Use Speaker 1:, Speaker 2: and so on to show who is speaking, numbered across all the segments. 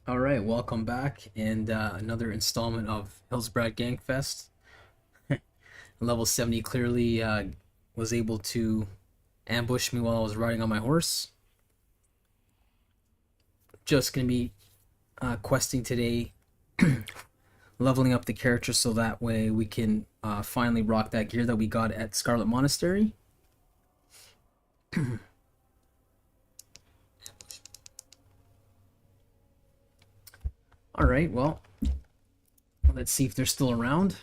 Speaker 1: Alright, welcome back, and another installment of Hillsbrad Gangfest. Level 70 clearly was able to ambush me while I was riding on my horse. Just gonna be questing today, leveling up the character so that way we can finally rock that gear that we got at Scarlet Monastery. Alright, well, let's see if they're still around.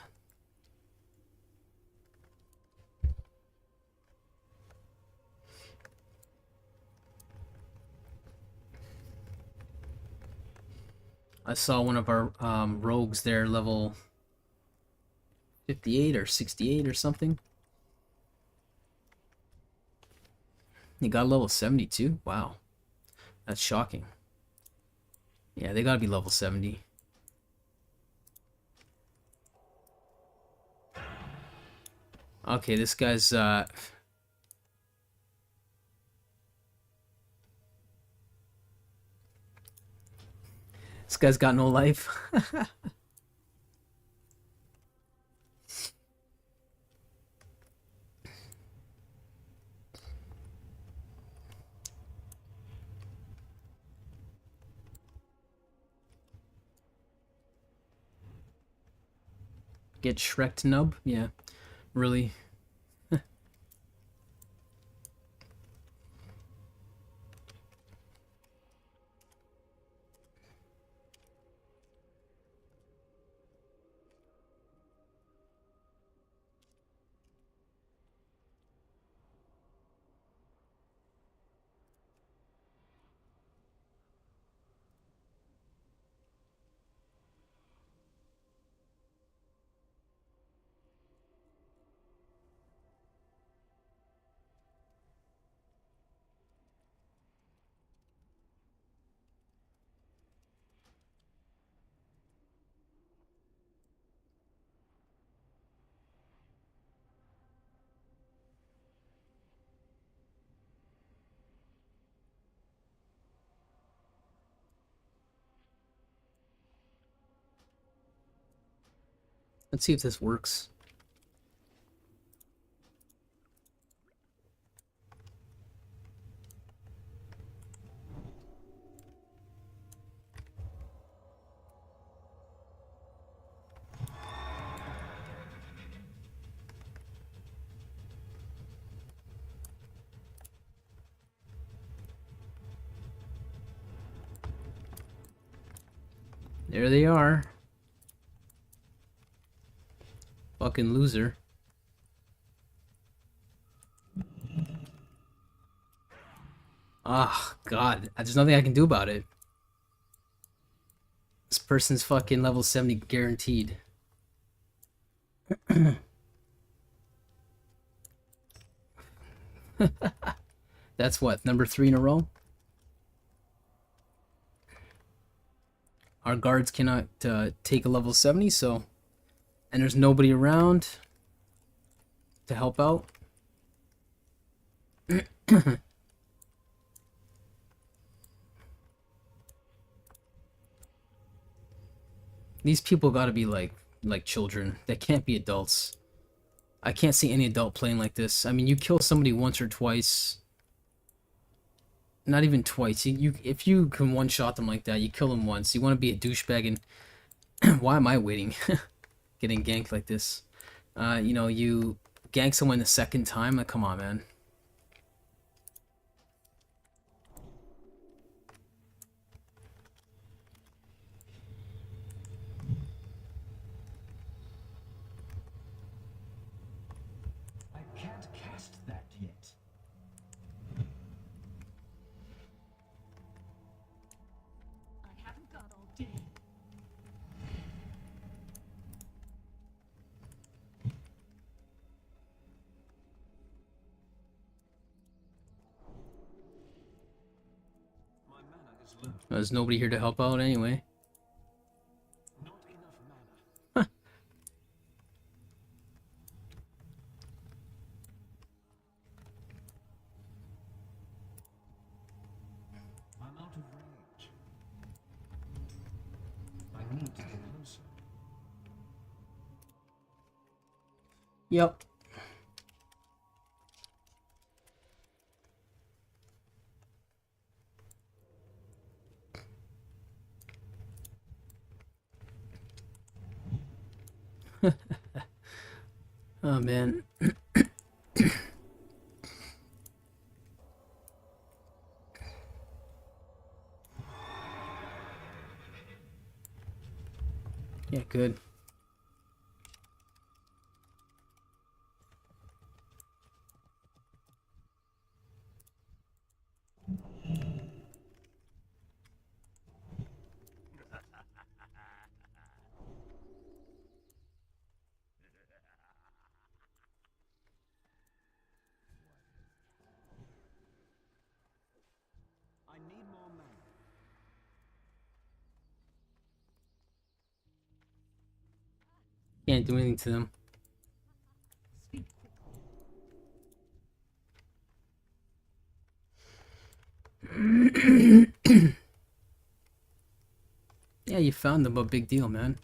Speaker 1: I saw one of our rogues there, level 58 or 68 or something. He got level 72? Wow. That's shocking. Yeah, they gotta be level 70. Okay, this guy's this guy's got no life. Get Shrek'd nub? Yeah, really. Let's see if this works. There they are. Fucking loser. Ah, God. There's nothing I can do about it. This person's fucking level 70 guaranteed. That's what, number 3 in a row? Our guards cannot take a level 70, so... And there's nobody around to help out. These people gotta be like children. They can't be adults. I can't see any adult playing like this. I mean, you kill somebody once or twice. Not even twice. If you can one-shot them like that, you kill them once. You want to be a douchebag and... Why am I waiting? Getting ganked like this. You know, you gank someone the second time? Like, come on, man. There's nobody here to help out anyway. Huh. Yep. Oh man. Yeah, good.
Speaker 2: I need more mana.
Speaker 1: Can't do anything to them. Yeah, you found them, a big deal, man.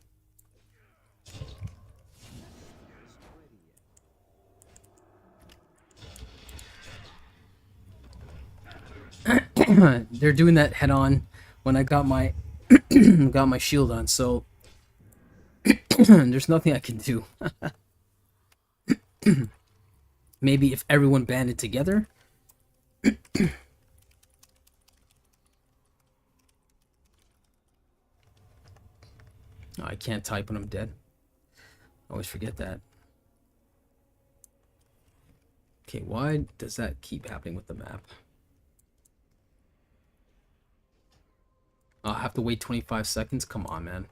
Speaker 1: They're doing that head on when I got my got my shield on, so there's nothing I can do. Maybe if everyone banded together. Oh, I can't type when I'm dead. I always forget that. Okay, why does that keep happening with the map? I'll have to wait 25 seconds? Come on, man.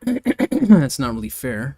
Speaker 1: That's not really fair.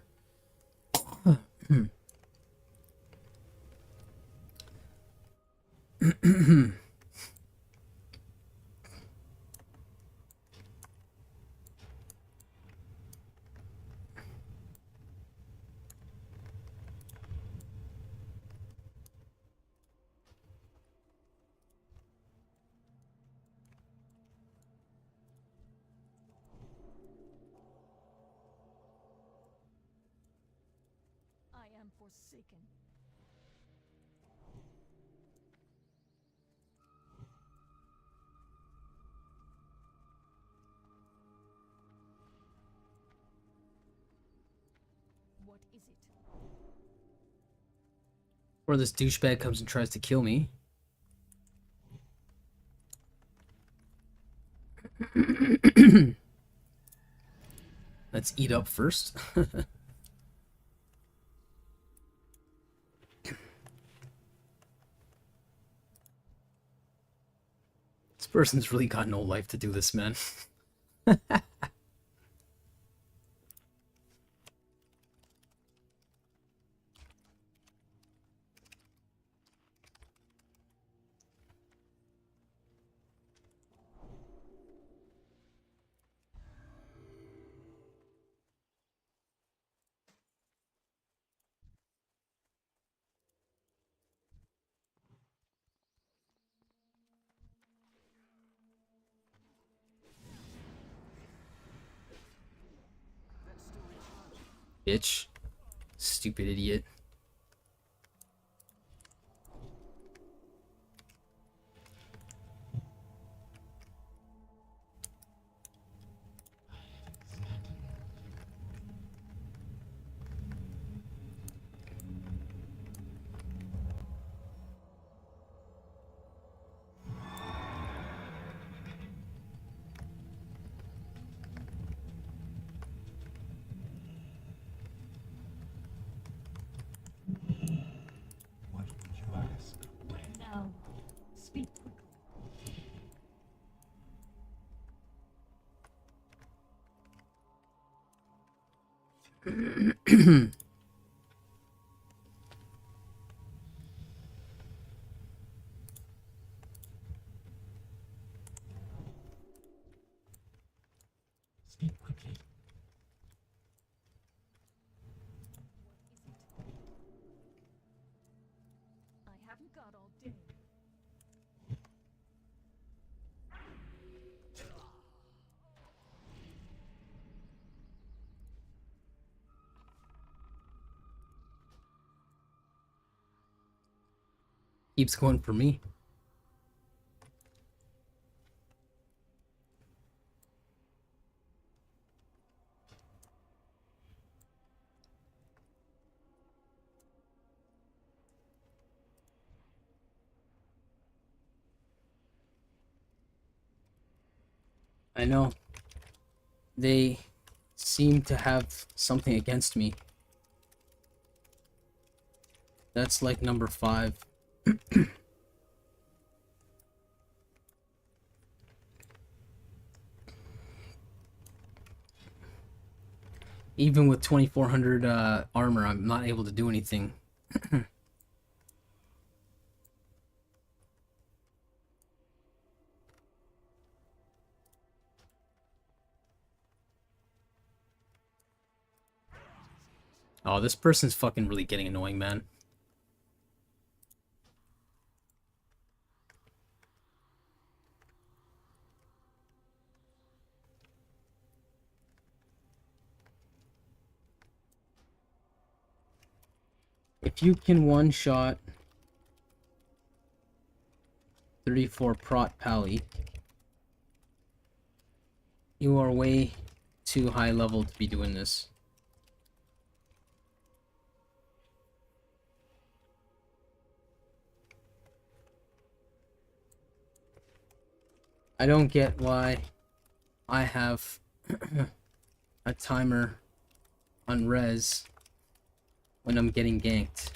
Speaker 3: I am forsaken. What is it?
Speaker 1: Or this douchebag comes and tries to kill me. Let's eat up first. This person's really got no life to do this, man. Bitch. Stupid idiot.
Speaker 2: What would you ask?
Speaker 3: Now, speak quickly.
Speaker 2: Speak quickly.
Speaker 3: What is it? I haven't got all day.
Speaker 1: Keeps going for me. I know. They seem to have something against me. That's like number 5. Even with 2400 armor, I'm not able to do anything. Oh, this person's fucking really getting annoying, man. If you can one-shot 34 prot pally, you are way too high level to be doing this. I don't get why I have a timer on res when I'm getting ganked.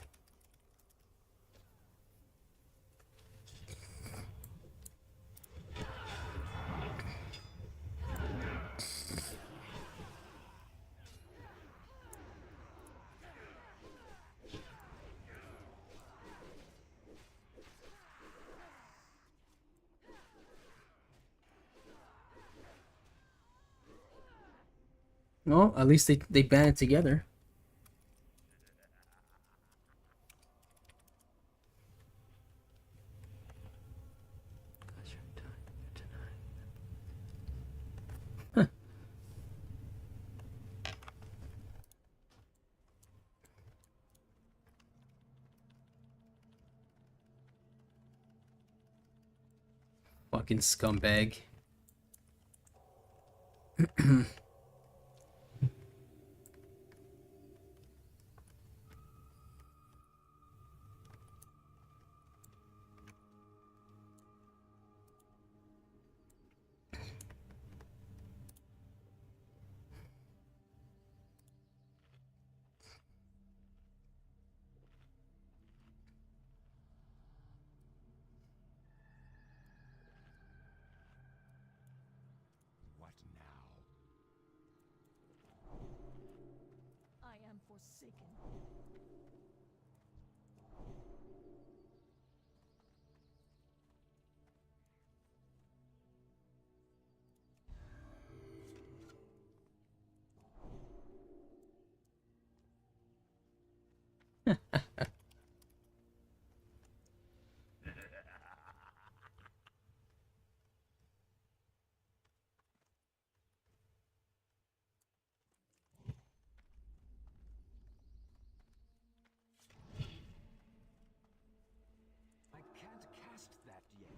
Speaker 1: Well, at least they banded together. Fucking scumbag.
Speaker 2: What now?
Speaker 3: I am forsaken.
Speaker 2: I can't cast that yet.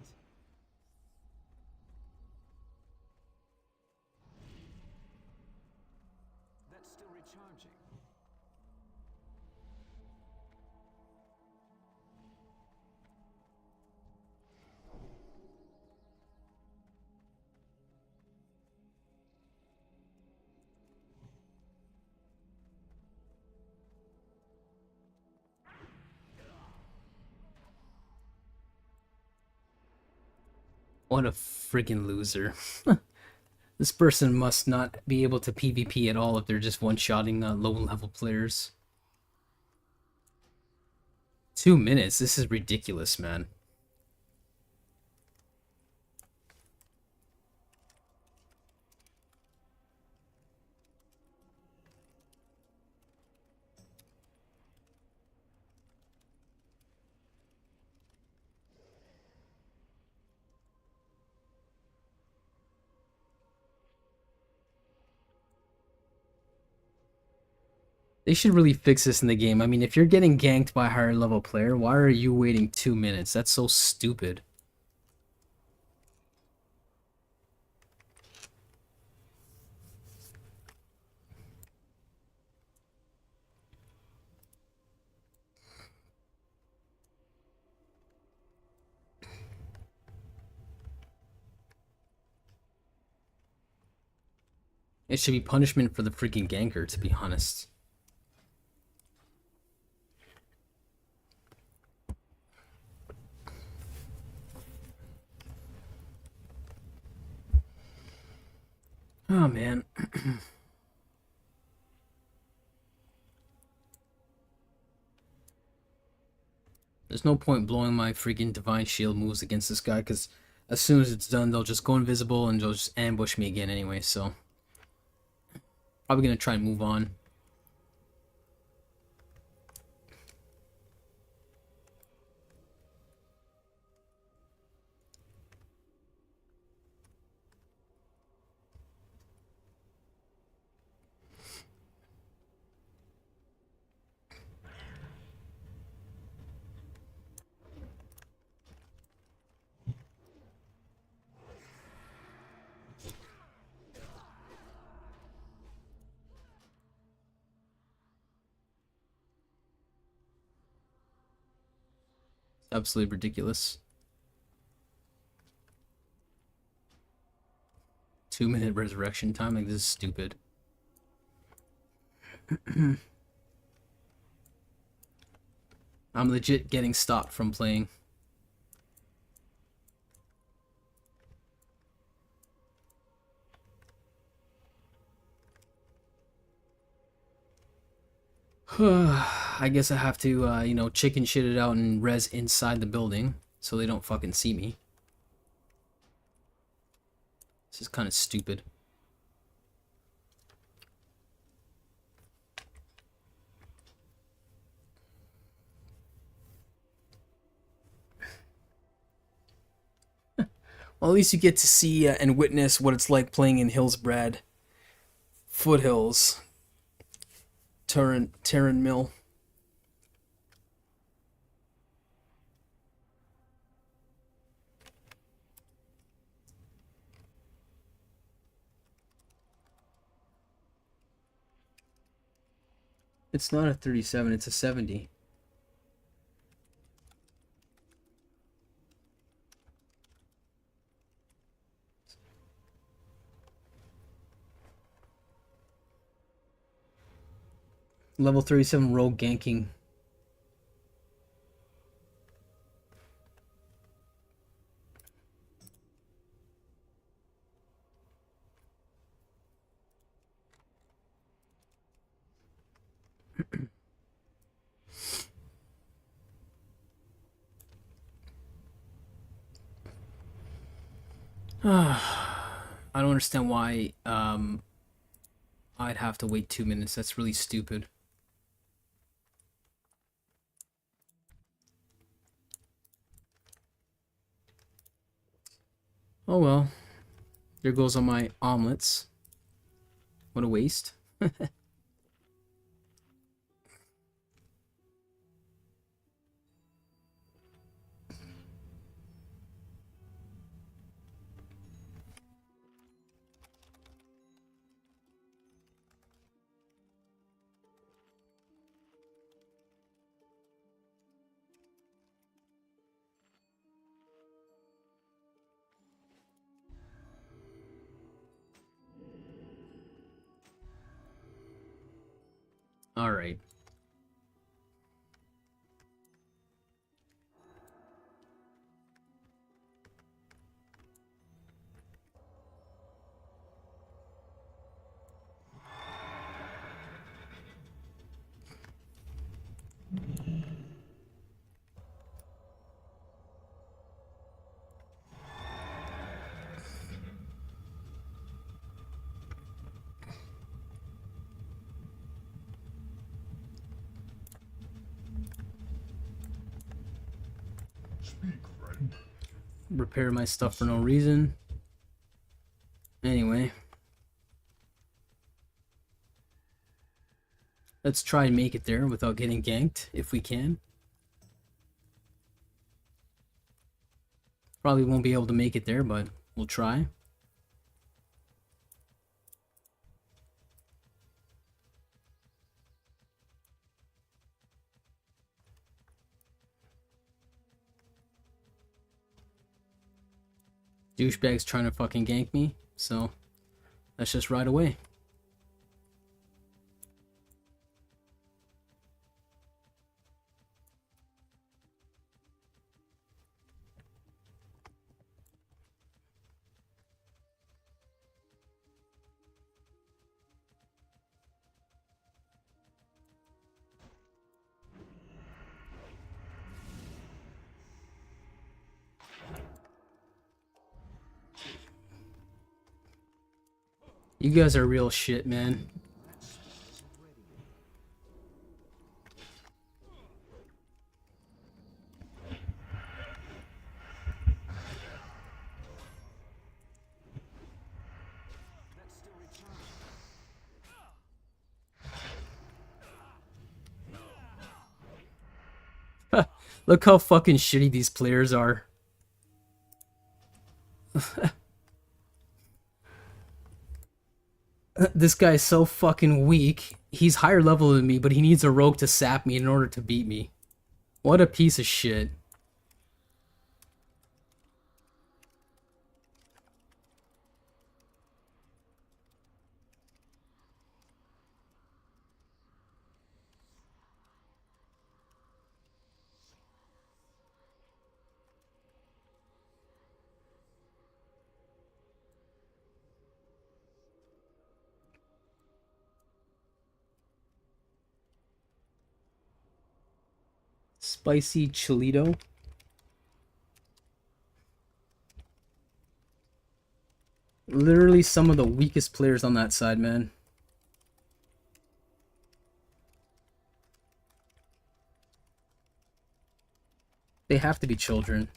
Speaker 2: That's still recharging.
Speaker 1: What a friggin' loser. This person must not be able to PvP at all if they're just one-shotting low-level players. 2 minutes? This is ridiculous, man. They should really fix this in the game. I mean, if you're getting ganked by a higher level player, why are you waiting 2 minutes? That's so stupid. It should be punishment for the freaking ganker, to be honest. Oh, man. There's no point blowing my freaking Divine Shield moves against this guy, because as soon as it's done, they'll just go invisible and they'll just ambush me again anyway, so... Probably gonna try and move on. Absolutely ridiculous. 2-minute resurrection time, like this is stupid. I'm legit getting stopped from playing. I guess I have to, you know, chicken shit it out and res inside the building so they don't fucking see me. This is kind of stupid. Well, at least you get to see and witness what it's like playing in Hillsbrad, Foothills, Terran Mill. It's not a 37, it's a 70. Level 37 rogue ganking. I don't understand why I'd have to wait 2 minutes. That's really stupid. Oh well. There goes all my omelets. What a waste. All right. Repair my stuff for no reason. Anyway. Let's try and make it there without getting ganked, if we can. Probably won't be able to make it there, but we'll try. Douchebag's trying to fucking gank me, so let's just ride away. You guys are real shit, man.
Speaker 2: That's still recharging.
Speaker 1: Look how fucking shitty these players are. This guy's so fucking weak. He's higher level than me, but he needs a rogue to sap me in order to beat me. What a piece of shit. Spicy Chilito. Literally some of the weakest players on that side, man. They have to be children.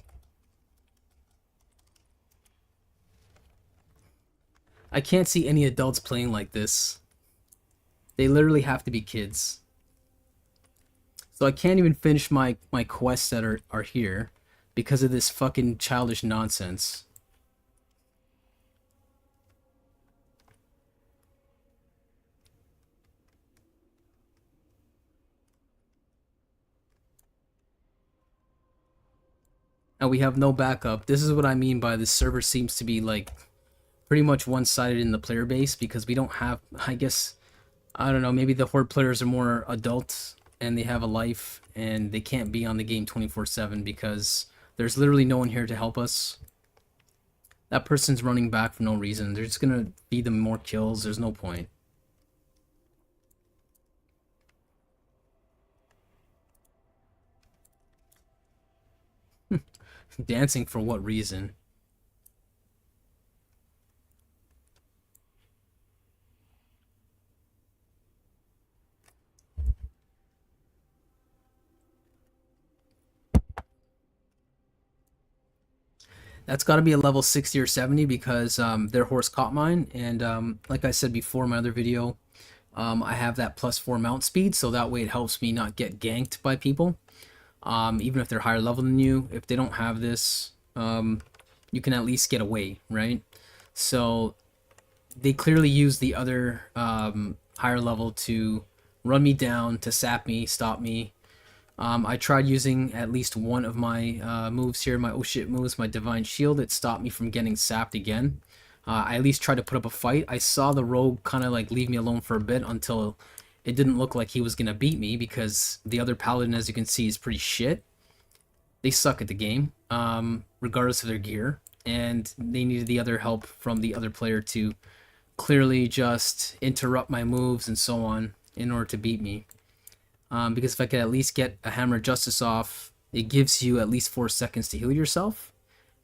Speaker 1: I can't see any adults playing like this. They literally have to be kids. So I can't even finish my quests that are here because of this fucking childish nonsense. And we have no backup. This is what I mean by this server seems to be like pretty much one-sided in the player base because we don't have, I guess, I don't know, maybe the Horde players are more adults and they have a life and they can't be on the game 24/7 because there's literally no one here to help us. That person's running back for no reason. They're just gonna feed them more kills. There's no point. Dancing for what reason? That's got to be a level 60 or 70 because their horse caught mine. And like I said before in my other video, I have that +4 mount speed. So that way it helps me not get ganked by people. Even if they're higher level than you. If they don't have this, you can at least get away, right? So they clearly use the other higher level to run me down, to sap me, stop me. I tried using at least one of my moves here, my oh shit moves, my Divine Shield. It stopped me from getting sapped again. I at least tried to put up a fight. I saw the rogue kind of like leave me alone for a bit until it didn't look like he was going to beat me because the other paladin, as you can see, is pretty shit. They suck at the game, regardless of their gear. And they needed the other help from the other player to clearly just interrupt my moves and so on in order to beat me. Because if I could at least get a Hammer of Justice off, it gives you at least 4 seconds to heal yourself.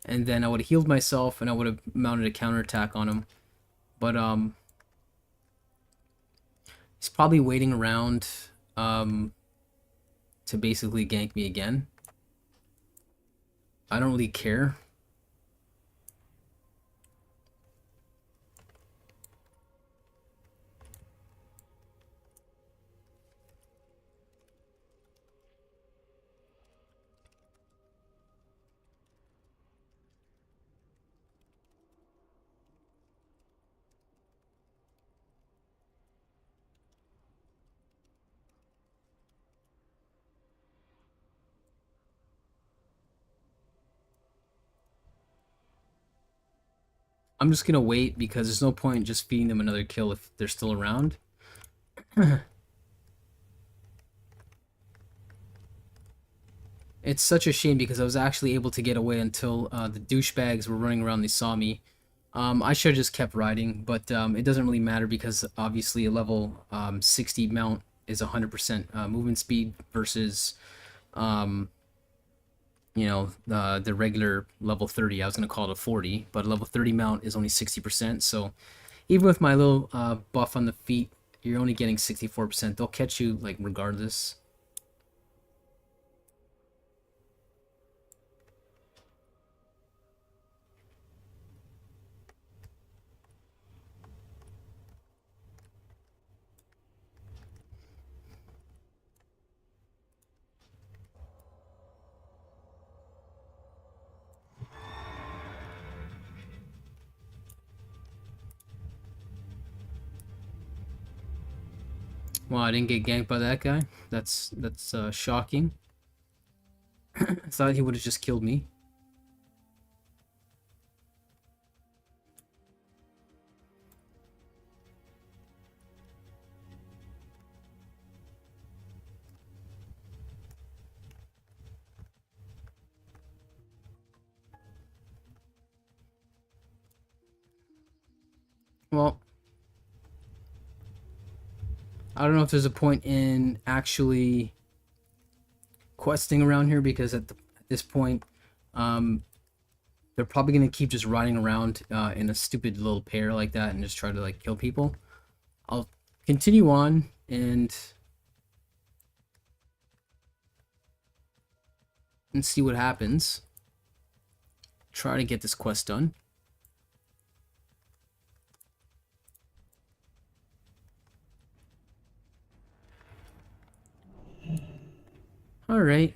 Speaker 1: And then I would have healed myself and I would have mounted a counterattack on him. But he's probably waiting around to basically gank me again. I don't really care. I'm just gonna wait because there's no point just feeding them another kill if they're still around. It's such a shame because I was actually able to get away until the douchebags were running around. They saw me. I should have just kept riding, but it doesn't really matter because obviously a level 60 mount is 100% movement speed versus um, the regular level 30. I was gonna call it a 40, but a level 30 mount is only 60%. So even with my little buff on the feet, you're only getting 64%. They'll catch you like regardless. Well, I didn't get ganked by that guy. That's shocking. I thought he would have just killed me. Well, I don't know if there's a point in actually questing around here because at this point, um, they're probably gonna keep just riding around in a stupid little pair like that and just try to like kill people. I'll continue on and see what happens. Try to get this quest done. All right.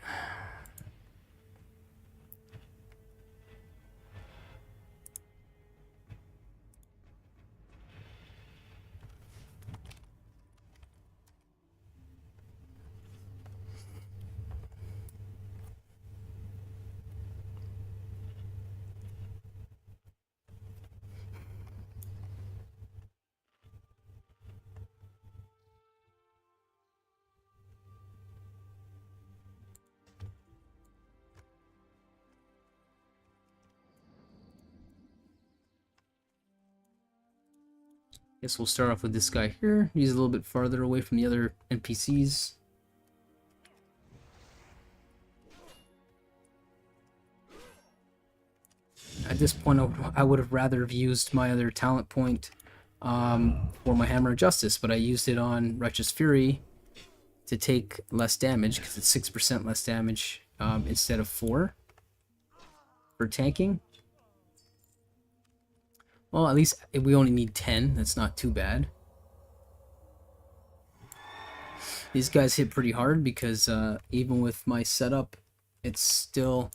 Speaker 1: Guess we'll start off with this guy here. He's a little bit farther away from the other NPCs. At this point, I would have rather have used my other talent point for my Hammer of Justice, but I used it on Righteous Fury to take less damage because it's 6% less damage instead of 4 for tanking. Well, at least we only need 10. That's not too bad. These guys hit pretty hard because even with my setup, it's still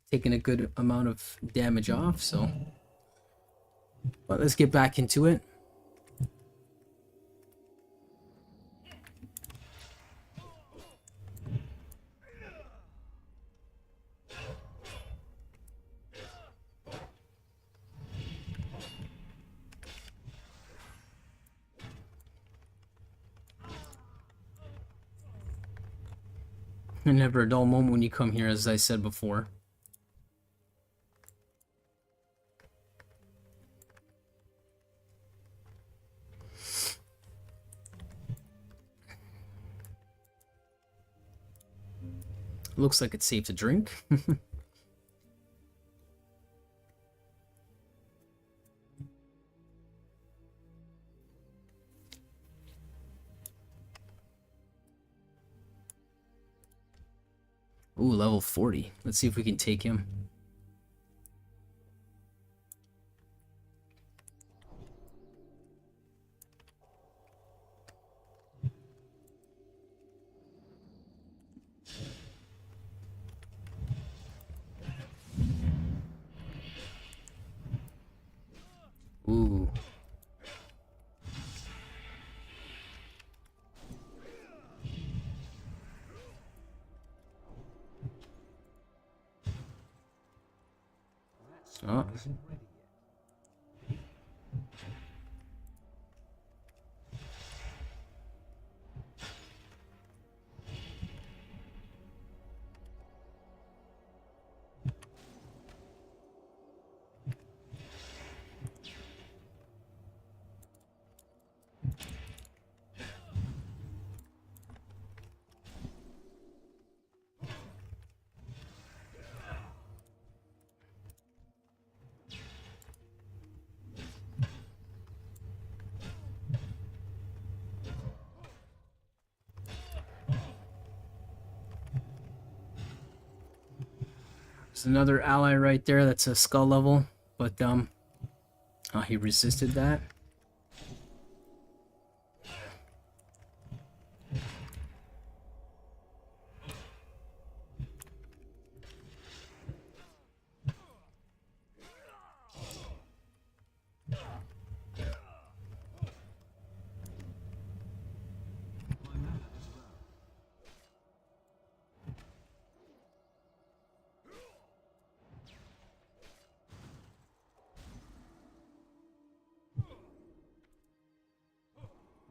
Speaker 1: taking a good amount of damage off. So, but let's get back into it. And never a dull moment when you come here, as I said before. Looks like it's safe to drink. Ooh, level 40. Let's see if we can take him. Ooh.
Speaker 2: That
Speaker 1: Oh.
Speaker 2: stone isn't ready yet.
Speaker 1: There's another ally right there that's a skull level, but he resisted that.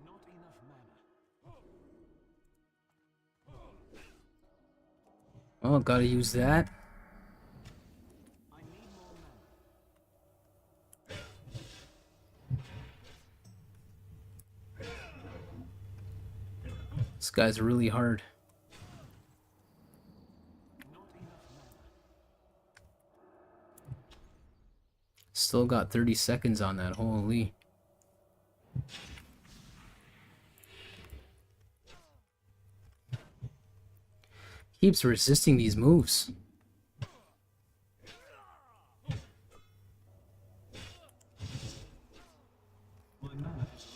Speaker 2: Not enough mana.
Speaker 1: Oh, gotta use that.
Speaker 2: I need more mana.
Speaker 1: This guy's really hard.
Speaker 2: Not enough mana.
Speaker 1: Still got 30 seconds on that. Holy. Keeps resisting these moves.
Speaker 2: My mana is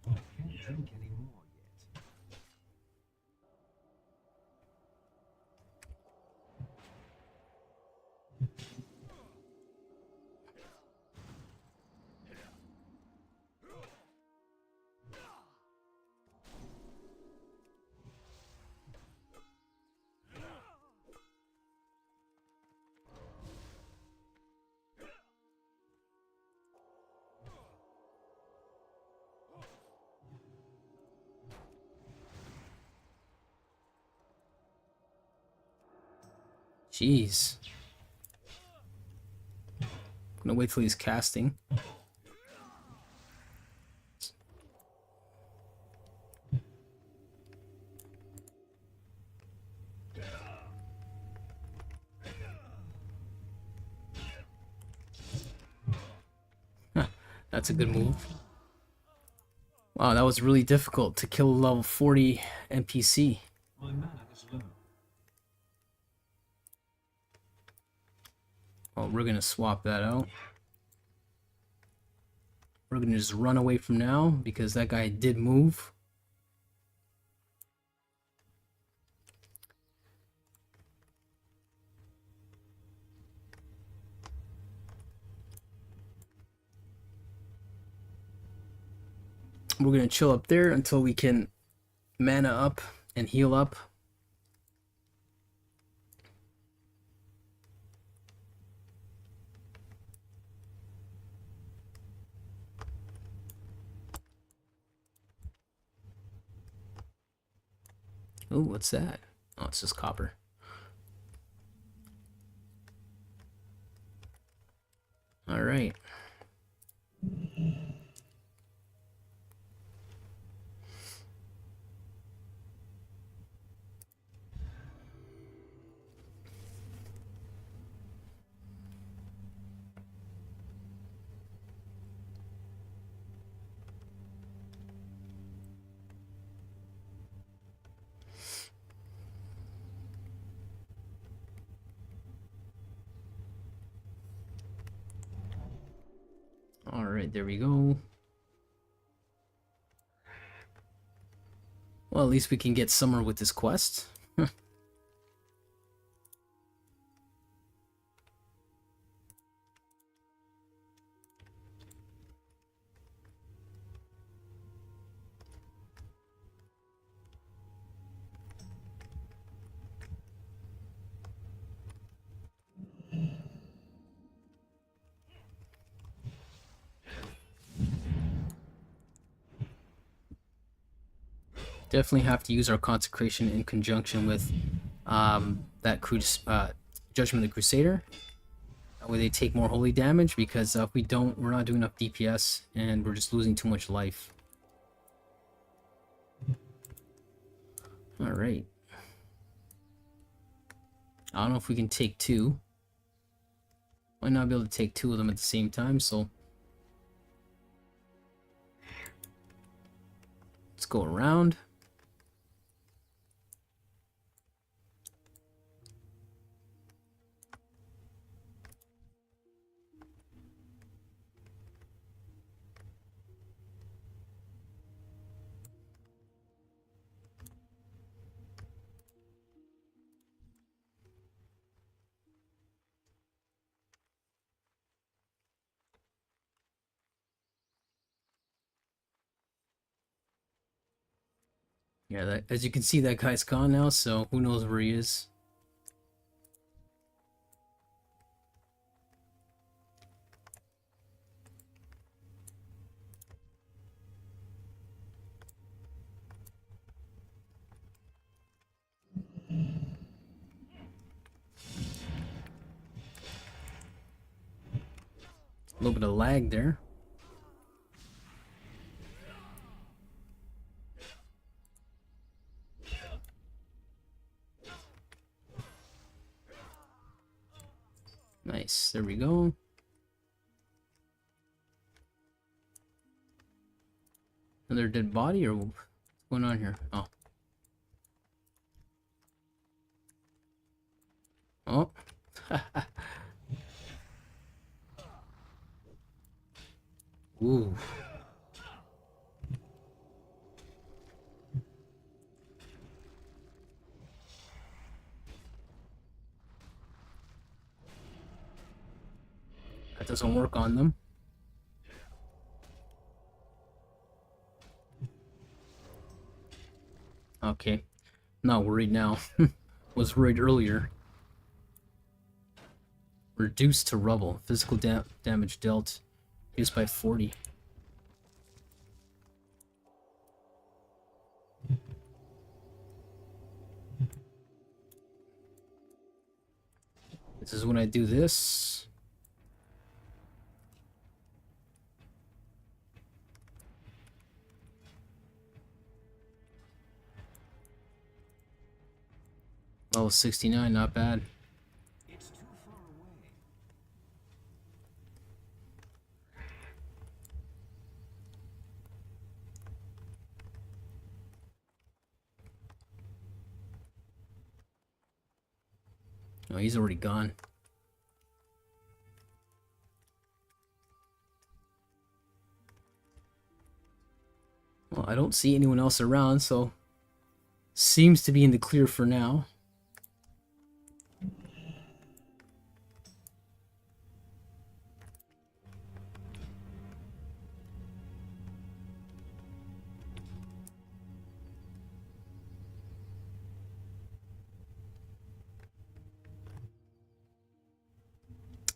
Speaker 2: low. Can't drink any more yet.
Speaker 1: Jeez. Gonna wait till he's casting. Huh, that's a good move. Wow, that was really difficult to kill a level 40 NPC.
Speaker 2: My mana is low.
Speaker 1: Well, we're gonna swap that out. We're gonna just run away from now because that guy did move. We're gonna chill up there until we can mana up and heal up. Oh, what's that? Oh, it's just copper. All right. All right, there we go. Well, at least we can get somewhere with this quest. Definitely have to use our consecration in conjunction with that Judgment of the Crusader. That way they take more holy damage, because if we don't, we're not doing enough DPS and we're just losing too much life. Alright. I don't know if we can take two. Might not be able to take two of them at the same time, so go around. Yeah, that, as you can see, that guy's gone now, so who knows where he is. A little bit of lag there. Nice, there we go. Another dead body, or what's going on here? Oh. Oh. Ooh. That doesn't work on them. Okay. Not worried now. Was worried earlier. Reduced to rubble. Physical damage dealt. Reduced by 40. This is when I do this. Level 69, not bad.
Speaker 2: It's too far away.
Speaker 1: Oh, he's already gone. Well, I don't see anyone else around, so seems to be in the clear for now.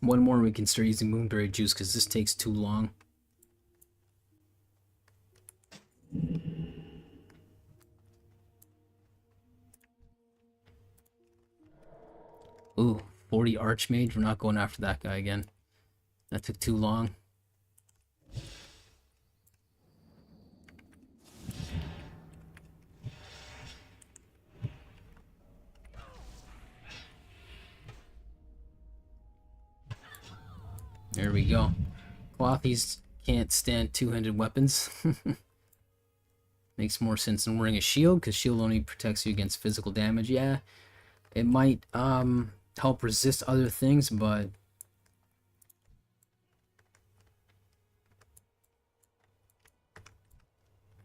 Speaker 1: One more and we can start using moonberry juice because this takes too long. Ooh, 40 Archmage. We're not going after that guy again. That took too long. There we go. Clothies can't stand two-handed weapons. Makes more sense than wearing a shield, because shield only protects you against physical damage. Yeah, it might help resist other things, but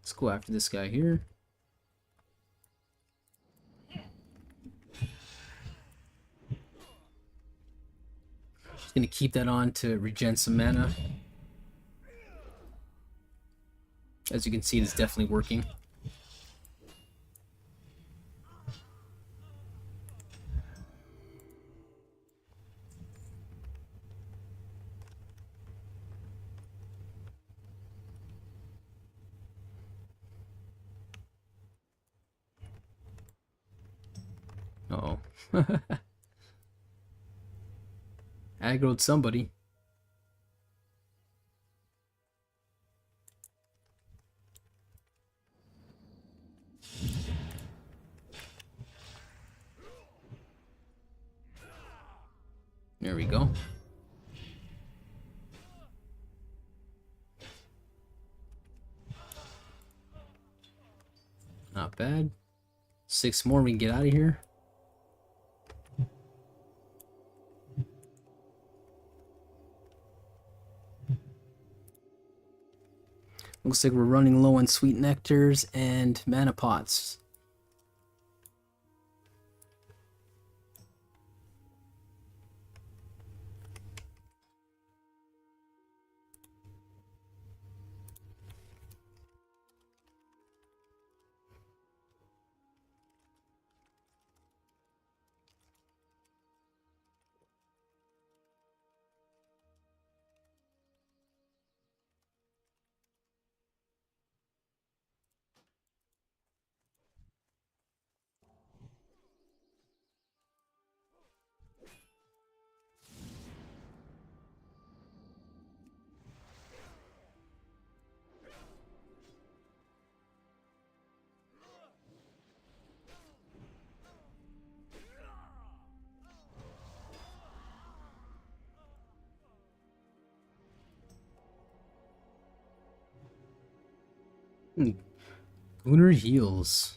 Speaker 1: let's go after this guy here. Just gonna keep that on to regen some mana. As you can see, it's definitely working. Uh-oh. Aggroed somebody. There we go. bad. 6 more, we can get out of here. Looks like we're running low on sweet nectars and mana pots. Lunar heals.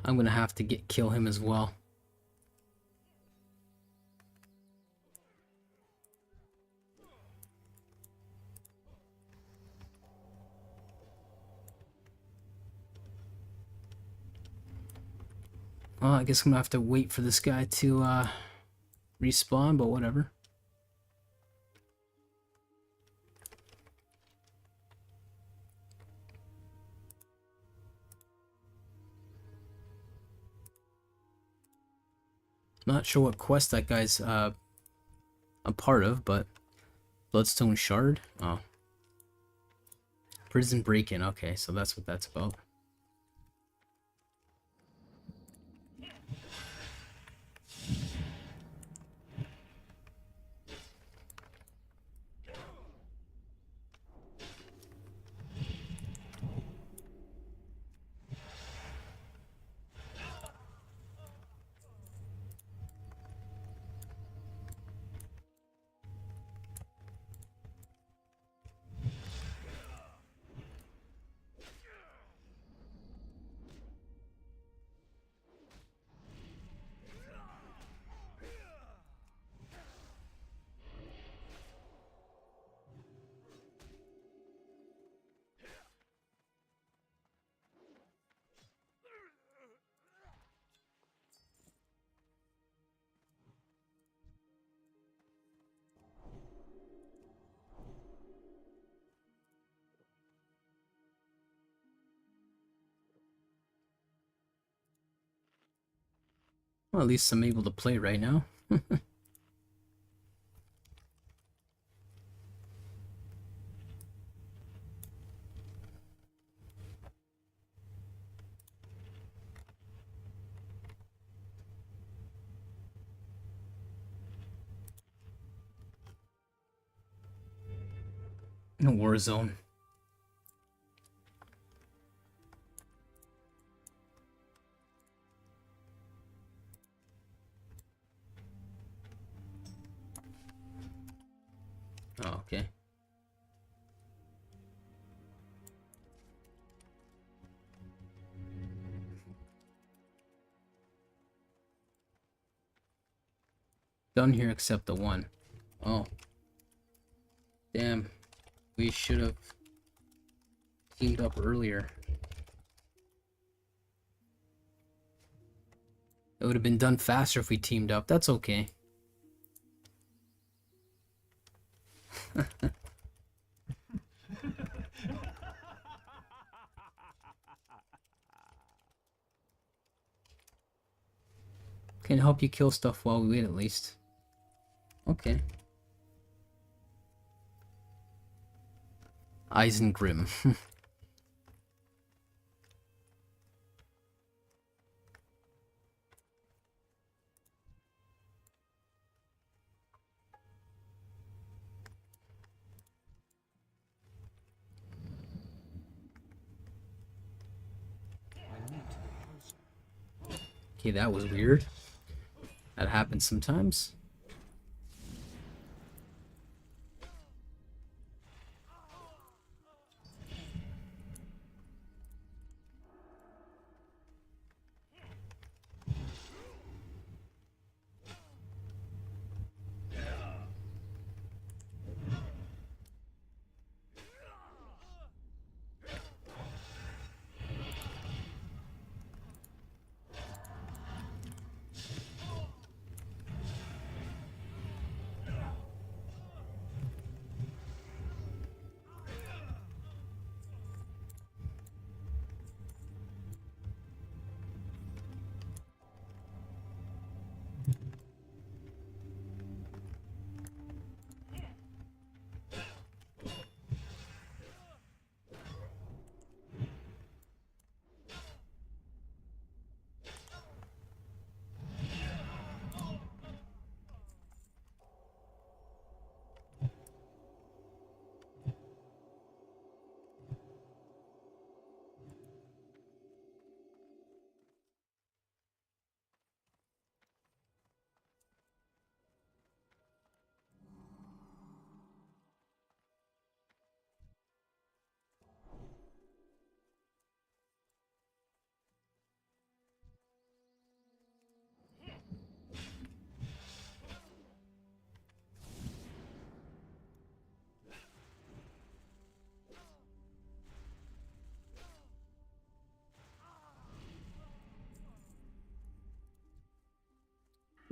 Speaker 1: I'm gonna have to kill him as well. Well, I guess I'm gonna have to wait for this guy to respawn, but whatever. Not sure what quest that guy's a part of, but Bloodstone Shard? Oh. Prison break-in, okay, so that's what that's about. Well, at least I'm able to play right now. In a war zone. Oh, okay. Done here except the one. Oh. Damn. We should have teamed up earlier. It would have been done faster if we teamed up. That's okay. Can help you kill stuff while we wait at least. Okay. Eisengrim. Okay, that was weird. That happens sometimes.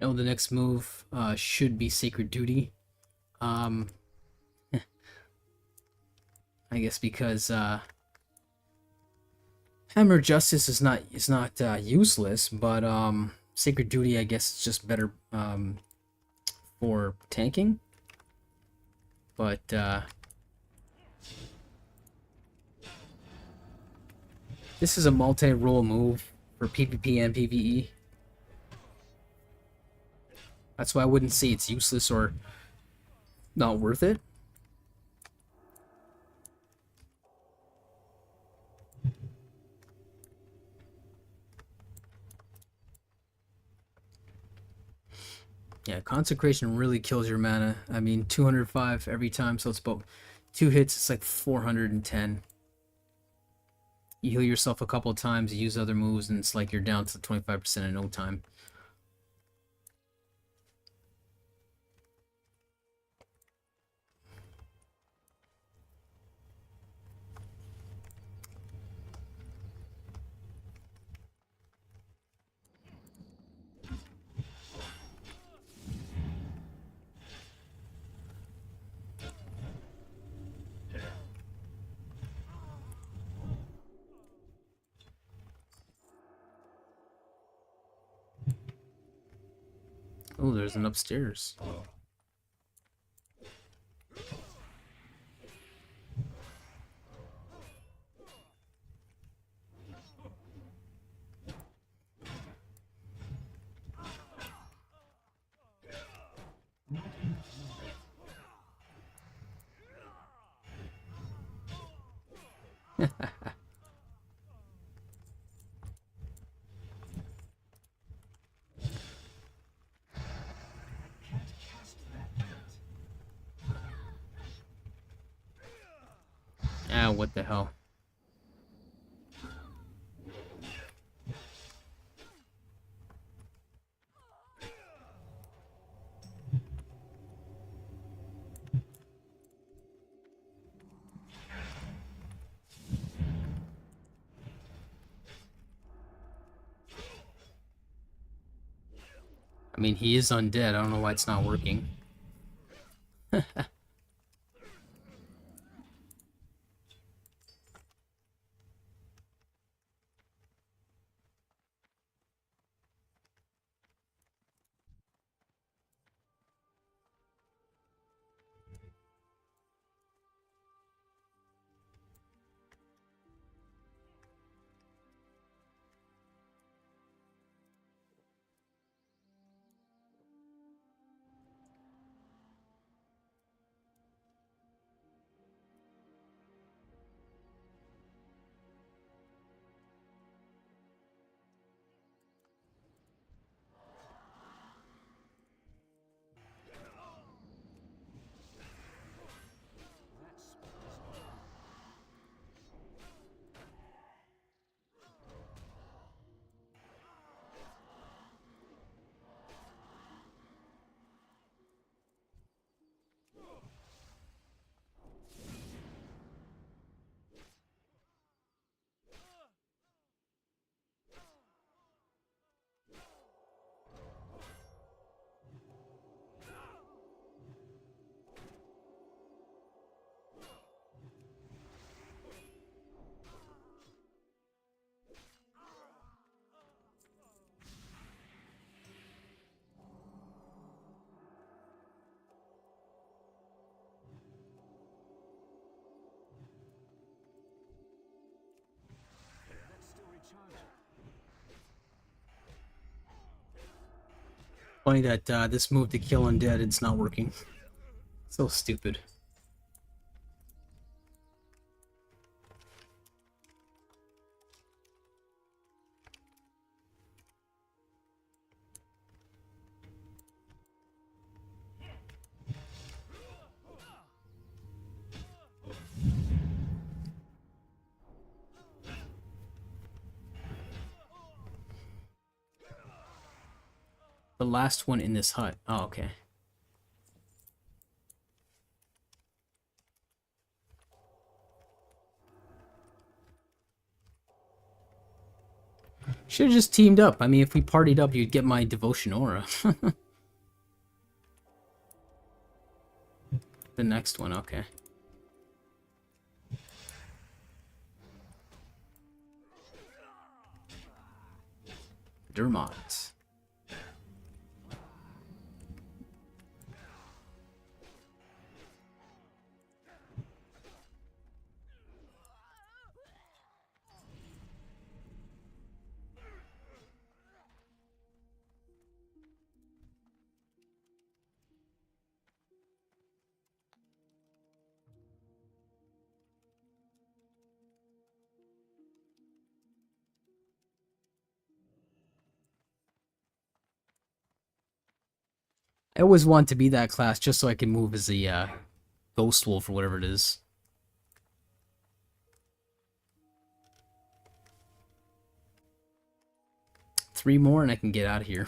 Speaker 1: No, the next move should be Sacred Duty. I guess because Hammer Justice is not useless, but Sacred Duty I guess is just better for tanking. But this is a multi-role move for PvP and PvE. That's why I wouldn't say it's useless or not worth it. Yeah, Consecration really kills your mana. I mean, 205 every time, so it's about 2 hits, it's like 410. You heal yourself a couple of times, you use other moves, and it's like you're down to 25% in no time. Oh, there's an upstairs. Ah, what the hell. I mean, he is undead. I don't know why it's not working. Funny that this move to kill undead, it's not working. So stupid. The last one in this hut. Oh, okay. Should have just teamed up. I mean, if we partied up, you'd get my devotion aura. The next one, okay. Dermot. I always want to be that class just so I can move as a ghost wolf or whatever it is. Three more and I can get out of here.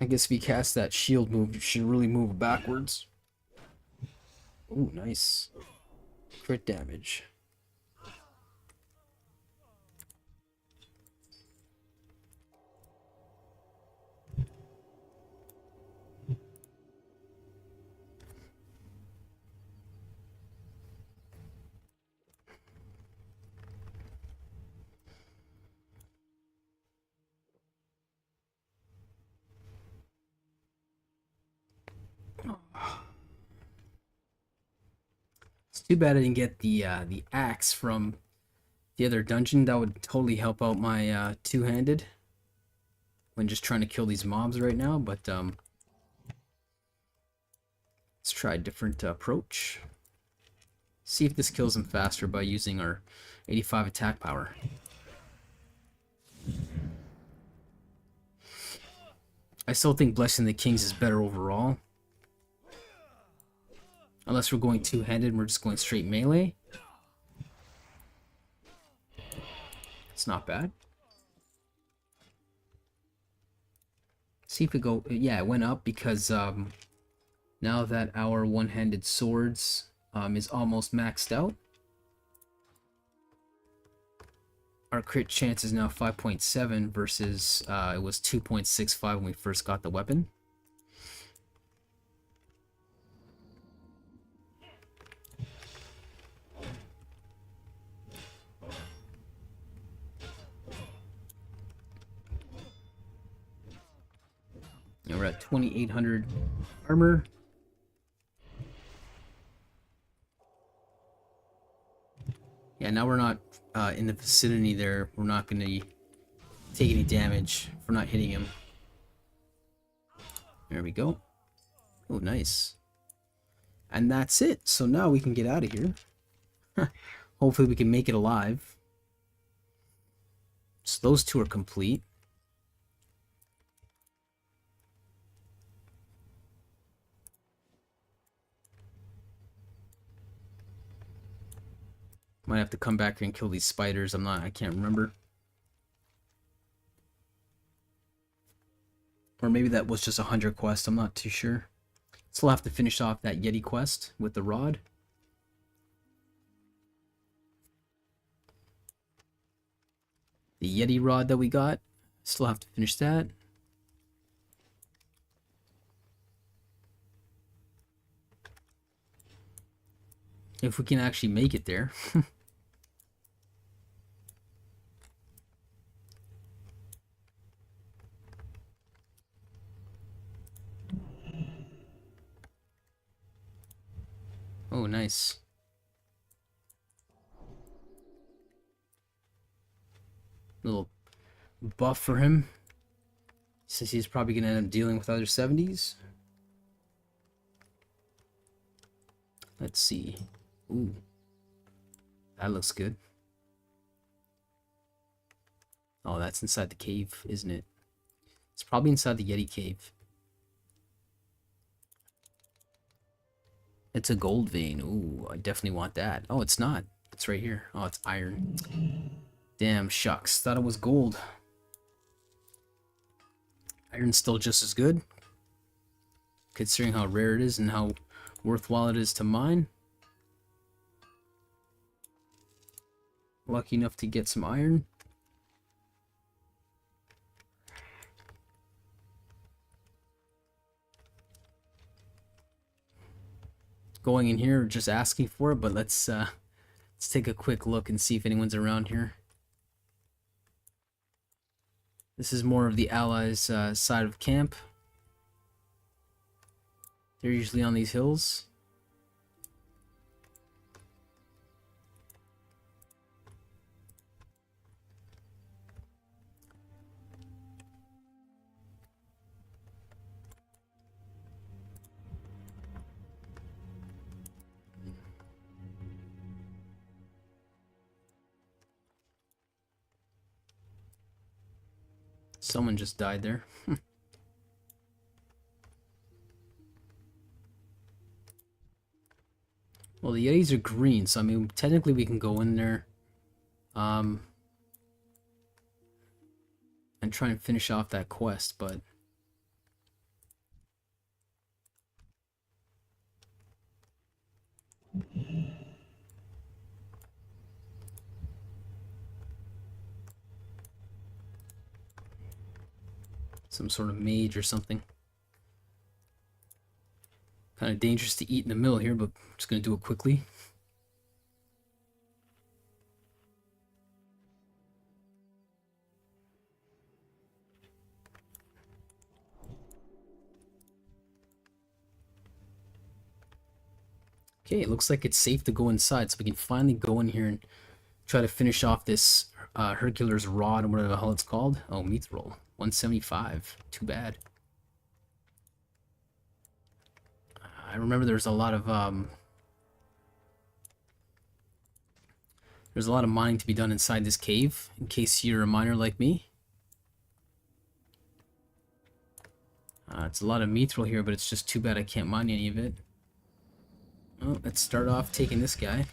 Speaker 1: I guess if you cast that shield move, you should really move backwards. Ooh, nice. Crit damage. It's too bad I didn't get the axe from the other dungeon. That would totally help out my two-handed when just trying to kill these mobs right now. But let's try a different approach. See if this kills them faster by using our 85 attack power. I still think Blessing the Kings is better overall. Unless we're going two-handed and we're just going straight melee. It's not bad. See if it go... Yeah, it went up because now that our one-handed swords is almost maxed out. Our crit chance is now 5.7 versus it was 2.65 when we first got the weapon. And we're at 2,800 armor. Yeah, now we're not in the vicinity there. We're not going to take any damage if we're not hitting him. There we go. Oh, nice. And that's it. So now we can get out of here. Hopefully we can make it alive. So those two are complete. Might have to come back here and kill these spiders. I can't remember. Or maybe that was just a 100 quest. I'm not too sure. Still have to finish off that Yeti quest with the rod. The Yeti rod that we got. Still have to finish that. If we can actually make it there. Oh, nice. Little buff for him, since he's probably going to end up dealing with other 70s. Let's see. Ooh. That looks good. Oh, that's inside the cave, isn't it? It's probably inside the Yeti cave. It's a gold vein. Ooh, I definitely want that. Oh, it's not. It's right here. Oh, it's iron. Damn, shucks. Thought it was gold. Iron's still just as good, considering how rare it is and how worthwhile it is to mine. Lucky enough to get some iron. Going in here, just asking for it, but let's take a quick look and see if anyone's around here. This is more of the allies' side of camp. They're usually on these hills. Someone just died there. Well, the Yetis are green, so I mean, technically we can go in there and try and finish off that quest, but some sort of mage or something. Kind of dangerous to eat in the middle here, but I'm just gonna do it quickly. Okay, it looks like it's safe to go inside, so we can finally go in here and try to finish off this Hercules Rod, or whatever the hell it's called. Oh, Mithril. 175. Too bad. I remember there's a lot of mining to be done inside this cave, in case you're a miner like me. It's a lot of mithril here, but it's just too bad I can't mine any of it. Well, let's start off taking this guy.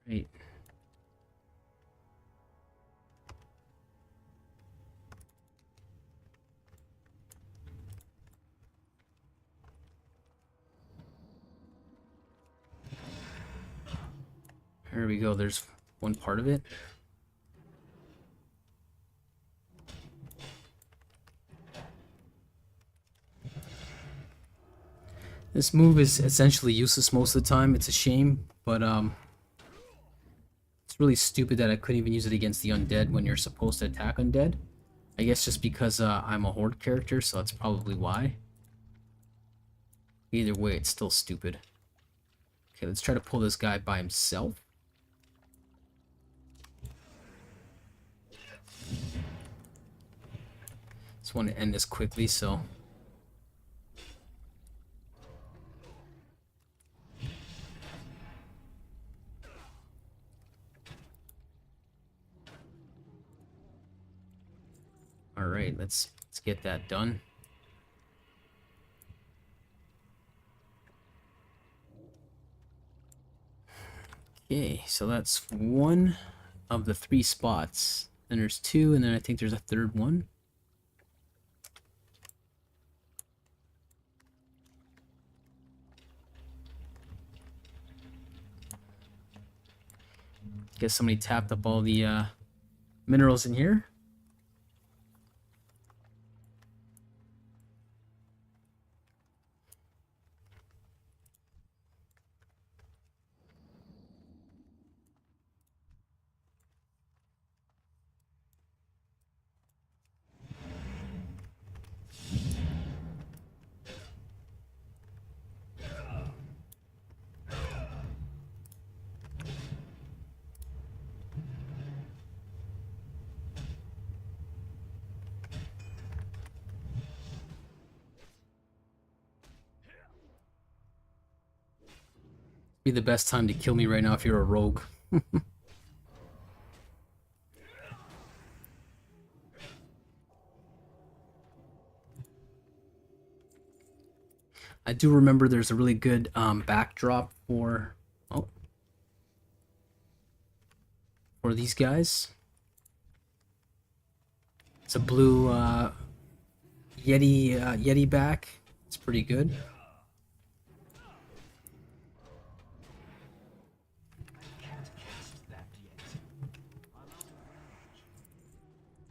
Speaker 1: Right. Here we go, there's one part of it. This move is essentially useless most of the time. It's a shame, but it's really stupid that I couldn't even use it against the undead when you're supposed to attack undead. I guess just because I'm a horde character, so that's probably why. Either way, it's still stupid. Okay, let's try to pull this guy by himself. Just want to end this quickly, so... Alright, let's get that done. Okay, so that's one of the 3 spots. Then there's 2, and then I think there's a 3rd one. Guess somebody tapped up all the minerals in here. Be the best time to kill me right now if you're a rogue. I do remember there's a really good backdrop for for these guys. It's a blue Yeti back. It's pretty good.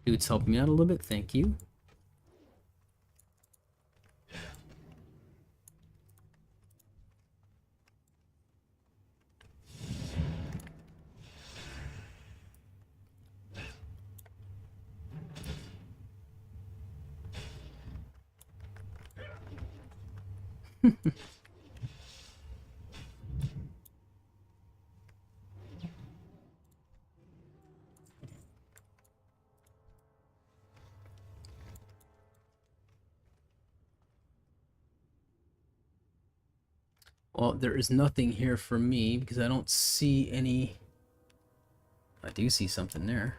Speaker 1: Dude's helping me out a little bit. Thank you. Well, there is nothing here for me because I don't see any. I do see something there.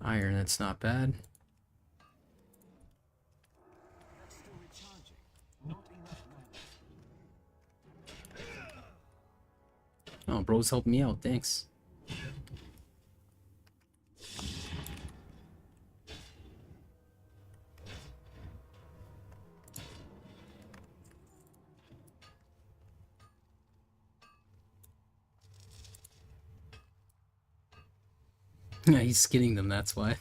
Speaker 1: Iron, that's not bad.
Speaker 2: That's still recharging. Not enough mana.
Speaker 1: Oh, bro's helping me out. Thanks. Yeah, he's skinning them, that's why.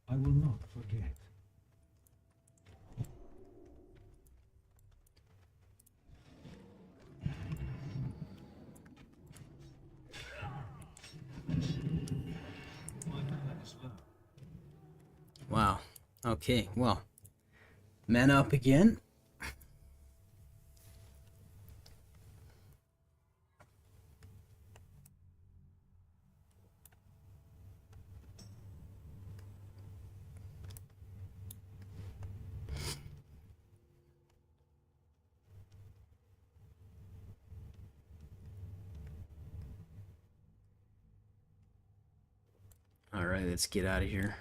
Speaker 2: I will not forget. My mana is low.
Speaker 1: Wow. Okay, well. Man up again. Alright, let's get out of here.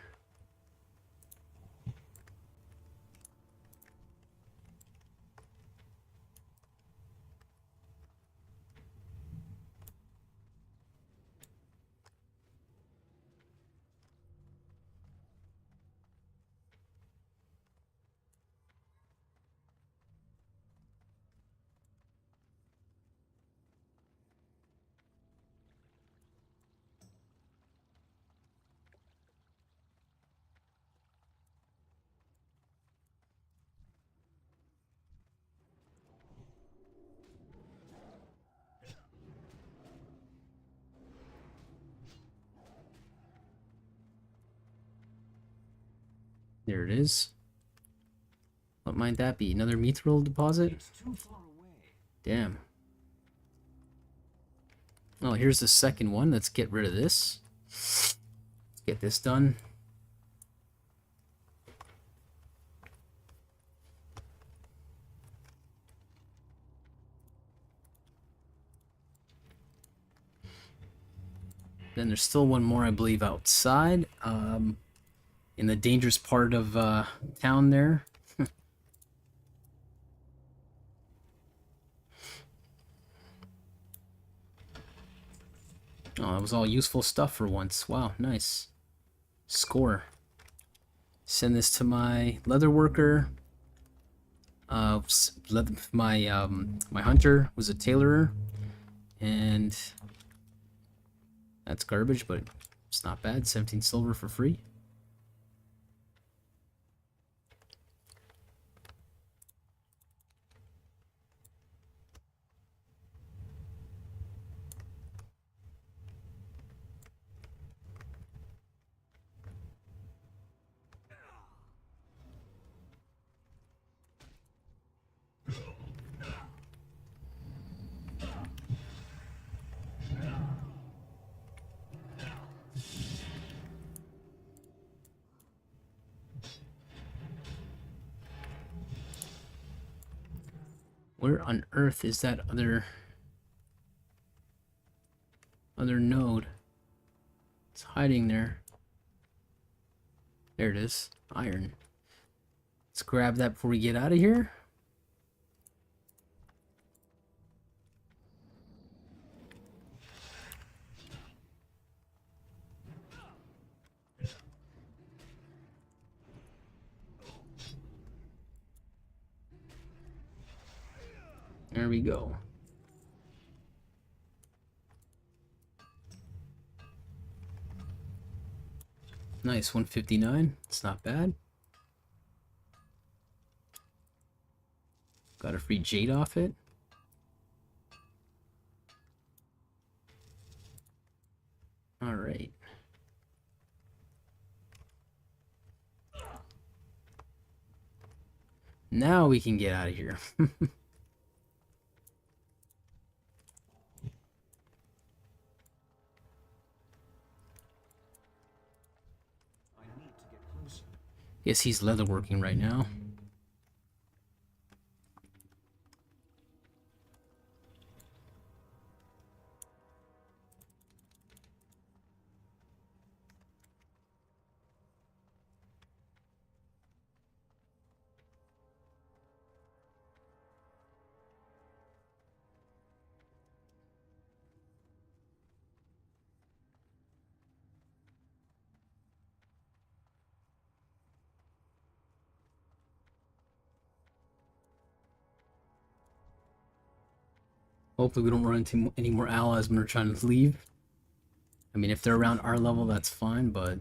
Speaker 1: There it is. What might that be? Another mithril deposit?
Speaker 2: It's too far away.
Speaker 1: Damn. Oh, here's the second one. Let's get rid of this. Let's get this done. Then there's still one more, I believe, outside. In the dangerous part of town there. Oh, that was all useful stuff for once. Wow, nice. Score. Send this to my leather worker. My hunter was a tailorer, and that's garbage, but it's not bad. 17 silver for free. Where on earth is that other node? It's hiding there. There it is. Iron. Let's grab that before we get out of here. There we go. Nice, 159. It's not bad. Got a free jade off it. All right. Now we can get out of here. Yes, he's leatherworking right now. Hopefully we don't run into any more allies when we're trying to leave. I mean, if they're around our level, that's fine, but...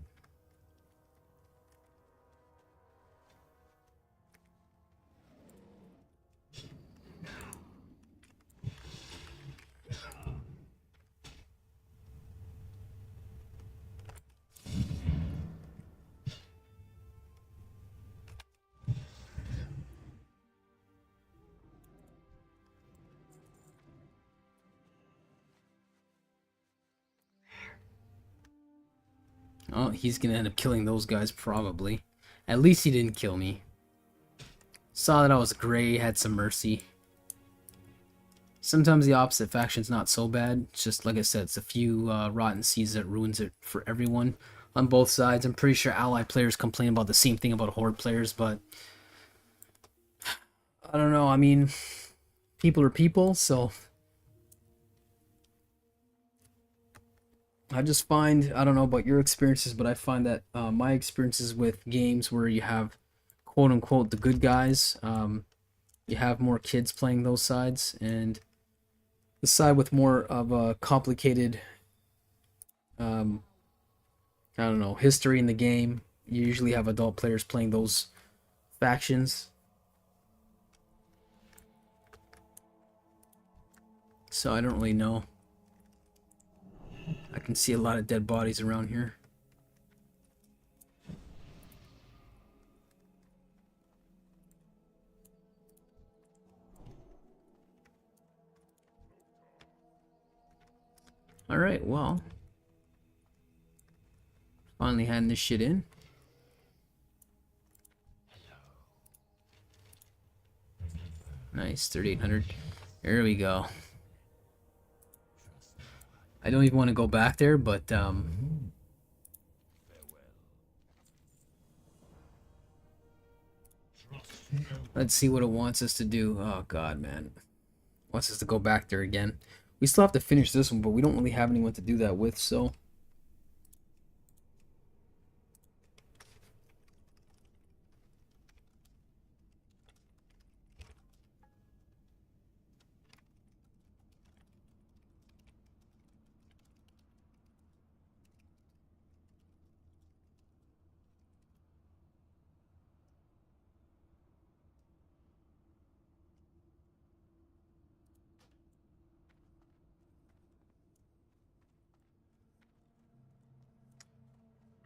Speaker 1: Oh, he's gonna end up killing those guys, probably. At least he didn't kill me. Saw that I was gray, had some mercy. Sometimes the opposite faction's not so bad. It's just, like I said, it's a few rotten seeds that ruins it for everyone on both sides. I'm pretty sure ally players complain about the same thing about horde players, but... I don't know, I mean... People are people, so... I just find, I don't know about your experiences, but I find that my experiences with games where you have quote-unquote the good guys, you have more kids playing those sides, and the side with more of a complicated, I don't know, history in the game, you usually have adult players playing those factions. So I don't really know. I can see a lot of dead bodies around here. Alright, well. Finally handing this shit in. Nice, 3,800. There we go. I don't even want to go back there, but let's see what it wants us to do. Oh god, man. It wants us to go back there again. We still have to finish this one, but we don't really have anyone to do that with, so...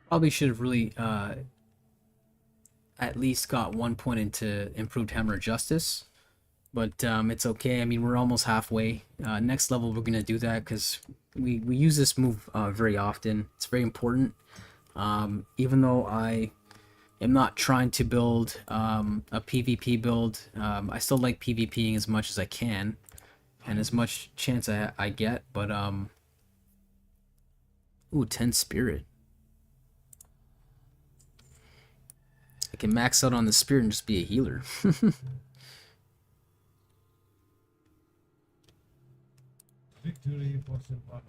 Speaker 1: Probably should have really at least got 1 point into improved hammer justice, but it's okay. I mean, we're almost halfway. Next level we're gonna do that because we use this move very often. It's very important. Even though I am not trying to build a PvP build. I still like PvPing as much as I can, and as much chance I get, but ooh, 10 spirit. I can max out on the spirit and just be a healer.
Speaker 4: Victory for Sylvanas.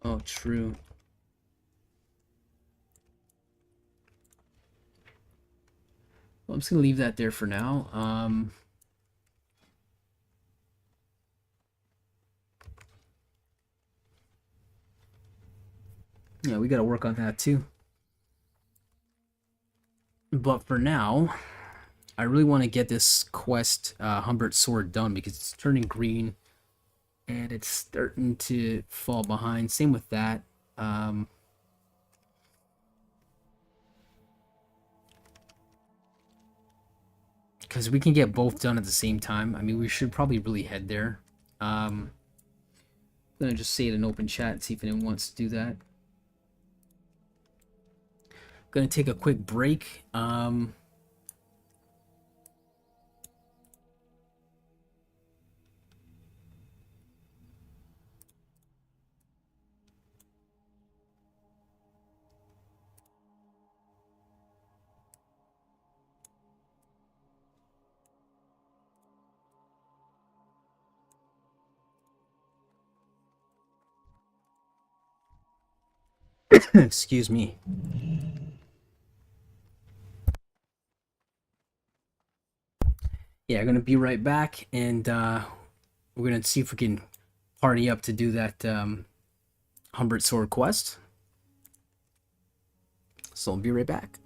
Speaker 1: Oh, true. Well, I'm just gonna leave that there for now. Yeah, we gotta work on that too. But for now, I really want to get this quest, Humbert Sword, done because it's turning green and it's starting to fall behind. Same with that. Because we can get both done at the same time. I mean, we should probably really head there. I'm gonna just say it in open chat and see if anyone wants to do that. Gonna take a quick break. Excuse me. Yeah, I'm gonna be right back, and we're gonna see if we can party up to do that Humbert Sword quest. So I'll be right back.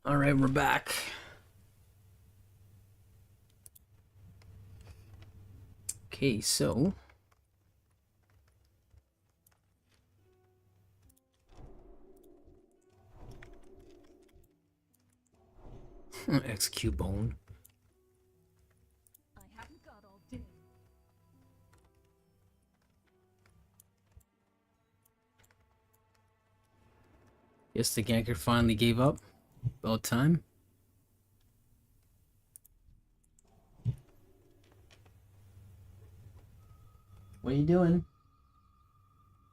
Speaker 1: Alright, we're back. Okay, so execute bone.
Speaker 3: I haven't got all day.
Speaker 1: Guess the ganker finally gave up. About time. What are you doing?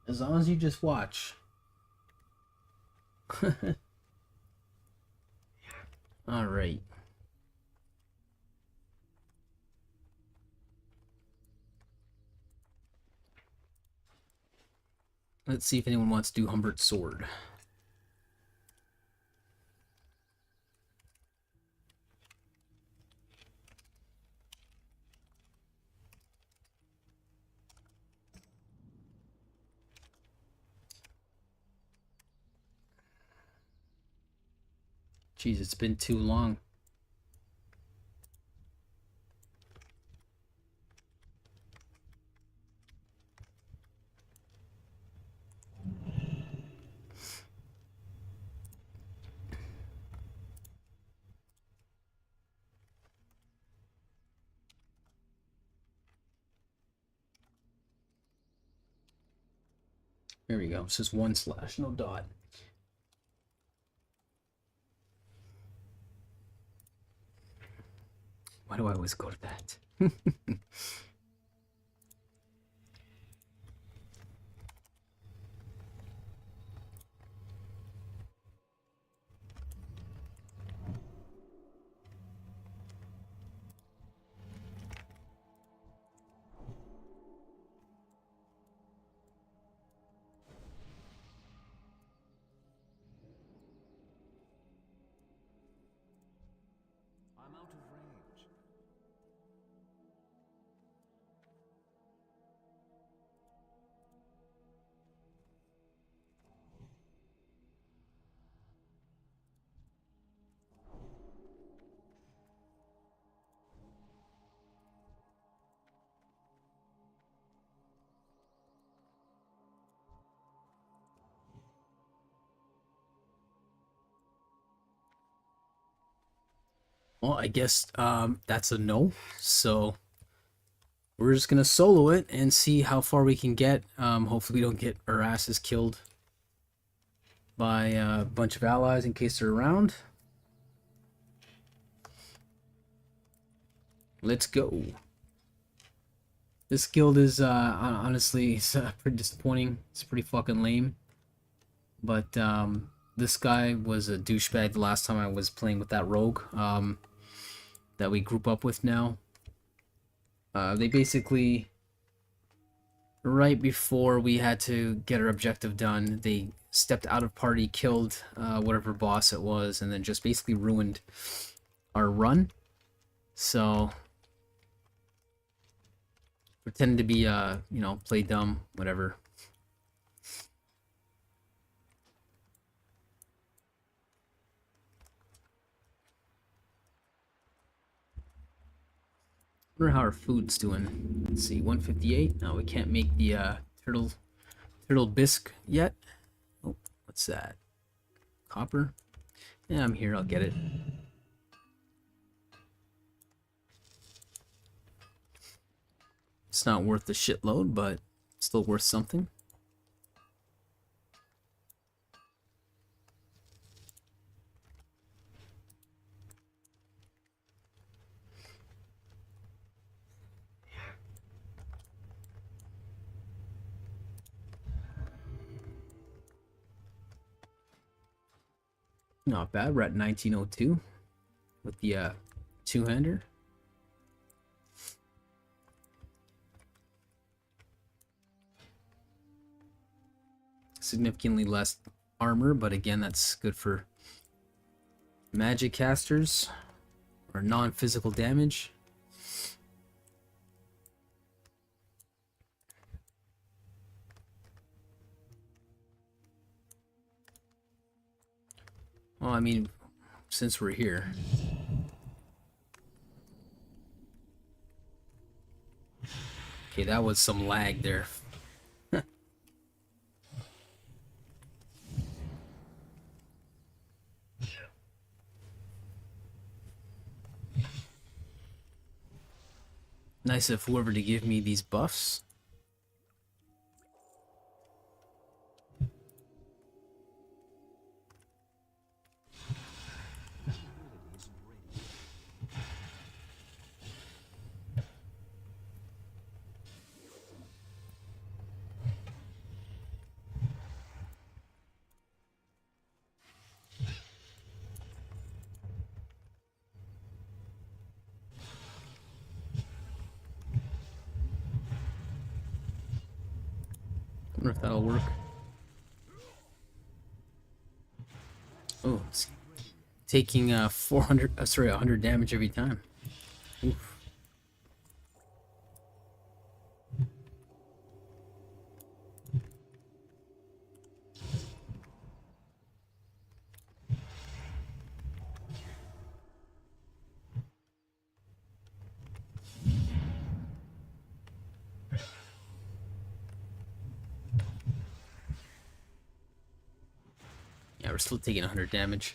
Speaker 1: As long as you just watch. Alright. Let's see if anyone wants to do Humbert's sword. Jeez, it's been too long. There we go. It's just one slash, no dot. Why do I always go to that?
Speaker 2: I'm out of range.
Speaker 1: Well, I guess that's a no. So we're just gonna solo it and see how far we can get. Hopefully we don't get our asses killed by a bunch of allies in case they're around. Let's go. This guild is honestly it's pretty disappointing. It's pretty fucking lame. But this guy was a douchebag the last time I was playing with that rogue that we group up with now. They basically, right before we had to get our objective done, they stepped out of party, killed whatever boss it was, and then just basically ruined our run. So pretending to be you know, play dumb, whatever. Wonder how our food's doing. Let's see, 158. No, we can't make the turtle bisque yet. Oh, what's that? Copper? Yeah, I'm here. I'll get it. It's not worth the shitload, but still worth something. Not bad. We're at 1902 with the two-hander. Significantly less armor, but again, that's good for magic casters or non-physical damage. Well, I mean, since we're here. Okay, that was some lag there. Nice of whoever to give me these buffs. I wonder if that'll work. Oh, it's taking 100 damage every time. Oof. Yeah, we're still taking 100 damage.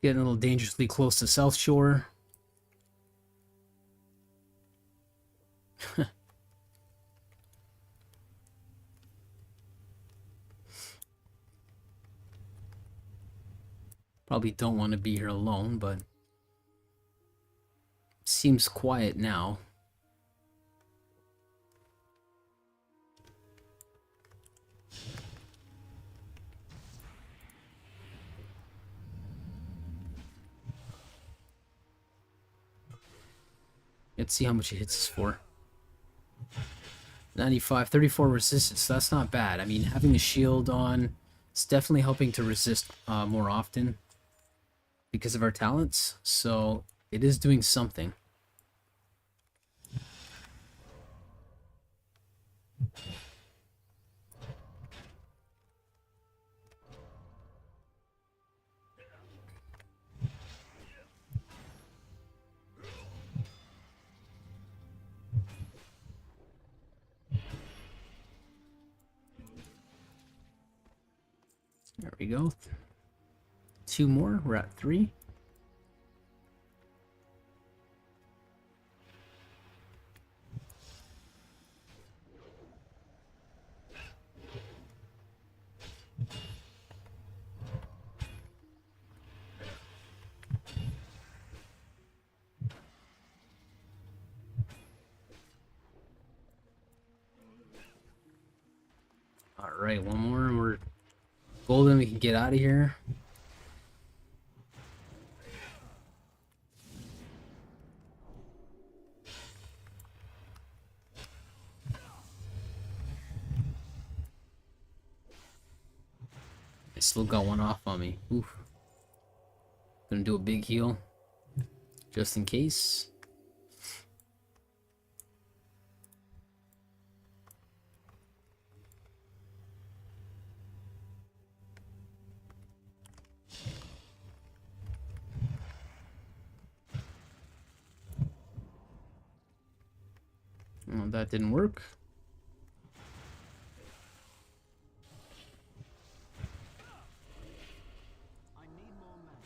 Speaker 1: Getting a little dangerously close to South Shore. Probably don't want to be here alone, but seems quiet now. Let's see how much it hits us for. 95, 34 resistance. That's not bad. I mean, having the shield on, it's definitely helping to resist more often because of our talents. So it is doing something. There we go. 2 more. We're at 3. All right, one more and we're golden. We can get out of here. I still got one off on me. Oof. Gonna do a big heal just in case. Well, that didn't work.
Speaker 2: I need more mana.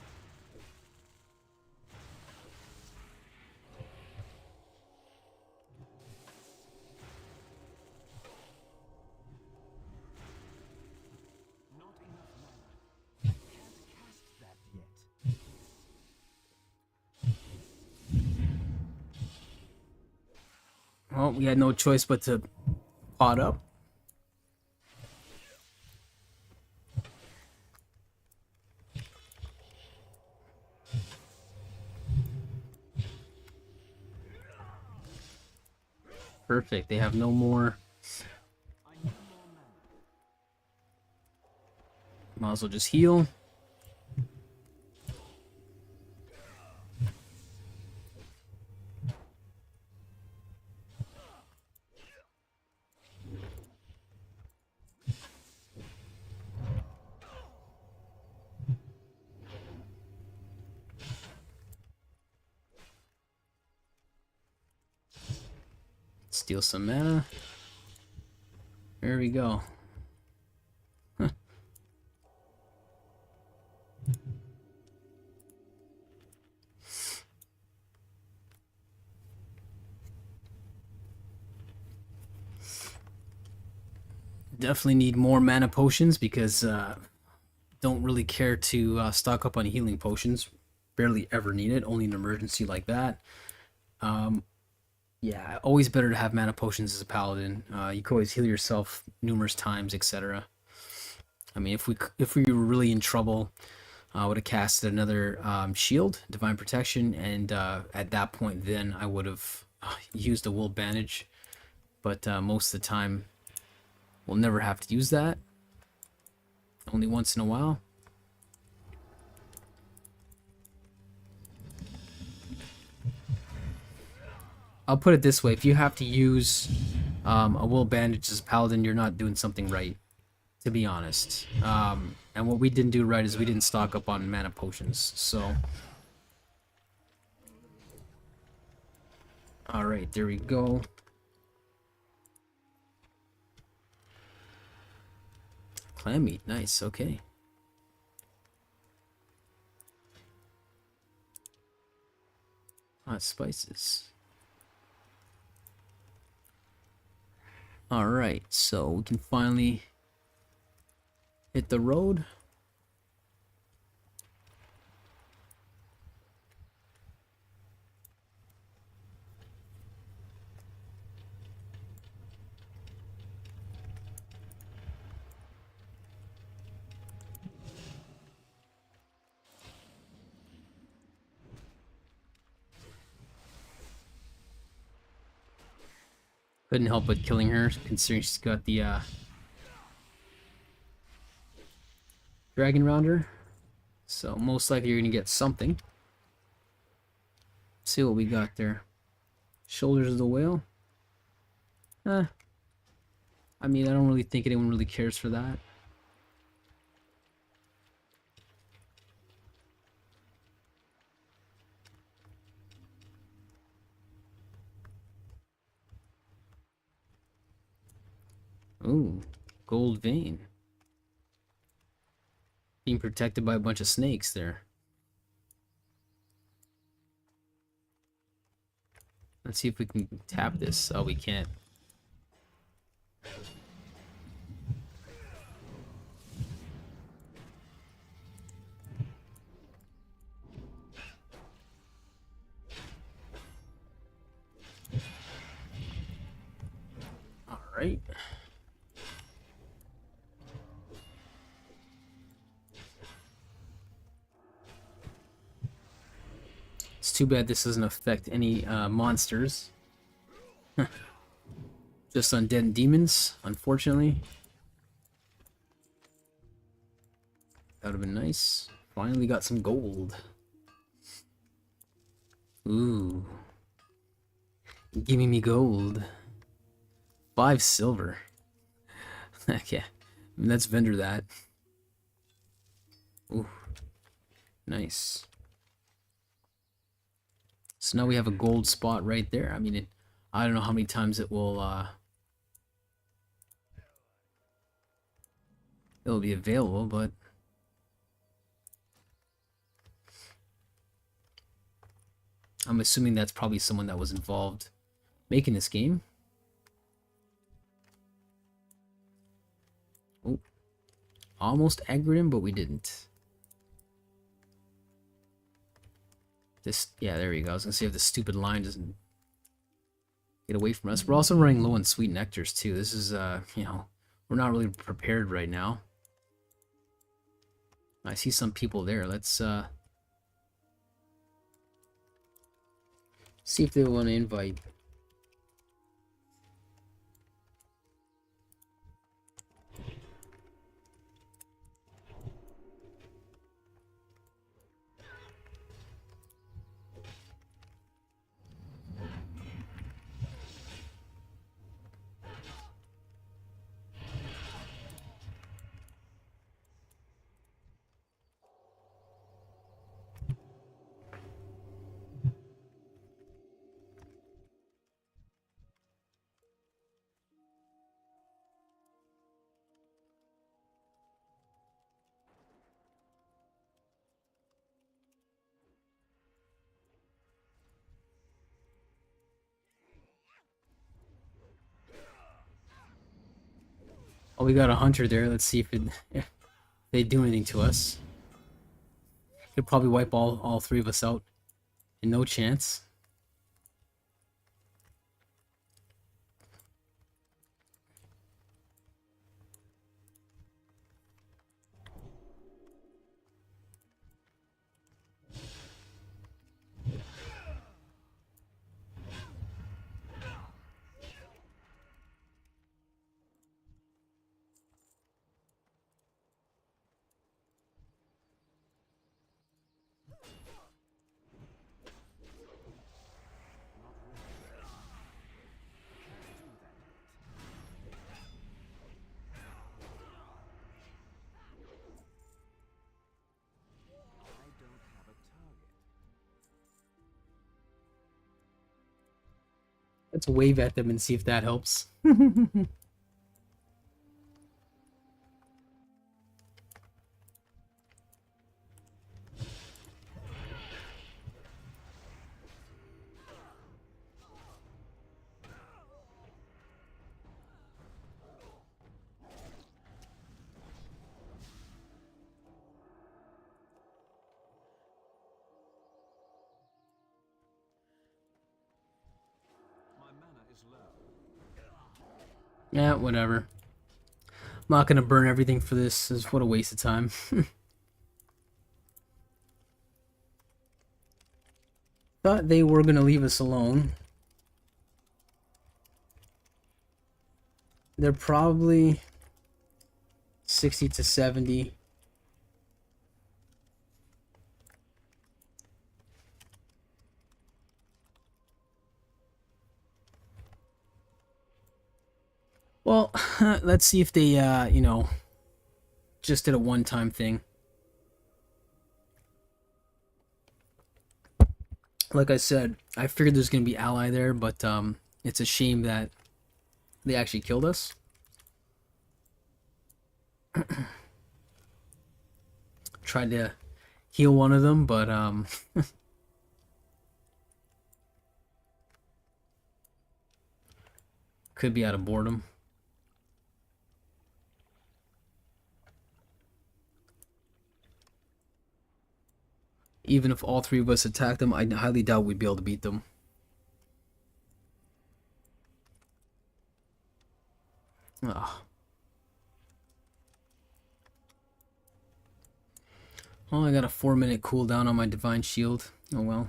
Speaker 2: Not enough mana. Can't cast that yet.
Speaker 1: Well, we had no choice but to pot up. Perfect. They have no more.
Speaker 2: I need more mana.
Speaker 1: Might as well just heal. Steal some mana. There we go. Huh. Definitely need more mana potions because don't really care to stock up on healing potions. Barely ever need it, only an emergency like that. Yeah, always better to have mana potions as a paladin. You can always heal yourself numerous times, etc. I mean, if we were really in trouble, I would have casted another shield, divine protection, and at that point, then I would have used a wool bandage. But most of the time, we'll never have to use that. Only once in a while. I'll put it this way: if you have to use a wool bandage as a paladin, you're not doing something right, to be honest. And what we didn't do right is we didn't stock up on mana potions. So, all right, there we go. Clam meat, nice. Okay. Hot spices. All right, so we can finally hit the road. Couldn't help but killing her, considering she's got the dragon around her. So most likely you're gonna get something. See what we got there. Shoulders of the whale. I mean, I don't really think anyone really cares for that. Ooh, gold vein. Being protected by a bunch of snakes there. Let's see if we can tap this. Oh, we can't. All right. It's too bad this doesn't affect any monsters. Just undead and demons, unfortunately. That would have been nice. Finally got some gold. Ooh. Gimme me gold. 5 silver. Okay. I mean, let's vendor that. Ooh. Nice. So now we have a gold spot right there. I mean, I don't know how many times it'll be available, but I'm assuming that's probably someone that was involved making this game. Oh, almost aggroed him, but we didn't. Yeah, there you go. I was gonna see if the stupid line doesn't get away from us. We're also running low on sweet nectars too. This is, you know, we're not really prepared right now. I see some people there. Let's see if they want to invite. Oh, we got a hunter there. Let's see if they do anything to us. He'll probably wipe all three of us out. And no chance.
Speaker 2: I don't have a target.
Speaker 1: Let's wave at them and see if that helps.
Speaker 2: My mana is low.
Speaker 1: Yeah, whatever. I'm not gonna burn everything for this. What a waste of time. Thought they were gonna leave us alone. They're probably 60 to 70. Well, let's see if they, you know, just did a one-time thing. Like I said, I figured there's gonna be ally there, but it's a shame that they actually killed us. Tried to heal one of them, but could be out of boredom. Even if all three of us attacked them, I highly doubt we'd be able to beat them. Ugh. Oh, I got a 4-minute cooldown on my Divine Shield. Oh well.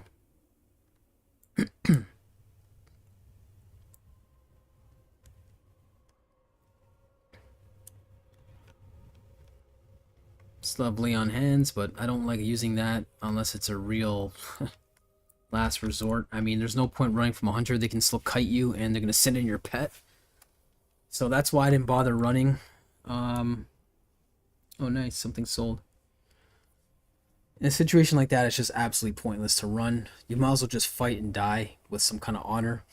Speaker 1: Still have Lay on Hands, but I don't like using that unless it's a real last resort. I mean, there's no point running from a hunter. They can still kite you, and they're going to send in your pet. So that's why I didn't bother running. Oh, nice. Something sold. In a situation like that, it's just absolutely pointless to run. You might as well just fight and die with some kind of honor.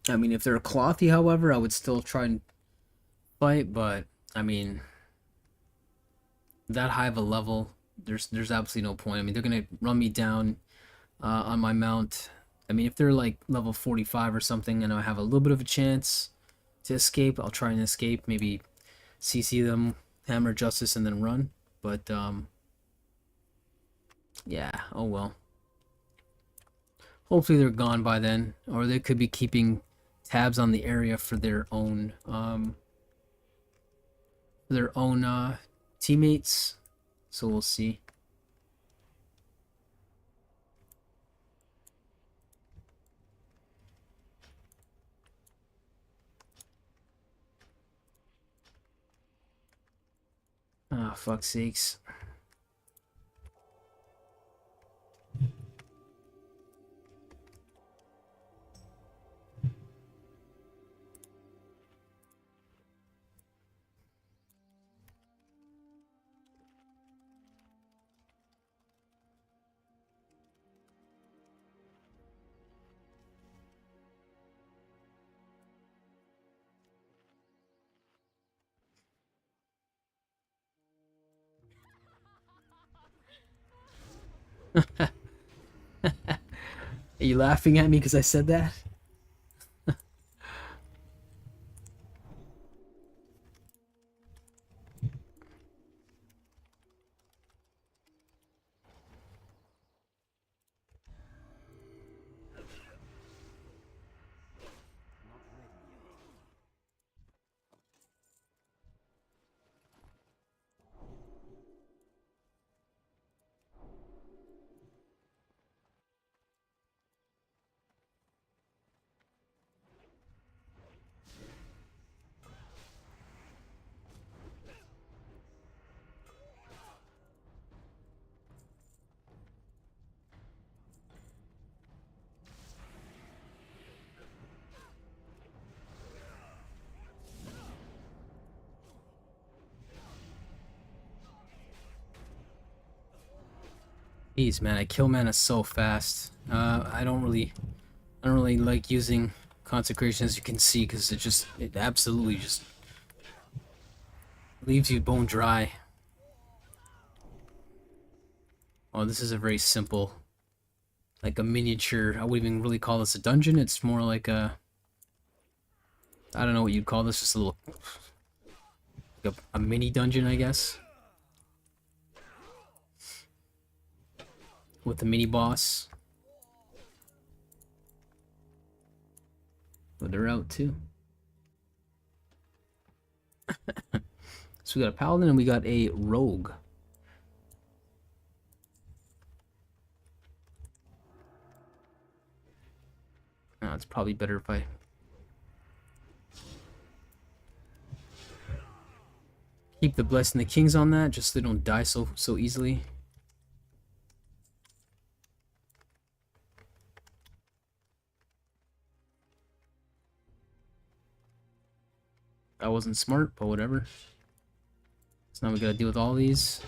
Speaker 1: I mean, if they're clothy, however, I would still try and fight, but I mean, that high of a level, there's absolutely no point. I mean, they're gonna run me down on my mount. I mean, if they're like level 45 or something, and I have a little bit of a chance to escape, I'll try and escape. Maybe CC them, Hammer Justice, and then run. But yeah, oh well. Hopefully they're gone by then, or they could be keeping tabs on the area for their own teammates. So we'll see. Ah, fuck's sakes. Are you laughing at me because I said that? Jeez, man, I kill mana so fast. I don't really like using consecration, as you can see, because it absolutely just leaves you bone dry. Oh, this is a very simple, like a miniature. I wouldn't even really call this a dungeon. It's more like a, I don't know what you'd call this. Just a little, like a mini dungeon, I guess, with the mini boss. But they're out too. So we got a paladin and we got a rogue. Oh, it's probably better if I keep the blessing the kings on that, just so they don't die so easily. That wasn't smart, but whatever. So now we gotta deal with all these.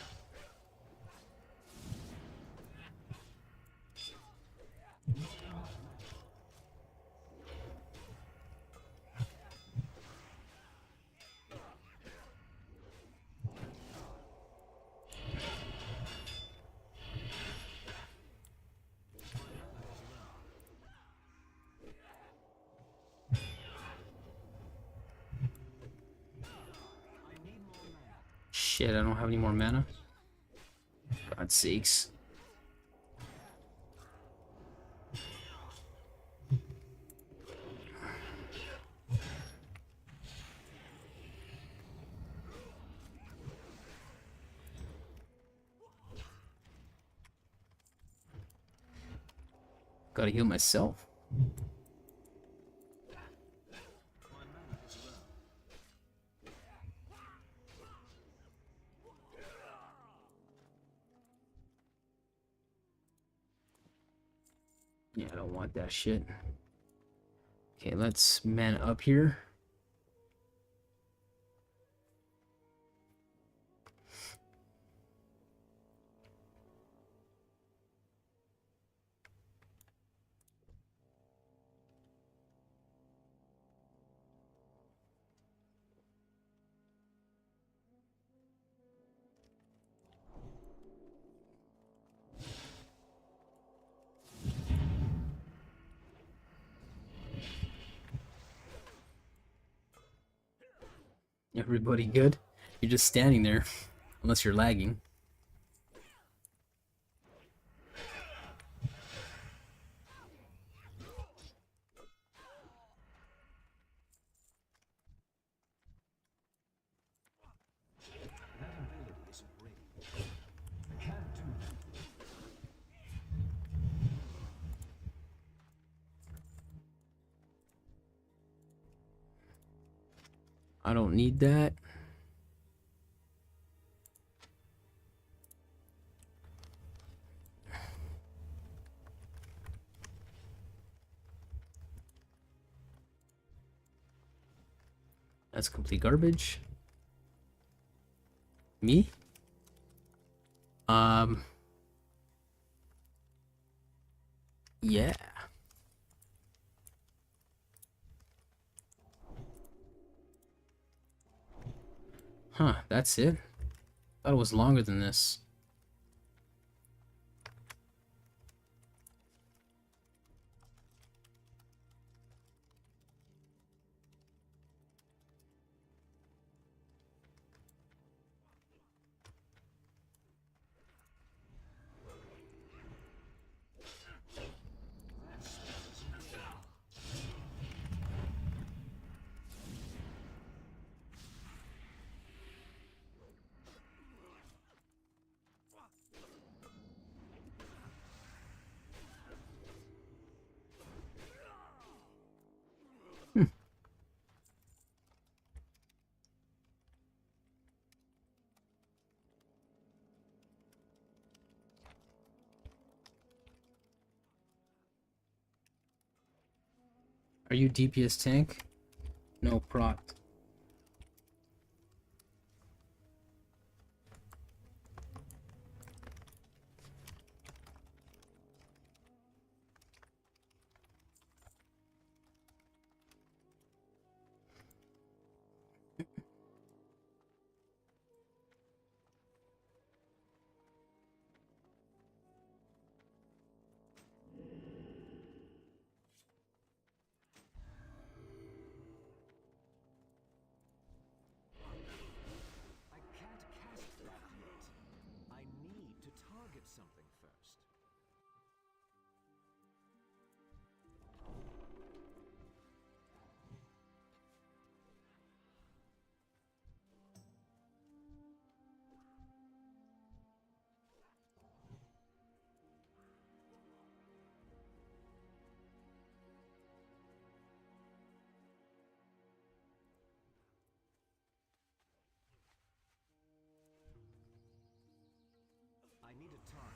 Speaker 1: Shit, I don't have any more mana. God's sakes. Gotta heal myself. Yeah, I don't want that shit. Okay, let's man up here. Everybody good? You're just standing there, unless you're lagging. I don't need that. That's complete garbage. Me? Yeah. Huh, that's it? Thought it was longer than this. Are you DPS tank? No, prot.
Speaker 2: I can't cast that yet. I need to target something first. I need a target.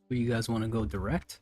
Speaker 1: Where you guys want to go direct?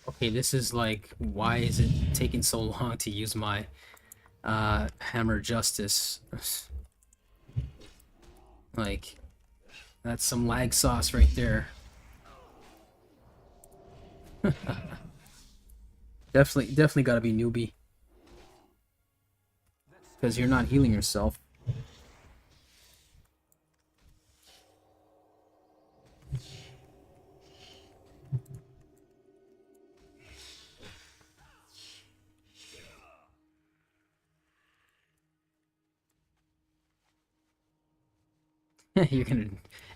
Speaker 1: Okay, this is like, why is it taking so long to use my Hammer Justice? Like, that's some lag sauce right there. Definitely gotta be newbie. Because you're not healing yourself. You're gonna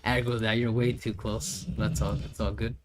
Speaker 1: aggro that, you're way too close. That's all good.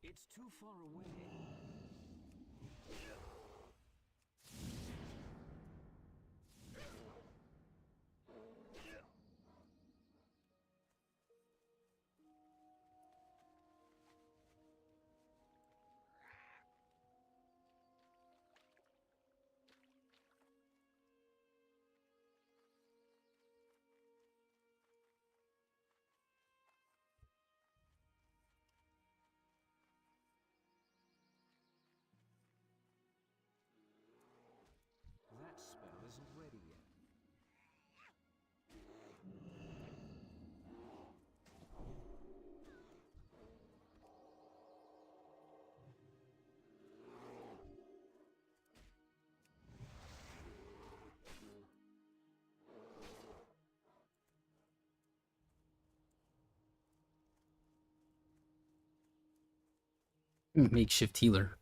Speaker 2: It's too far away.
Speaker 1: Makeshift healer.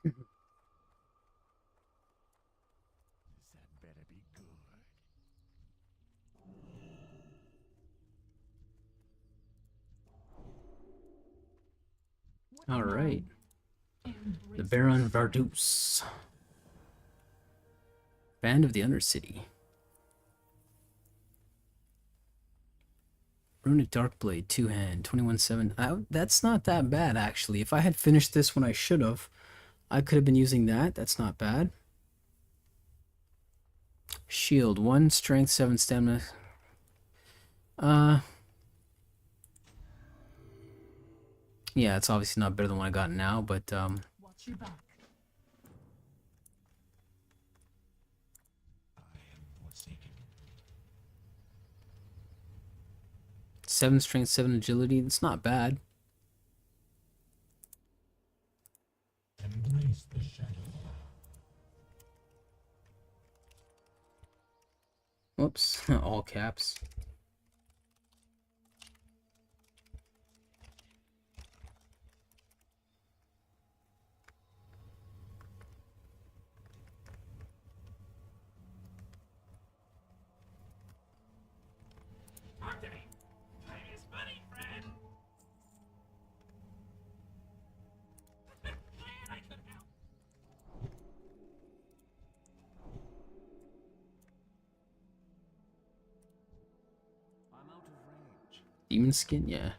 Speaker 2: That better be good.
Speaker 1: All right. The Baron Vardus. Band of the Undercity. Runic Darkblade, 2-hand, 21-7. That's not that bad, actually. If I had finished this when I should have, I could have been using that. That's not bad. Shield, 1 strength, 7 stamina. Yeah, it's obviously not better than what I got now, but
Speaker 3: Watch your back.
Speaker 2: I am forsaken.
Speaker 1: 7 strength, 7 agility. It's not bad.
Speaker 4: Embrace the shadow.
Speaker 1: Whoops, all caps.
Speaker 2: Talk to me. Time is money, friend. Glad I could help. I'm out of range.
Speaker 1: Demon skin, yeah.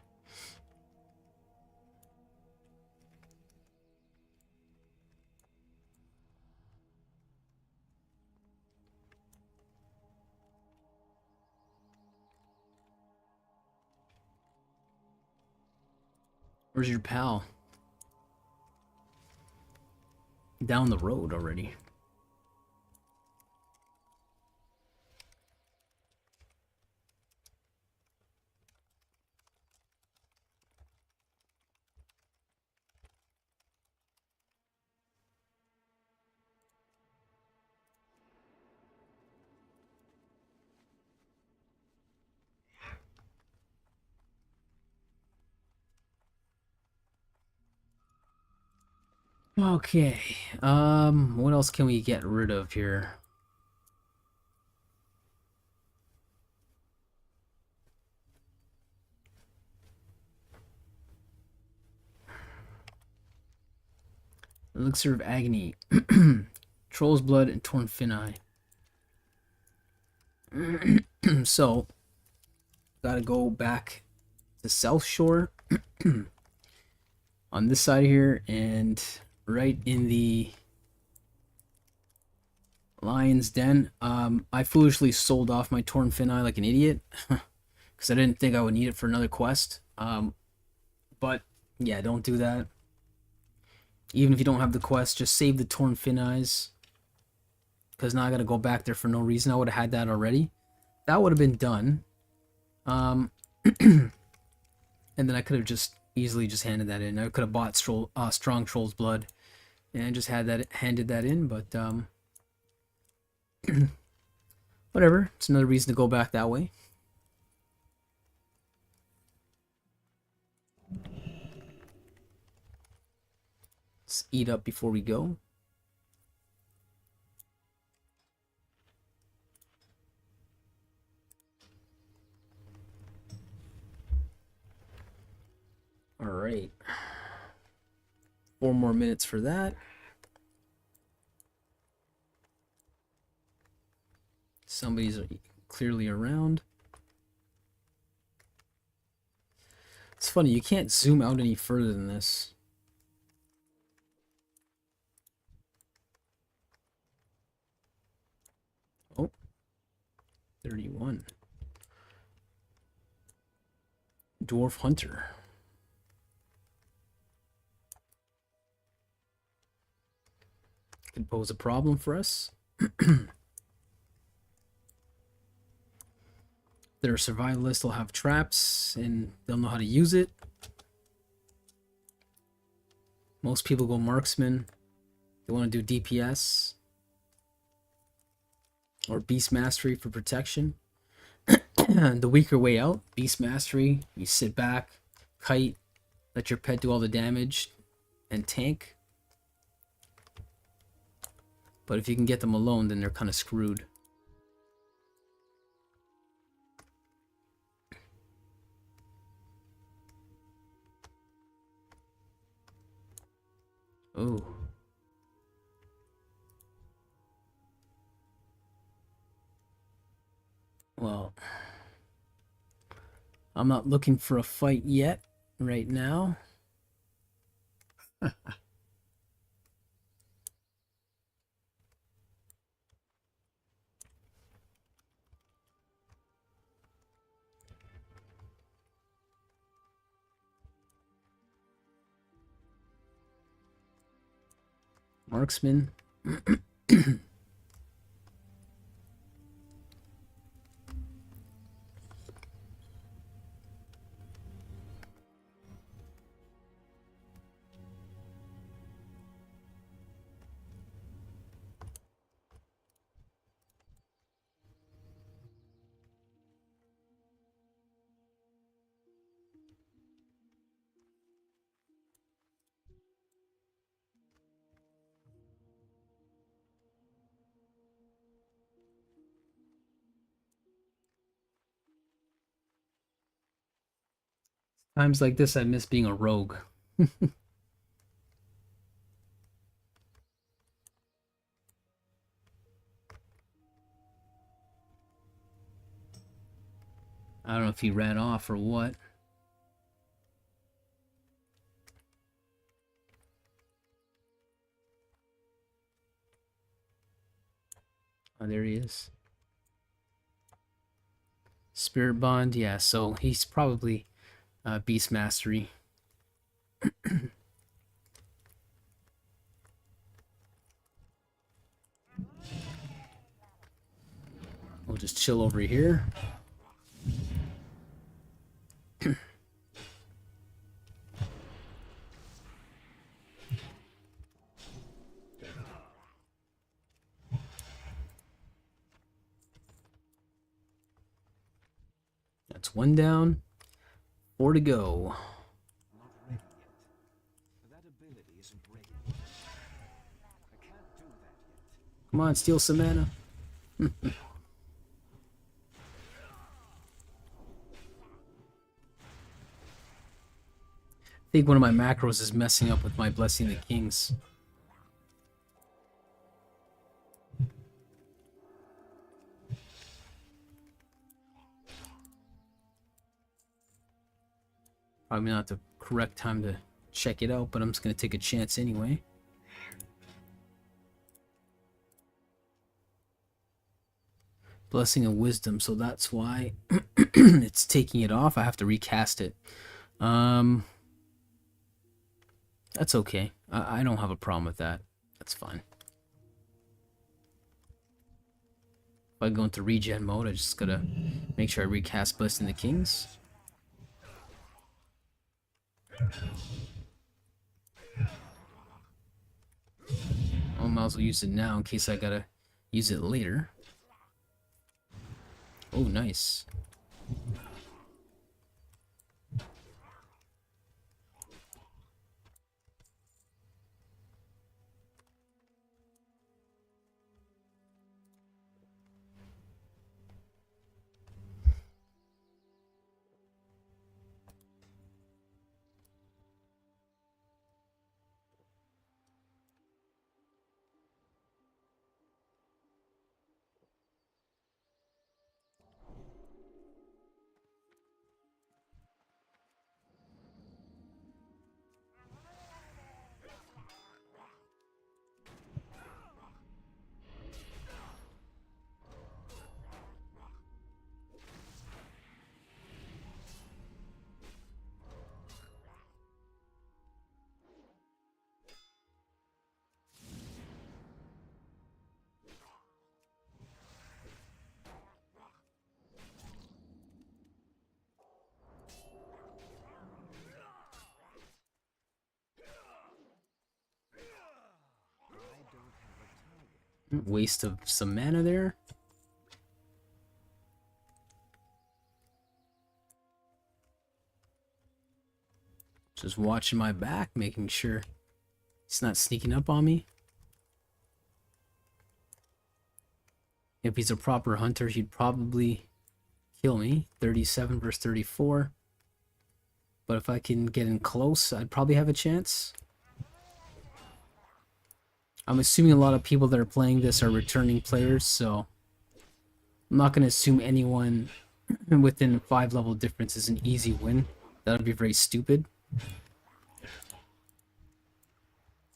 Speaker 1: Where's your pal? Down the road already. Okay. What else can we get rid of here? Elixir of Agony. Troll's Blood and Torn Fineye. So, gotta go back to South Shore on this side here, and right in the Lion's Den. I foolishly sold off my Torn Fineye like an idiot because I didn't think I would need it for another quest. But yeah, don't do that. Even if you don't have the quest, just save the Torn Fineyes, because now I gotta go back there for no reason. I would have had that already. That would have been done. And then I could have just easily just handed that in. I could have bought Strong Troll's Blood and just handed that in, but whatever. It's another reason to go back that way. Let's eat up before we go. All right. 4 more minutes for that. Somebody's clearly around. It's funny, you can't zoom out any further than this. Oh. 31. Dwarf Hunter. Could pose a problem for us. Their survivalist will have traps and they'll know how to use it. Most people go marksman. They want to do DPS or beast mastery for protection. The weaker way out, beast mastery, you sit back, kite, let your pet do all the damage, and tank. But if you can get them alone, then they're kind of screwed. Oh. Well, I'm not looking for a fight yet, right now. Marksman. Times like this, I miss being a rogue. I don't know if he ran off or what. Oh, there he is. Spirit Bond, yeah, so he's probably Beast Mastery. We'll just chill over here. That's one down. 4 to go.
Speaker 2: Not ready yet. That ability isn't ready. I can't do that yet.
Speaker 1: Come on, steal some mana. I think one of my macros is messing up with my Blessing the Kings. Probably not the correct time to check it out, but I'm just going to take a chance anyway. Blessing of Wisdom, so that's why it's taking it off. I have to recast it. That's okay. I don't have a problem with that. That's fine. If I go into regen mode, I just gotta make sure I recast Blessing the Kings. I might as well use it now in case I gotta use it later. Oh, nice. Waste of some mana there. Just watching my back, making sure he's not sneaking up on me. If he's a proper hunter, he'd probably kill me. 37 versus 34. But if I can get in close, I'd probably have a chance. I'm assuming a lot of people that are playing this are returning players, so I'm not going to assume anyone within 5 level difference is an easy win. That would be very stupid.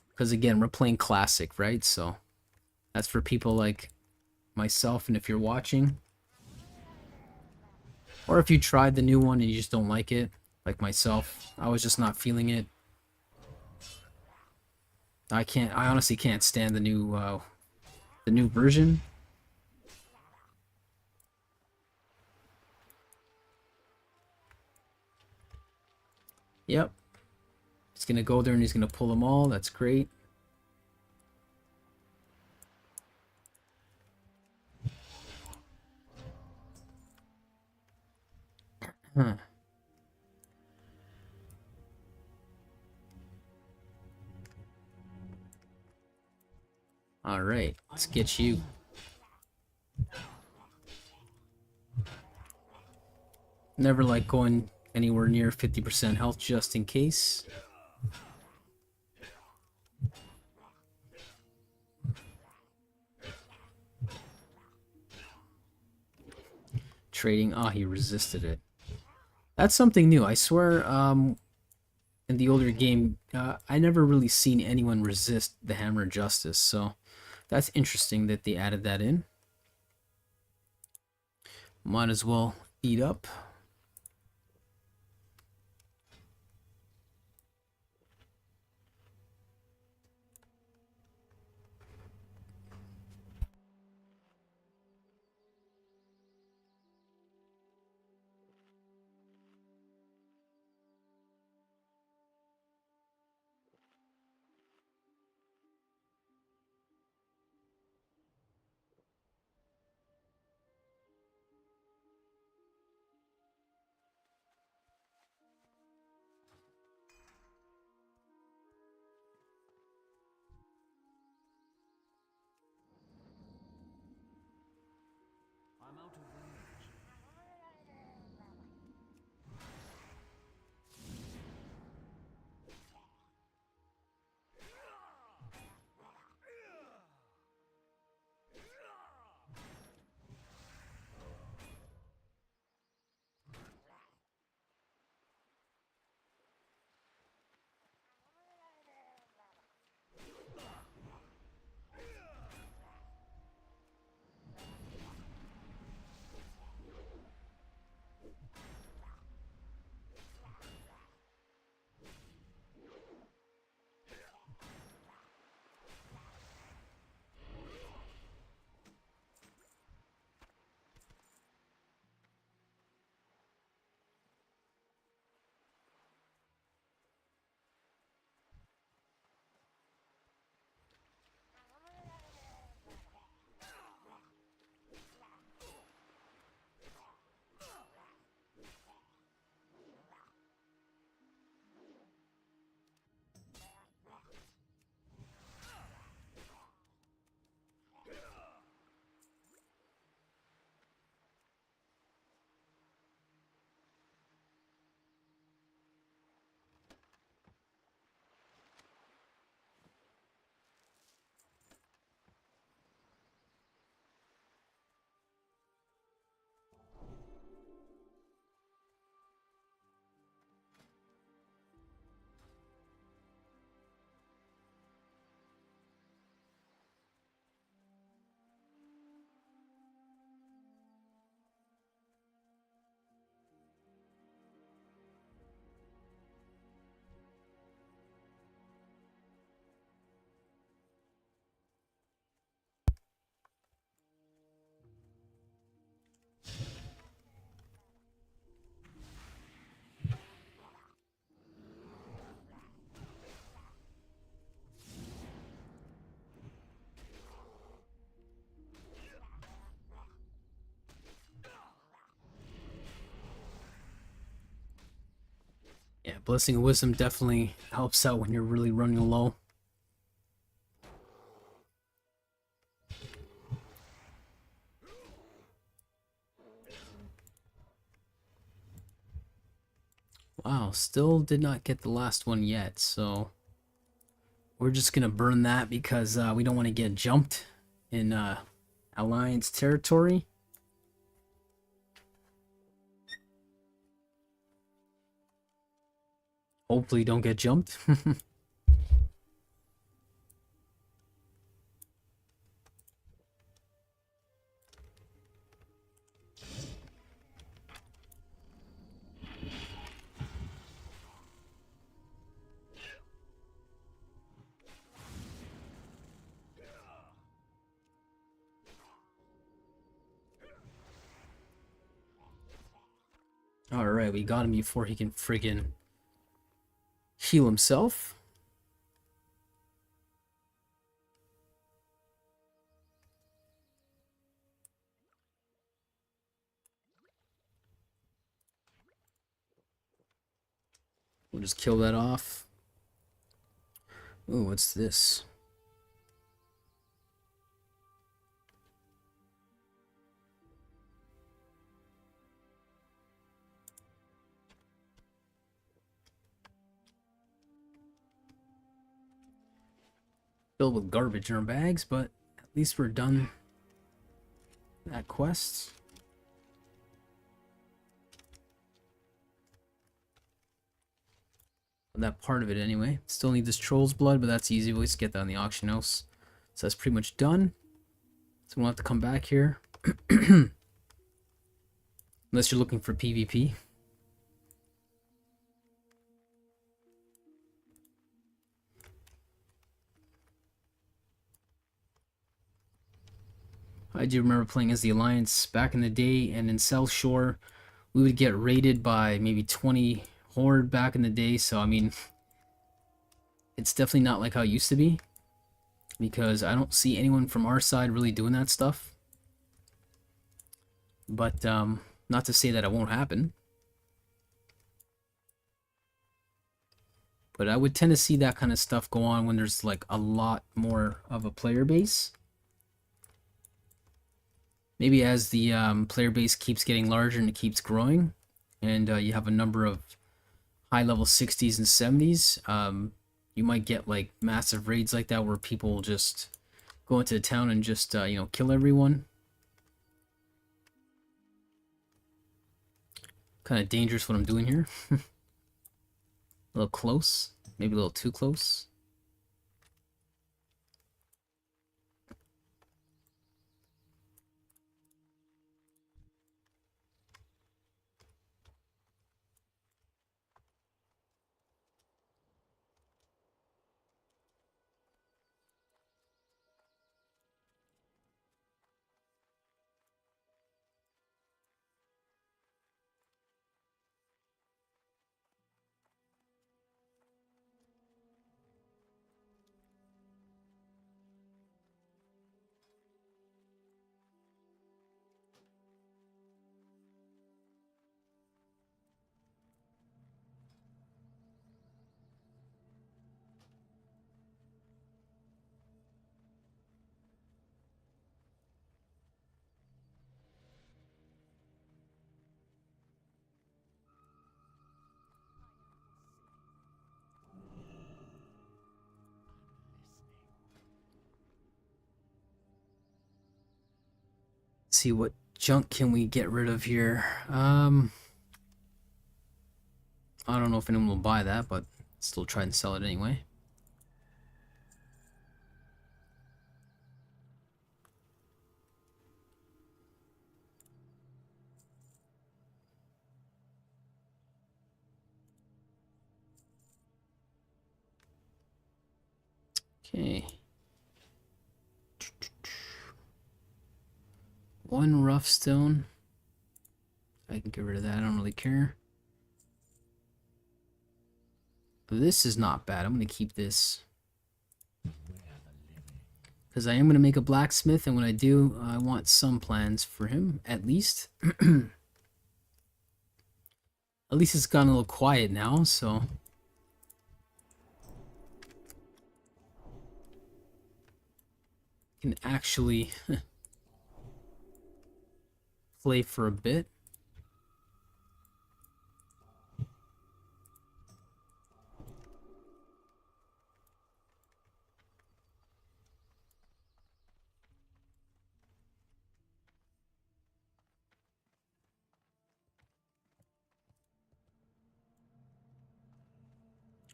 Speaker 1: Because again, we're playing Classic, right? So that's for people like myself, and if you're watching, or if you tried the new one and you just don't like it, like myself, I was just not feeling it. I honestly can't stand the new version. Yep. He's gonna go there and he's gonna pull them all. That's great. Huh. All right, let's get you. Never like going anywhere near 50% health just in case. Trading. Ah, he resisted it. That's something new. I swear, in the older game, I never really seen anyone resist the Hammer of Justice, so that's interesting that they added that in. Might as well eat up. Blessing of Wisdom definitely helps out when you're really running low. Wow, still did not get the last one yet, so we're just gonna burn that because we don't want to get jumped in Alliance territory. Hopefully don't get jumped. Alright, we got him before he can friggin' heal himself. We'll just kill that off. Ooh, what's this? Filled with garbage in our bags, but at least we're done that quest. That part of it anyway. Still need this troll's blood, but that's easy. We'll just get that on the auction house. So that's pretty much done. So we'll have to come back here. Unless you're looking for PvP. I do remember playing as the Alliance back in the day, and in South Shore, we would get raided by maybe 20 Horde back in the day, so I mean, it's definitely not like how it used to be, because I don't see anyone from our side really doing that stuff. But, not to say that it won't happen. But I would tend to see that kind of stuff go on when there's like a lot more of a player base. Maybe as the player base keeps getting larger and it keeps growing, and you have a number of high level 60s and 70s, you might get like massive raids like that where people just go into the town and just you know, kill everyone. Kind of dangerous what I'm doing here. A little close, maybe a little too close. See what junk can we get rid of here. I don't know if anyone will buy that, but still try and sell it anyway. Okay. One rough stone. I can get rid of that, I don't really care. This is not bad. I'm going to keep this. Because I am going to make a blacksmith, and when I do, I want some plans for him, at least. At least it's gotten a little quiet now, so can actually play for a bit.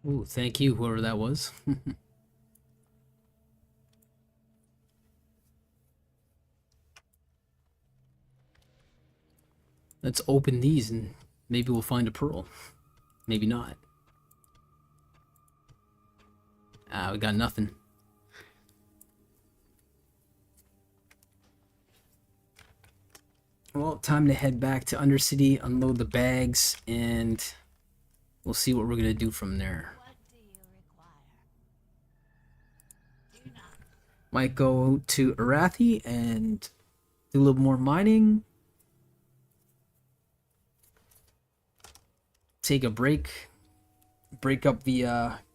Speaker 1: Ooh, thank you, whoever that was. Let's open these and maybe we'll find a pearl. Maybe not. Ah, we got nothing. Well, time to head back to Undercity, unload the bags, and we'll see what we're gonna do from there. Might go to Arathi and do a little more mining. Take a break. Break up the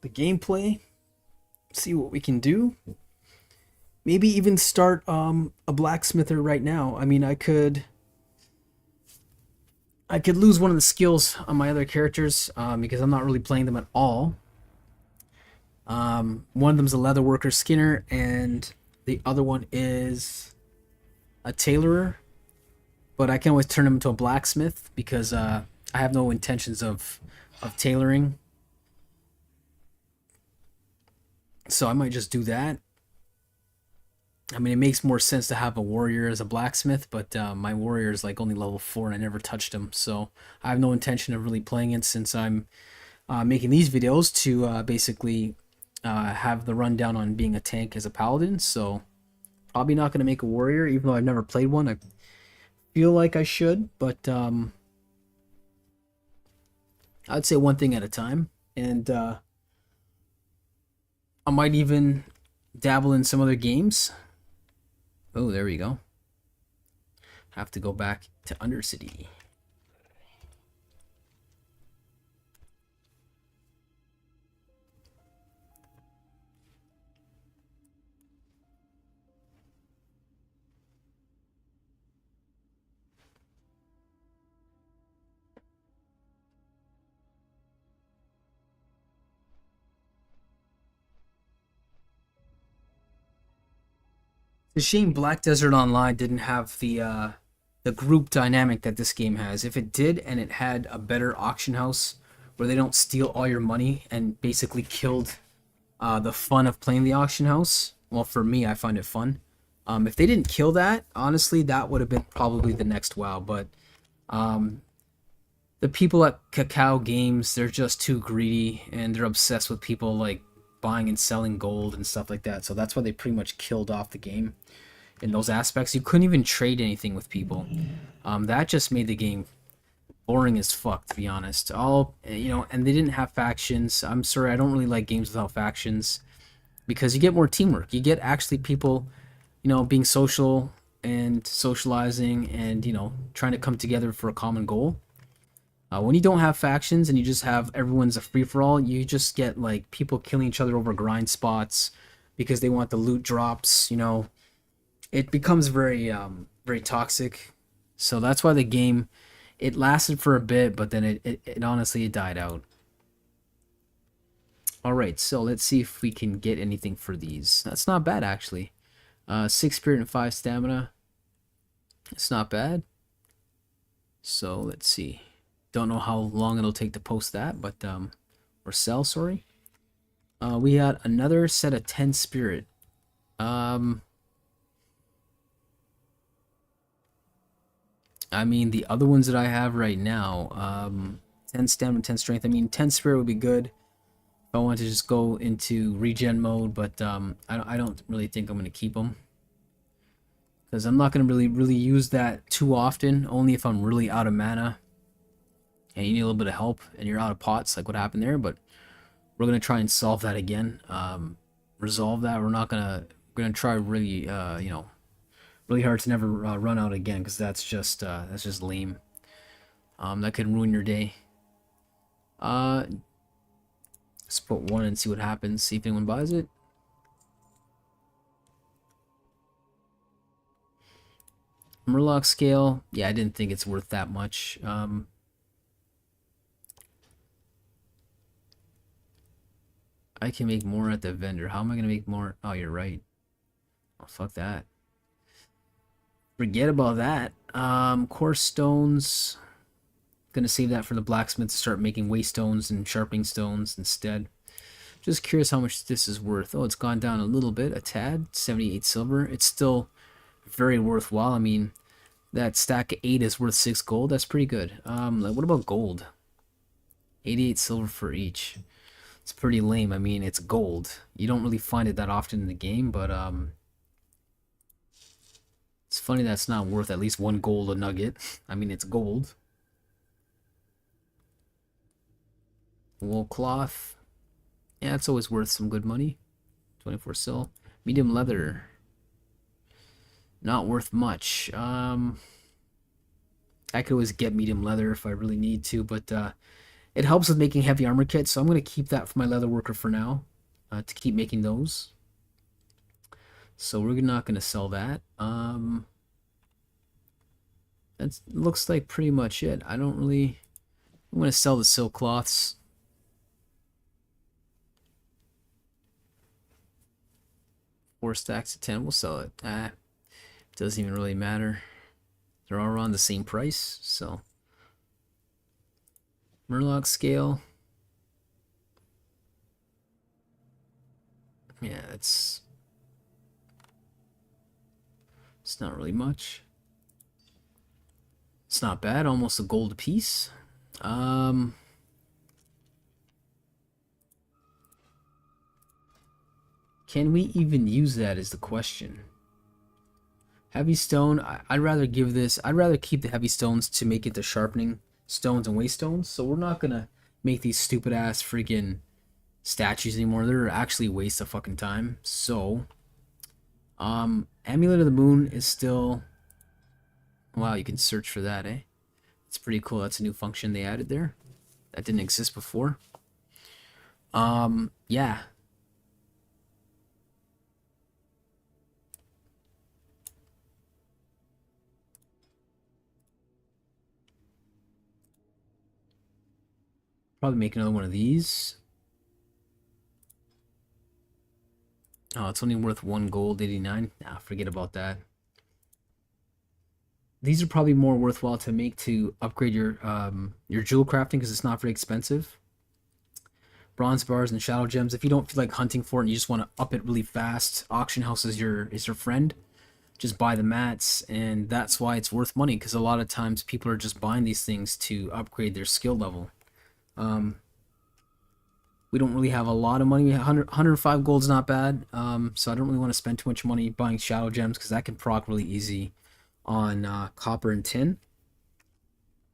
Speaker 1: gameplay. See what we can do. Maybe even start a blacksmither right now. I mean, I could lose one of the skills on my other characters because I'm not really playing them at all. One of them's a leatherworker skinner, and the other one is a tailorer. But I can always turn him into a blacksmith because I have no intentions of tailoring. So I might just do that. I mean, it makes more sense to have a warrior as a blacksmith, but my warrior is like only level 4 and I never touched him. So I have no intention of really playing it since I'm making these videos to basically have the rundown on being a tank as a paladin. So probably not going to make a warrior, even though I've never played one. I feel like I should, but I'd say one thing at a time. And I might even dabble in some other games. Oh, there we go. Have to go back to Undercity. It's a shame Black Desert Online didn't have the group dynamic that this game has. If it did, and it had a better auction house where they don't steal all your money and basically killed the fun of playing the auction house. Well, for me, I find it fun. If they didn't kill that, honestly, that would have been probably the next WoW. But the people at Cacao Games, they're just too greedy, and they're obsessed with people like buying and selling gold and stuff like that. So that's why they pretty much killed off the game in those aspects. You couldn't even trade anything with people. That just made the game boring as fuck, to be honest. And they didn't have factions. I'm sorry, I don't really like games without factions because you get more teamwork. You get actually people, being social and socializing and, trying to come together for a common goal. When you don't have factions and you just have everyone's a free-for-all, you just get like people killing each other over grind spots because they want the loot drops. It becomes very very toxic. So that's why the game, it lasted for a bit, but then it honestly it died out. All right, so let's see if we can get anything for these. That's not bad actually. 6 spirit and 5 stamina. It's not bad. So let's see. Don't know how long it'll take to post that, but or sell, sorry. We got another set of 10 spirit. I mean, the other ones that I have right now, 10 stamina, 10 strength. I mean, 10 spirit would be good if I want to just go into regen mode, but I don't really think I'm going to keep them. Because I'm not going to really use that too often, only if I'm really out of mana. And you need a little bit of help and you're out of pots, like what happened there, but we're going to try and solve that again. Resolve that. We're going to try really, really hard to never run out again, because that's just lame. That could ruin your day. Let's put 1 and see what happens. See if anyone buys it. Murloc scale. Yeah, I didn't think it's worth that much. I can make more at the vendor. How am I going to make more? Oh, you're right. Oh, fuck that. Forget about that. Coarse stones. Gonna save that for the blacksmith to start making waste stones and sharpening stones instead. Just curious how much this is worth. Oh, it's gone down a little bit, a tad. 78 silver. It's still very worthwhile. I mean, that stack of 8 is worth 6 gold. That's pretty good. Like, what about gold? 88 silver for each. It's pretty lame. I mean, it's gold. You don't really find it that often in the game, but it's funny that it's not worth at least 1 gold a nugget. I mean, it's gold. Wool cloth. Yeah, it's always worth some good money. 24 sil. Medium leather. Not worth much. I could always get medium leather if I really need to, but it helps with making heavy armor kits, so I'm going to keep that for my leather worker for now, to keep making those. So we're not going to sell that. That looks like pretty much it. I'm going to sell the silk cloths. Four stacks of 10, we'll sell it. Doesn't even really matter. They're all around the same price, so. Murloc scale. Yeah, it's not really much. It's not bad, almost a gold piece. Can we even use that is the question. Heavy stone, I'd rather keep the heavy stones to make it the sharpening stones and waste stones. So we're not gonna make these stupid ass freaking statues anymore. They're actually a waste of fucking time. So, Amulet of the Moon is still, wow, you can search for that, eh? It's pretty cool. That's a new function they added there. That didn't exist before. Yeah. Probably make another one of these. Oh, it's only worth 1 gold, 89. Nah, forget about that. These are probably more worthwhile to make to upgrade your jewel crafting because it's not very expensive. Bronze bars and shadow gems. If you don't feel like hunting for it and you just want to up it really fast, auction house is your friend. Just buy the mats, and that's why it's worth money, because a lot of times people are just buying these things to upgrade their skill level. We don't really have a lot of money. 105 gold's not bad, so I don't really want to spend too much money buying shadow gems because that can proc really easy on copper and tin.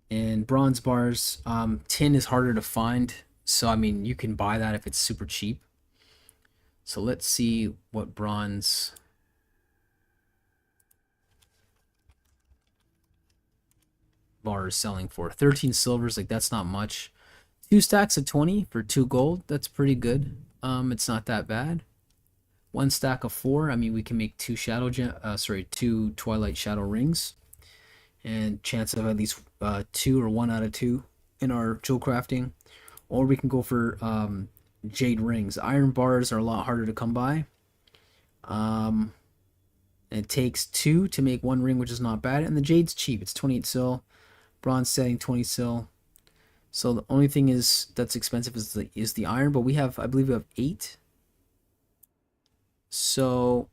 Speaker 1: And bronze bars, tin is harder to find, so I mean you can buy that if it's super cheap. So let's see what bronze bar is selling for. 13 silvers, like that's not much. 2 stacks of 20 for 2 gold. That's pretty good. It's not that bad. 1 stack of 4. I mean, we can make 2 2 Twilight Shadow rings, and chance of at least 2 or 1 out of 2 in our jewel crafting. Or we can go for jade rings. Iron bars are a lot harder to come by. It takes 2 to make 1 ring, which is not bad. And the jade's cheap. It's 28 sil. Bronze setting 20 sil. So the only thing that's expensive is the iron, but I believe we have 8. So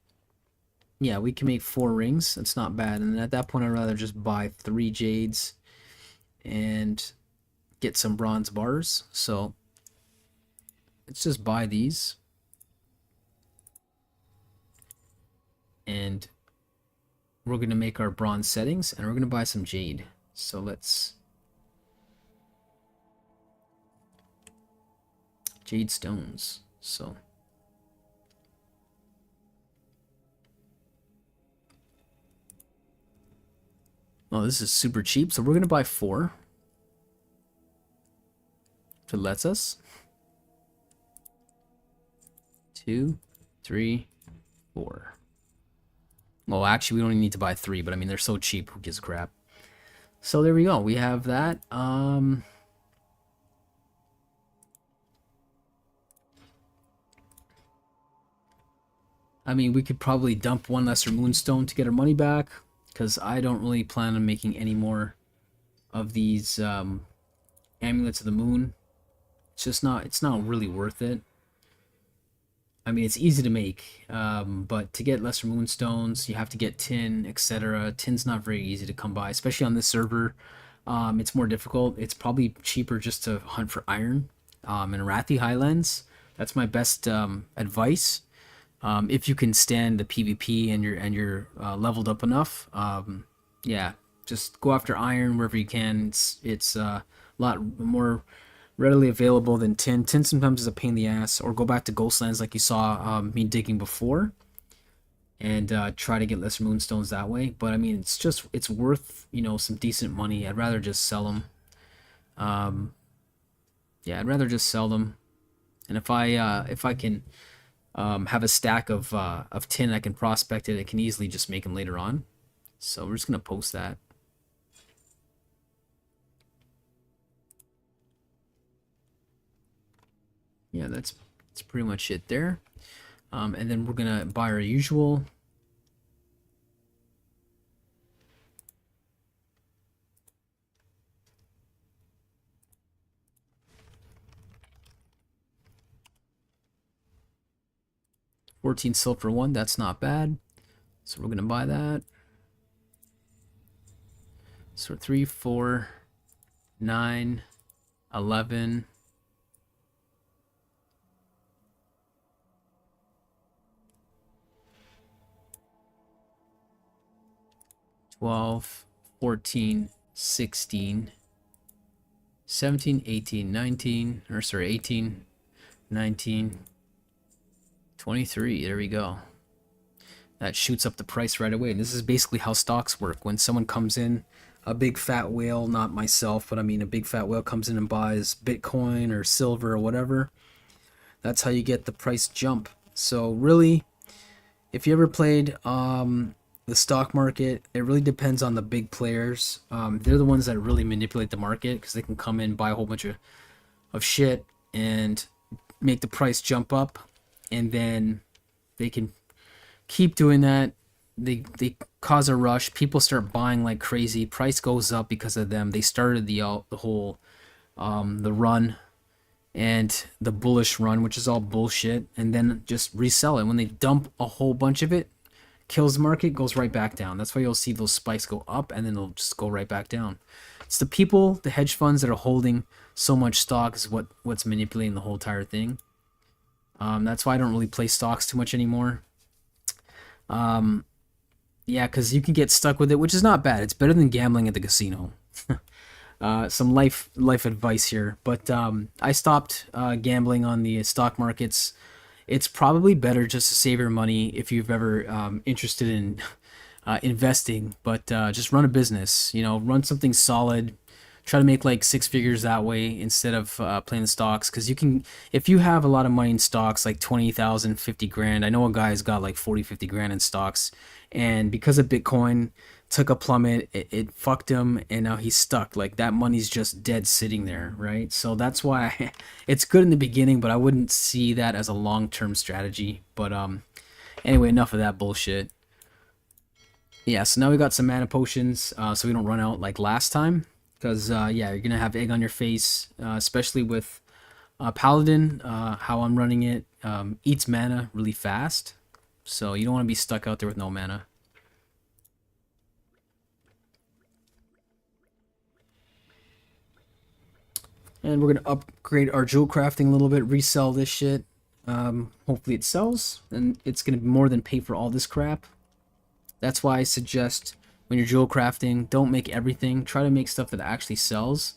Speaker 1: yeah, we can make 4 rings. That's not bad. And at that point, I'd rather just buy 3 jades and get some bronze bars. So let's just buy these. And we're going to make our bronze settings, and we're going to buy some jade. So let's... Jade stones. So... Oh, this is super cheap. So we're going to buy 4. if it lets us. 2, 3, 4. Well, actually, we don't even need to buy 3, but I mean, they're so cheap, who gives a crap? So there we go. We have that. I mean, we could probably dump one lesser moonstone to get our money back, because I don't really plan on making any more of these amulets of the moon. It's not really worth it. I mean, it's easy to make, but to get lesser moonstones, you have to get tin, etc. Tin's not very easy to come by, especially on this server. It's more difficult. It's probably cheaper just to hunt for iron in Arathi Highlands. That's my best advice. If you can stand the PvP and you're leveled up enough, yeah, just go after iron wherever you can. It's a lot more readily available than tin. Tin sometimes is a pain in the ass. Or go back to Ghostlands like you saw me digging before, and try to get lesser moonstones that way. But I mean, it's worth, you know, some decent money. I'd rather just sell them. Yeah, I'd rather just sell them. And if I can have a stack of tin, I can prospect it. I can easily just make them later on. So we're just gonna post that. Yeah, that's pretty much it there. And then we're gonna buy our usual. $14 silver one, that's not bad. So we're gonna buy that. So 3, 4, 9, 11. 12, 14, 16, 17, 18, 19, or sorry, 18, 19, 23. There we go. That shoots up the price right away. This is basically how stocks work. When someone comes in, a big fat whale, not myself, but I mean a big fat whale comes in and buys Bitcoin or silver or whatever, that's how you get the price jump. So really, if you ever played the stock market, it really depends on the big players. They're the ones that really manipulate the market, because they can come in, buy a whole bunch of shit and make the price jump up, and then they can keep doing that. They cause a rush. People start buying like crazy. Price goes up because of them. They started the whole the run and the bullish run, which is all bullshit, and then just resell it. When they dump a whole bunch of it, kills the market, goes right back down. That's why you'll see those spikes go up and then they'll just go right back down. It's the people, the hedge funds that are holding so much stock is what's manipulating the whole entire thing. That's why I don't really play stocks too much anymore. Yeah, because you can get stuck with it, which is not bad. It's better than gambling at the casino. Some life advice here, but I stopped gambling on the stock markets. It's probably better just to save your money if you've ever interested in investing, but just run a business. You know, run something solid. Try to make like 6 figures that way instead of playing the stocks, because you can, if you have a lot of money in stocks, like 20,000, 50 grand. I know a guy's got like 40, 50 grand in stocks, and because of Bitcoin took a plummet, it fucked him, and now he's stuck. Like, that money's just dead sitting there, right? So that's why it's good in the beginning, but I wouldn't see that as a long-term strategy. But anyway, enough of that bullshit. Yeah, so now we got some mana potions, so we don't run out like last time. Because, yeah, you're going to have egg on your face, especially with Paladin. How I'm running it eats mana really fast. So you don't want to be stuck out there with no mana. And we're going to upgrade our jewel crafting a little bit, resell this shit. Hopefully it sells, and it's going to be more than pay for all this crap. That's why I suggest, when you're jewel crafting, don't make everything. Try to make stuff that actually sells.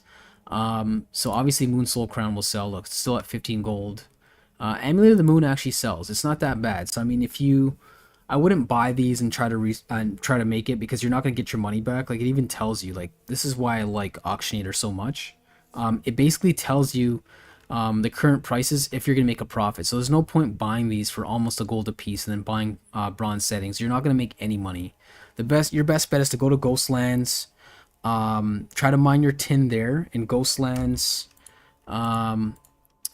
Speaker 1: So obviously Moon Soul Crown will sell. Look, it's still at 15 gold. Amulet of the Moon actually sells. It's not that bad. So I mean, I wouldn't buy these and try to make it, because you're not gonna get your money back. Like, it even tells you, like, this is why I like Auctionator so much. It basically tells you the current prices if you're gonna make a profit. So there's no point buying these for almost a gold a piece and then buying bronze settings. You're not gonna make any money. Your best bet is to go to Ghostlands. Try to mine your tin there in Ghostlands.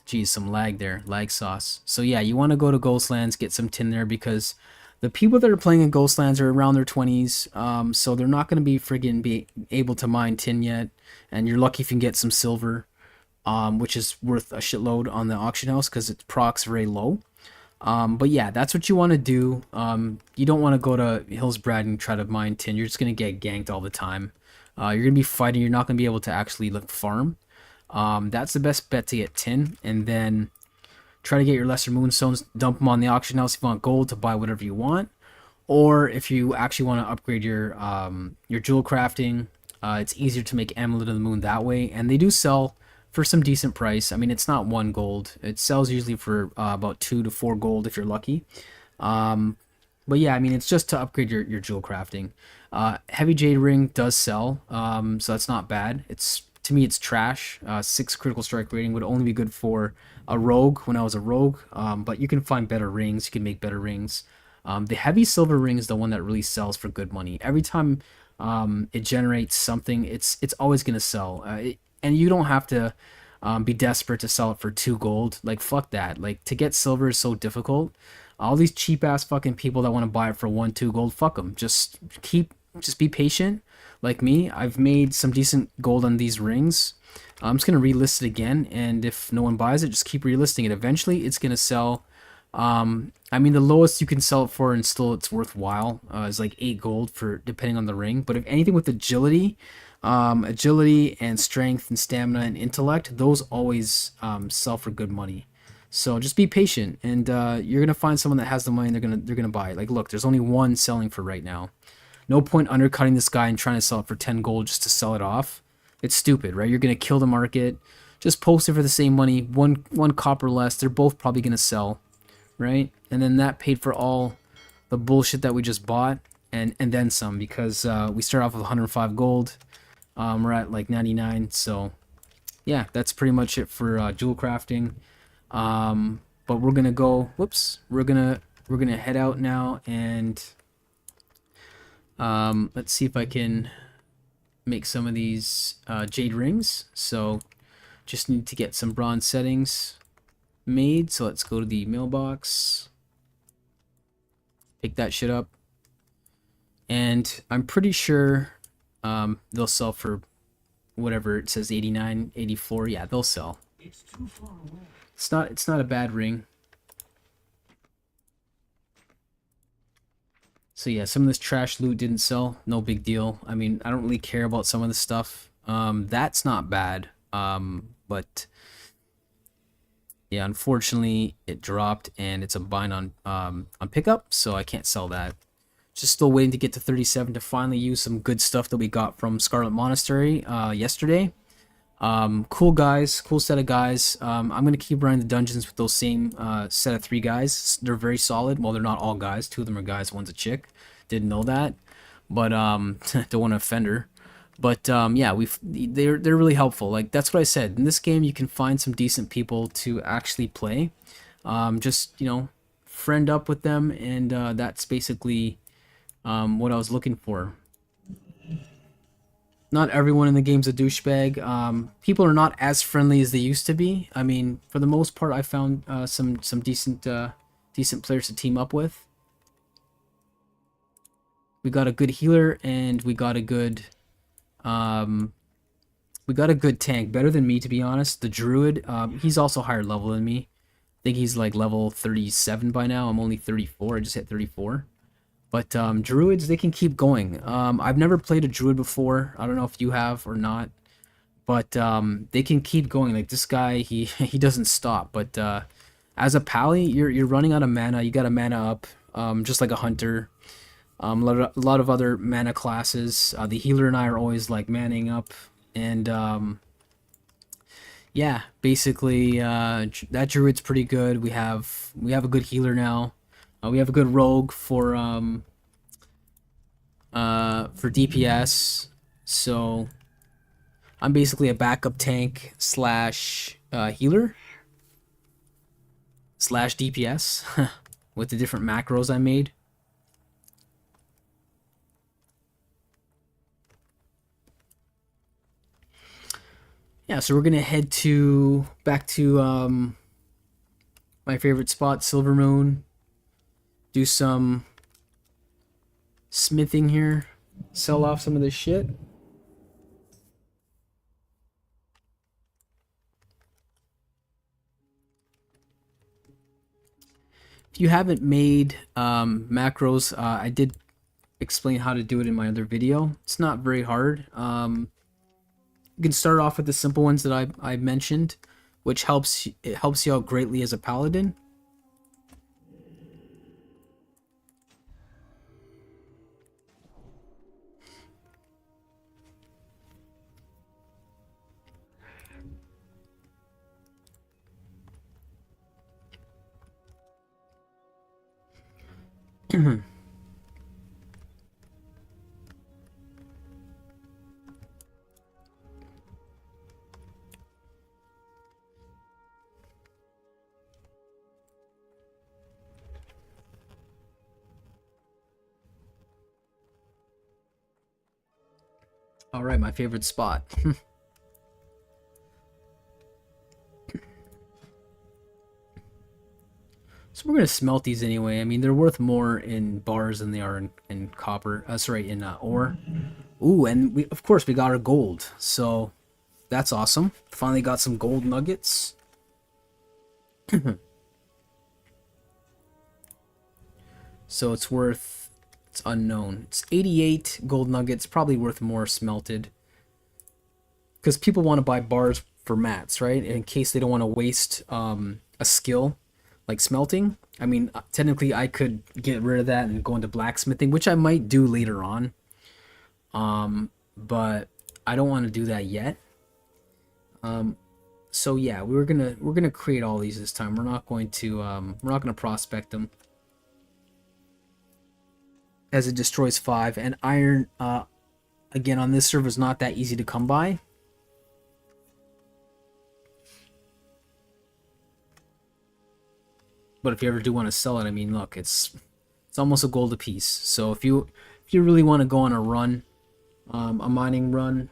Speaker 1: Geez, some lag there, lag sauce. So yeah, you want to go to Ghostlands, get some tin there, because the people that are playing in Ghostlands are around their 20s, so they're not going to be friggin' able to mine tin yet, and you're lucky if you can get some silver, which is worth a shitload on the auction house because its proc's very low. But yeah, that's what you want to do. You don't want to go to Hillsbrad and try to mine tin. You're just going to get ganked all the time. You're going to be fighting. You're not going to be able to actually farm. That's the best bet to get tin, and then try to get your lesser moonstones, dump them on the auction house if you want gold to buy whatever you want, or if you actually want to upgrade your jewel crafting, it's easier to make amulet of the moon that way, and they do sell for some decent price. I mean, it's not 1 gold. It sells usually for about 2 to 4 gold if you're lucky. But yeah, I mean, it's just to upgrade your jewel crafting. Heavy jade ring does sell, so that's not bad. To me, it's trash. 6 critical strike rating would only be good for a rogue when I was a rogue, but you can find better rings. You can make better rings. The heavy silver ring is the one that really sells for good money. Every time it generates something, it's always going to sell. And you don't have to be desperate to sell it for 2 gold. Like, fuck that. Like, to get silver is so difficult. All these cheap-ass fucking people that want to buy it for 1, 2 gold, fuck them. Just be patient. Like me, I've made some decent gold on these rings. I'm just going to relist it again, and if no one buys it, just keep relisting it. Eventually, it's going to sell. I mean, the lowest you can sell it for and still it's worthwhile is like 8 gold for depending on the ring. But if anything with agility and strength and stamina and intellect, those always sell for good money. So just be patient, and you're going to find someone that has the money and they're gonna buy it. Like, look, there's only one selling for right now. No point undercutting this guy and trying to sell it for 10 gold just to sell it off. It's stupid, right? You're going to kill the market. Just post it for the same money. One copper less. They're both probably going to sell, right? And then that paid for all the bullshit that we just bought and then some, because we start off with 105 gold. We're at like 99. So yeah, that's pretty much it for jewel crafting. But we're going to go, whoops, we're going to head out now, and let's see if I can make some of these jade rings. So just need to get some bronze settings made. So let's go to the mailbox, pick that shit up, and I'm pretty sure they'll sell for whatever it says, 89, 84. Yeah, they'll sell.
Speaker 2: It's too far away.
Speaker 1: It's not a bad ring. So yeah, some of this trash loot didn't sell. No big deal. I mean, I don't really care about some of this stuff. That's not bad. But yeah, unfortunately it dropped and it's a bind on pickup, so I can't sell that. Just still waiting to get to 37 to finally use some good stuff that we got from Scarlet Monastery yesterday. Cool guys, cool set of guys. I'm gonna keep running the dungeons with those same set of 3 guys. They're very solid. Well, they're not all guys. 2 of them are guys, one's a chick. Didn't know that, but don't want to offend her. But yeah, they're really helpful. Like, that's what I said. In this game, you can find some decent people to actually play. Just, you know, friend up with them, and that's basically what I was looking for. Not everyone in the game's a douchebag. People are not as friendly as they used to be. I mean, for the most part, I found some decent players to team up with. We got a good healer, and we got a good tank. Better than me, to be honest. The druid, he's also higher level than me. I think he's like level 37 by now. I'm only 34. I just hit 34. But druids, they can keep going. I've never played a druid before. I don't know if you have or not. But they can keep going. Like, this guy, he doesn't stop. But as a pally, you're running out of mana. You got to mana up, just like a hunter. A lot of other mana classes. The healer and I are always like manning up. And yeah, basically that druid's pretty good. We have a good healer now. We have a good rogue for DPS. So I'm basically a backup tank slash healer slash DPS with the different macros I made. Yeah, so we're gonna head back to my favorite spot, Silver Moon. Do some smithing here, sell off some of this shit. If you haven't made macros, I did explain how to do it in my other video. It's not very hard. You can start off with the simple ones that I mentioned, which helps you out greatly as a paladin. All right, my favorite spot. So we're gonna smelt these anyway. I mean, they're worth more in bars than they are in copper. Sorry, in ore. Ooh, and we of course we got our gold. So that's awesome. Finally got some gold nuggets. So it's unknown. It's 88 gold nuggets, probably worth more smelted. Because people want to buy bars for mats, right? In case they don't want to waste a skill like smelting. I mean, technically I could get rid of that and go into blacksmithing, which I might do later on. But I don't want to do that yet. So yeah, we're gonna create all these this time. We're not gonna prospect them, as it destroys 5, and iron again on this server is not that easy to come by. But if you ever do want to sell it, I mean, look, it's almost a gold a piece. So if you really want to go on a run, a mining run,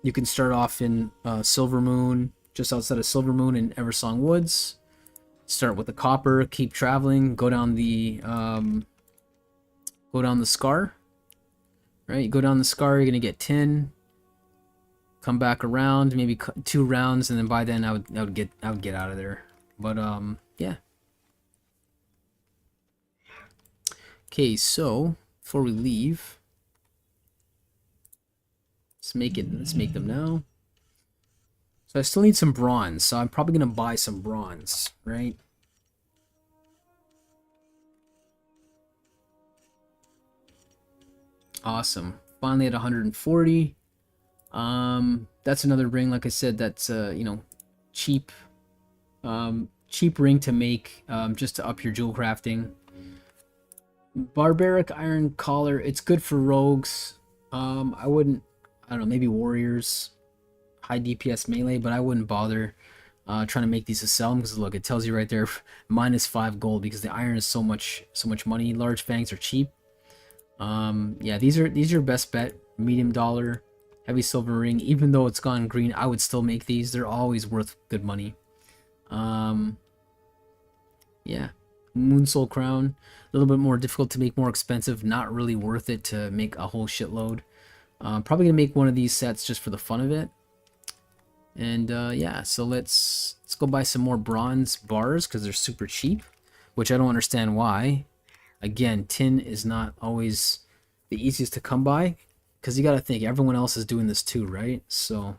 Speaker 1: you can start off in Silver Moon, just outside of Silver Moon in Eversong Woods. Start with the copper, keep traveling, go down the scar. Right, you go down the scar, you're gonna get tin. Come back around, maybe 2 rounds, and then by then I would get out of there. But yeah. Okay, so before we leave, let's make them now. So I still need some bronze, so I'm probably gonna buy some bronze, right? Awesome. Finally at 140. That's another ring, like I said, that's you know, cheap ring to make, just to up your jewel crafting. Barbaric iron collar, it's good for rogues. I don't know, maybe warriors, high DPS melee, but I wouldn't bother trying to make these to sell them, because look, it tells you right there -5 gold, because the iron is so much money. Large fangs are cheap. Yeah, these are your best bet. Medium dollar, heavy silver ring. Even though it's gone green, I would still make these. They're always worth good money. Yeah, Moonsoul crown, a little bit more difficult to make, more expensive. Not really worth it to make a whole shitload. Probably gonna make one of these sets just for the fun of it. And yeah, so let's go buy some more bronze bars, because they're super cheap, which I don't understand why. Again, tin is not always the easiest to come by, because you got to think everyone else is doing this too, right? So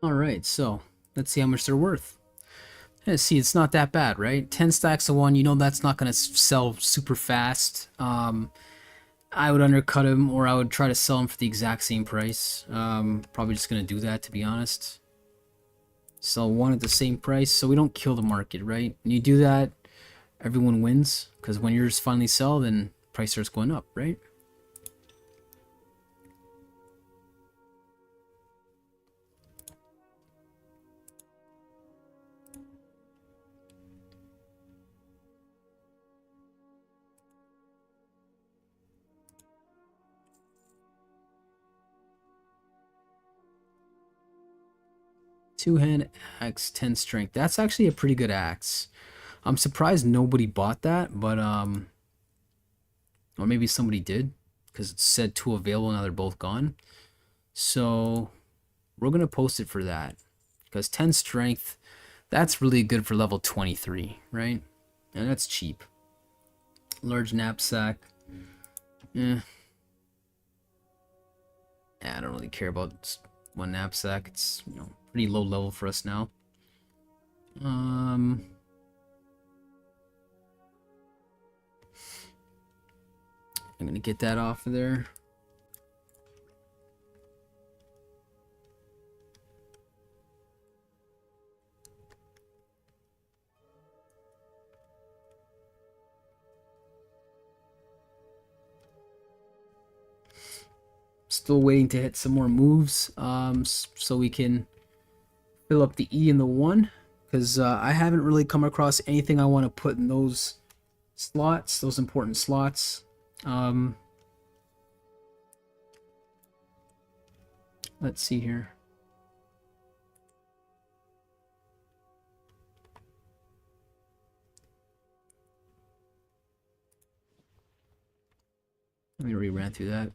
Speaker 1: Alright, so let's see how much they're worth. Yeah, see, it's not that bad, right? 10 stacks of one, you know that's not going to sell super fast. I would undercut them, or I would try to sell them for the exact same price. Probably just going to do that, to be honest. Sell one at the same price, so we don't kill the market, right? When you do that, everyone wins, because when yours finally sell, then price starts going up, right? Two-hand axe, 10 strength. That's actually a pretty good axe. I'm surprised nobody bought that, but or maybe somebody did, because it said two available, now they're both gone. So we're gonna post it for that, because 10 strength, that's really good for level 23, right? And that's cheap. Large knapsack. Yeah, I don't really care about one knapsack. It's, you know, pretty low level for us now. I'm gonna get that off of there. Still waiting to hit some more moves, so we can fill up the E and the 1, because I haven't really come across anything I want to put in those slots, those important slots. Let's see here. Let me re-ran through that.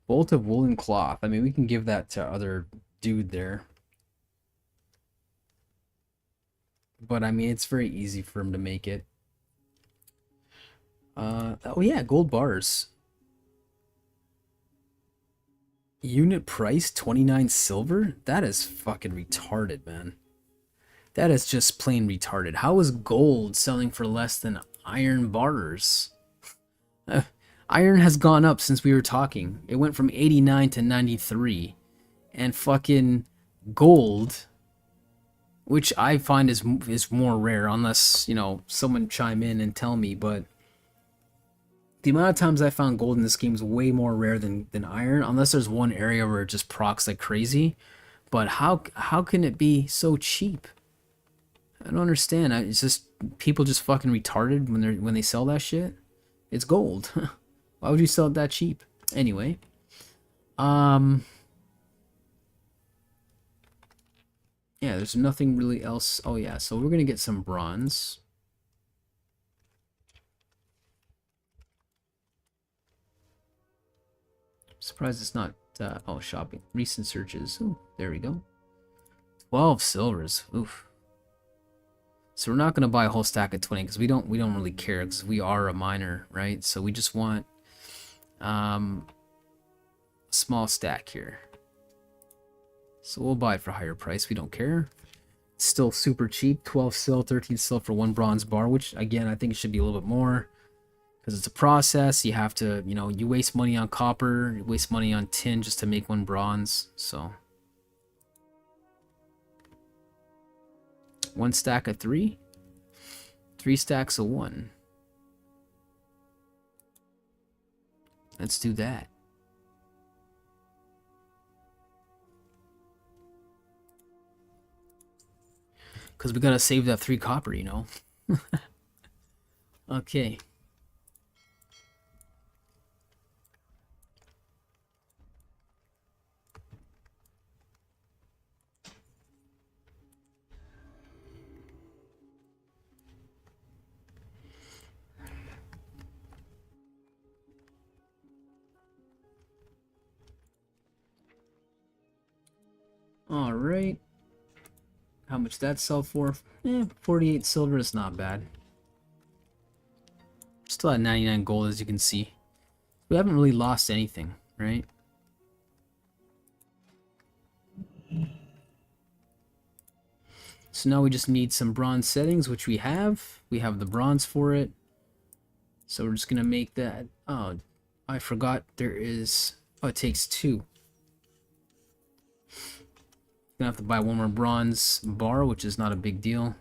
Speaker 1: Bolt of woolen cloth. I mean, we can give that to other dude there. But I mean, it's very easy for him to make it. Oh yeah, gold bars. Unit price 29 silver? That is fucking retarded, man. That is just plain retarded. How is gold selling for less than iron bars? Iron has gone up since we were talking. It went from 89 to 93. And fucking gold, which I find is more rare, unless, you know, someone chime in and tell me, but the amount of times I found gold in this game is way more rare than iron, unless there's one area where it just procs like crazy. But how can it be so cheap? I don't understand. It's just people just fucking retarded when they sell that shit. It's gold. Why would you sell it that cheap? Anyway, yeah, there's nothing really else. Oh yeah, so we're gonna get some bronze. Surprised it's not. Oh, shopping. Recent searches. Ooh, there we go. 12 silvers. Oof. So we're not gonna buy a whole stack of 20 because we don't really care, because we are a miner, right? So we just want a small stack here. So we'll buy it for a higher price. We don't care. It's still super cheap. 12 sil, 13 sil for one bronze bar, which again I think it should be a little bit more, because it's a process. You have to, you know, you waste money on copper, you waste money on tin just to make one bronze. So one stack of 3, 3 stacks of 1. Let's do that. Because we gotta save that 3 copper, you know. Okay. All right. How much that sell for? 48 silver is not bad. Still at 99 gold, as you can see. We haven't really lost anything, right? So now we just need some bronze settings, which we have. We have the bronze for it. So we're just gonna make that. Oh, I forgot there is. Oh, it takes 2. Gonna have to buy 1 more bronze bar, which is not a big deal.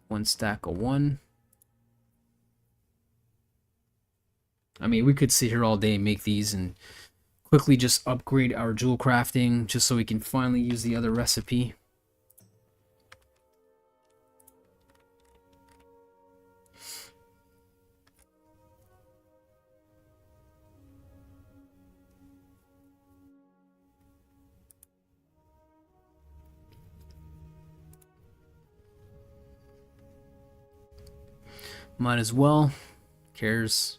Speaker 1: One stack of 1. I mean, we could sit here all day and make these and quickly just upgrade our jewel crafting just so we can finally use the other recipe. Might as well. Cares.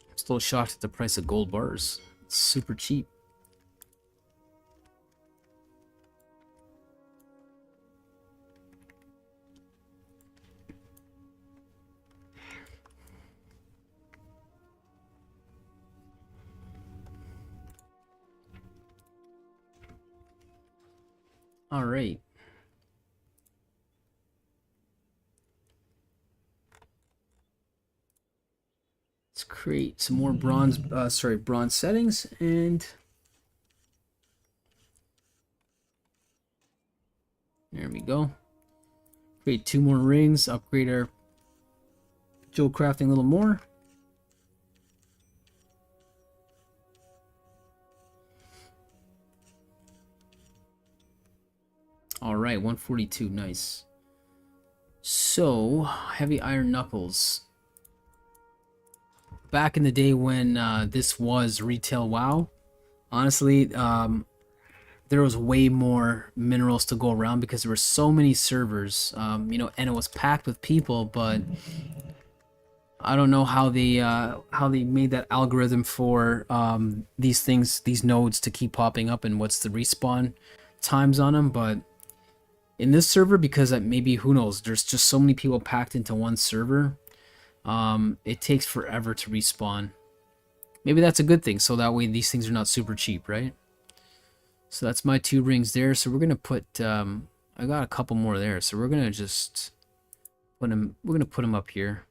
Speaker 1: I'm still shocked at the price of gold bars. It's super cheap. All right. Let's create some more bronze settings, and there we go. Create 2 more rings, upgrade our jewel crafting a little more. All right, 142, nice. So, heavy iron knuckles. Back in the day when this was retail WoW, honestly, there was way more minerals to go around because there were so many servers, you know, and it was packed with people. But I don't know how they made that algorithm for these things, these nodes to keep popping up, and what's the respawn times on them. But in this server, because maybe, who knows, there's just so many people packed into one server, it takes forever to respawn. Maybe that's a good thing, so that way these things are not super cheap, right? So that's my 2 rings there. So we're gonna put I got a couple more there, so we're gonna just put them, up here.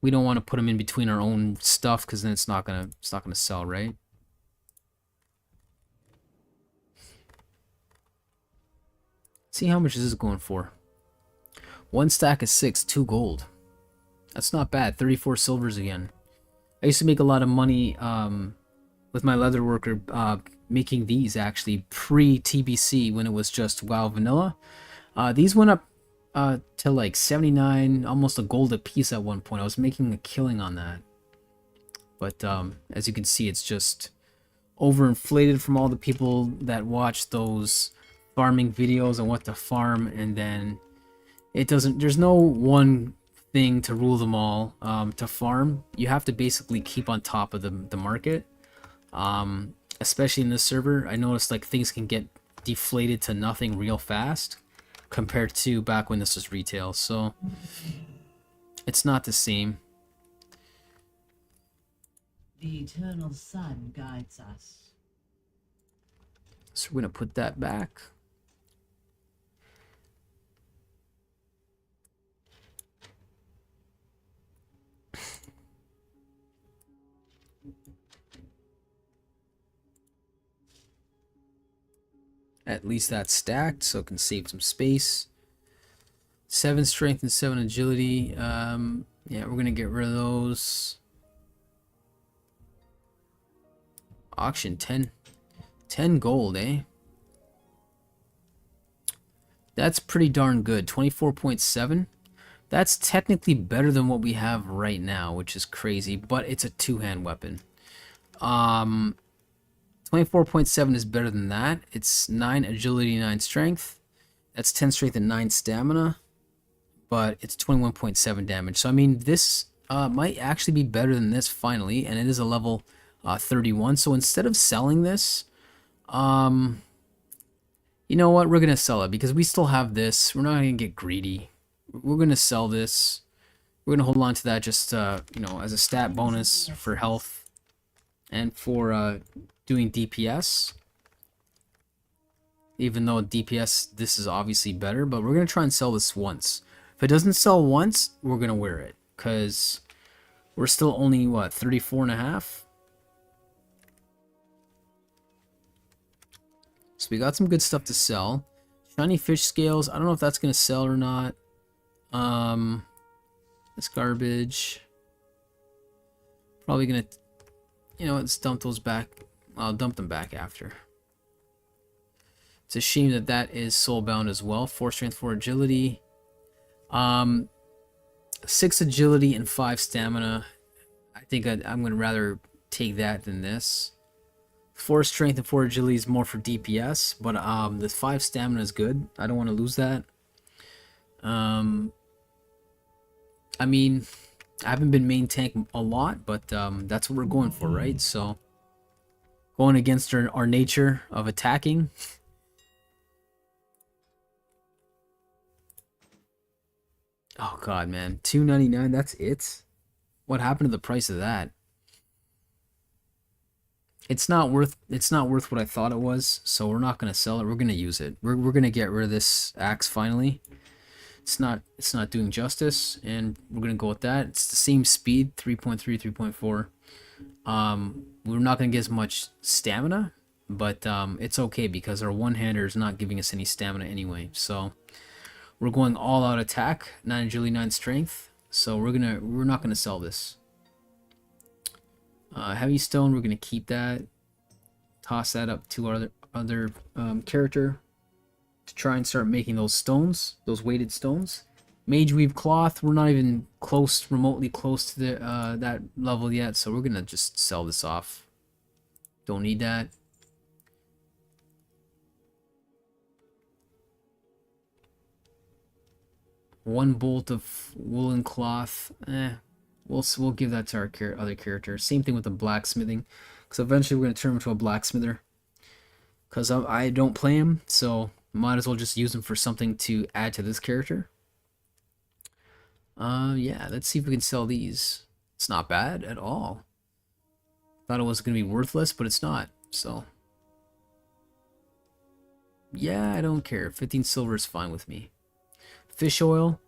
Speaker 1: We don't want to put them in between our own stuff, because then it's not gonna sell, right? See, how much is this going for? 1 stack of 6, 2 gold. That's not bad. 34 silvers again. I used to make a lot of money with my leatherworker making these, actually pre-TBC, when it was just WoW vanilla. These went up to like 79, almost a gold a piece at one point. I was making a killing on that. But as you can see, it's just overinflated from all the people that watch those farming videos and what to farm, and then there's no one thing to rule them all. To farm, you have to basically keep on top of the market, especially in this server. I noticed like things can get deflated to nothing real fast compared to back when this was retail, so it's not the same.
Speaker 5: The eternal sun guides us.
Speaker 1: So we're gonna put that back. At least that's stacked, so it can save some space. 7 strength and 7 agility. Yeah, we're gonna get rid of those. Auction 10 gold, eh? That's pretty darn good. 24.7. That's technically better than what we have right now, which is crazy, but it's a 2-hand weapon. 24.7 is better than that. It's 9 agility, 9 strength. That's 10 strength and 9 stamina, but it's 21.7 damage. So I mean, this might actually be better than this finally, and it is a level 31. So instead of selling this, you know what, we're gonna sell it because we still have this. We're not gonna get greedy. we're gonna sell this. We're gonna hold on to that just you know, as a stat bonus for health and for doing DPS. Even though DPS, this is obviously better, but we're gonna try and sell this once. If it doesn't sell once, we're gonna wear it, because we're still only, what, 34.5? So we got some good stuff to sell. Shiny fish scales, I don't know if that's gonna sell or not. This garbage. Probably gonna, you know, let's dump those back. I'll dump them back after. It's a shame that that is soulbound as well. 4 strength, 4 agility. 6 agility and 5 stamina. I think I'm gonna rather take that than this. 4 strength and 4 agility is more for DPS, but the 5 stamina is good. I don't want to lose that. I mean, I haven't been main tank a lot, but that's what we're going for, right? So, going against our nature of attacking. Oh god, man, $2.99. That's it. What happened to the price of that? It's not worth what I thought it was. So we're not gonna sell it. We're gonna use it. We're gonna get rid of this axe finally. It's not doing justice, and we're gonna go with that. It's the same speed, 3.3, 3.4. We're not gonna get as much stamina, but it's okay because our one-hander is not giving us any stamina anyway. So we're going all out attack, 9 agility, 9 strength. So we're not gonna sell this. Heavy stone, we're gonna keep that. Toss that up to our other character to try and start making those stones, those weighted stones. Mage weave cloth, we're not even remotely close to the that level yet, so we're gonna just sell this off. Don't need that. One bolt of woolen cloth. We'll give that to our other character. Same thing with the blacksmithing, because eventually we're gonna turn him into a blacksmither. Because I don't play him, so might as well just use him for something to add to this character. Yeah, let's see if we can sell these. It's not bad at all. Thought it was gonna be worthless, but it's not. So yeah, I don't care. 15 silver is fine with me. Fish oil,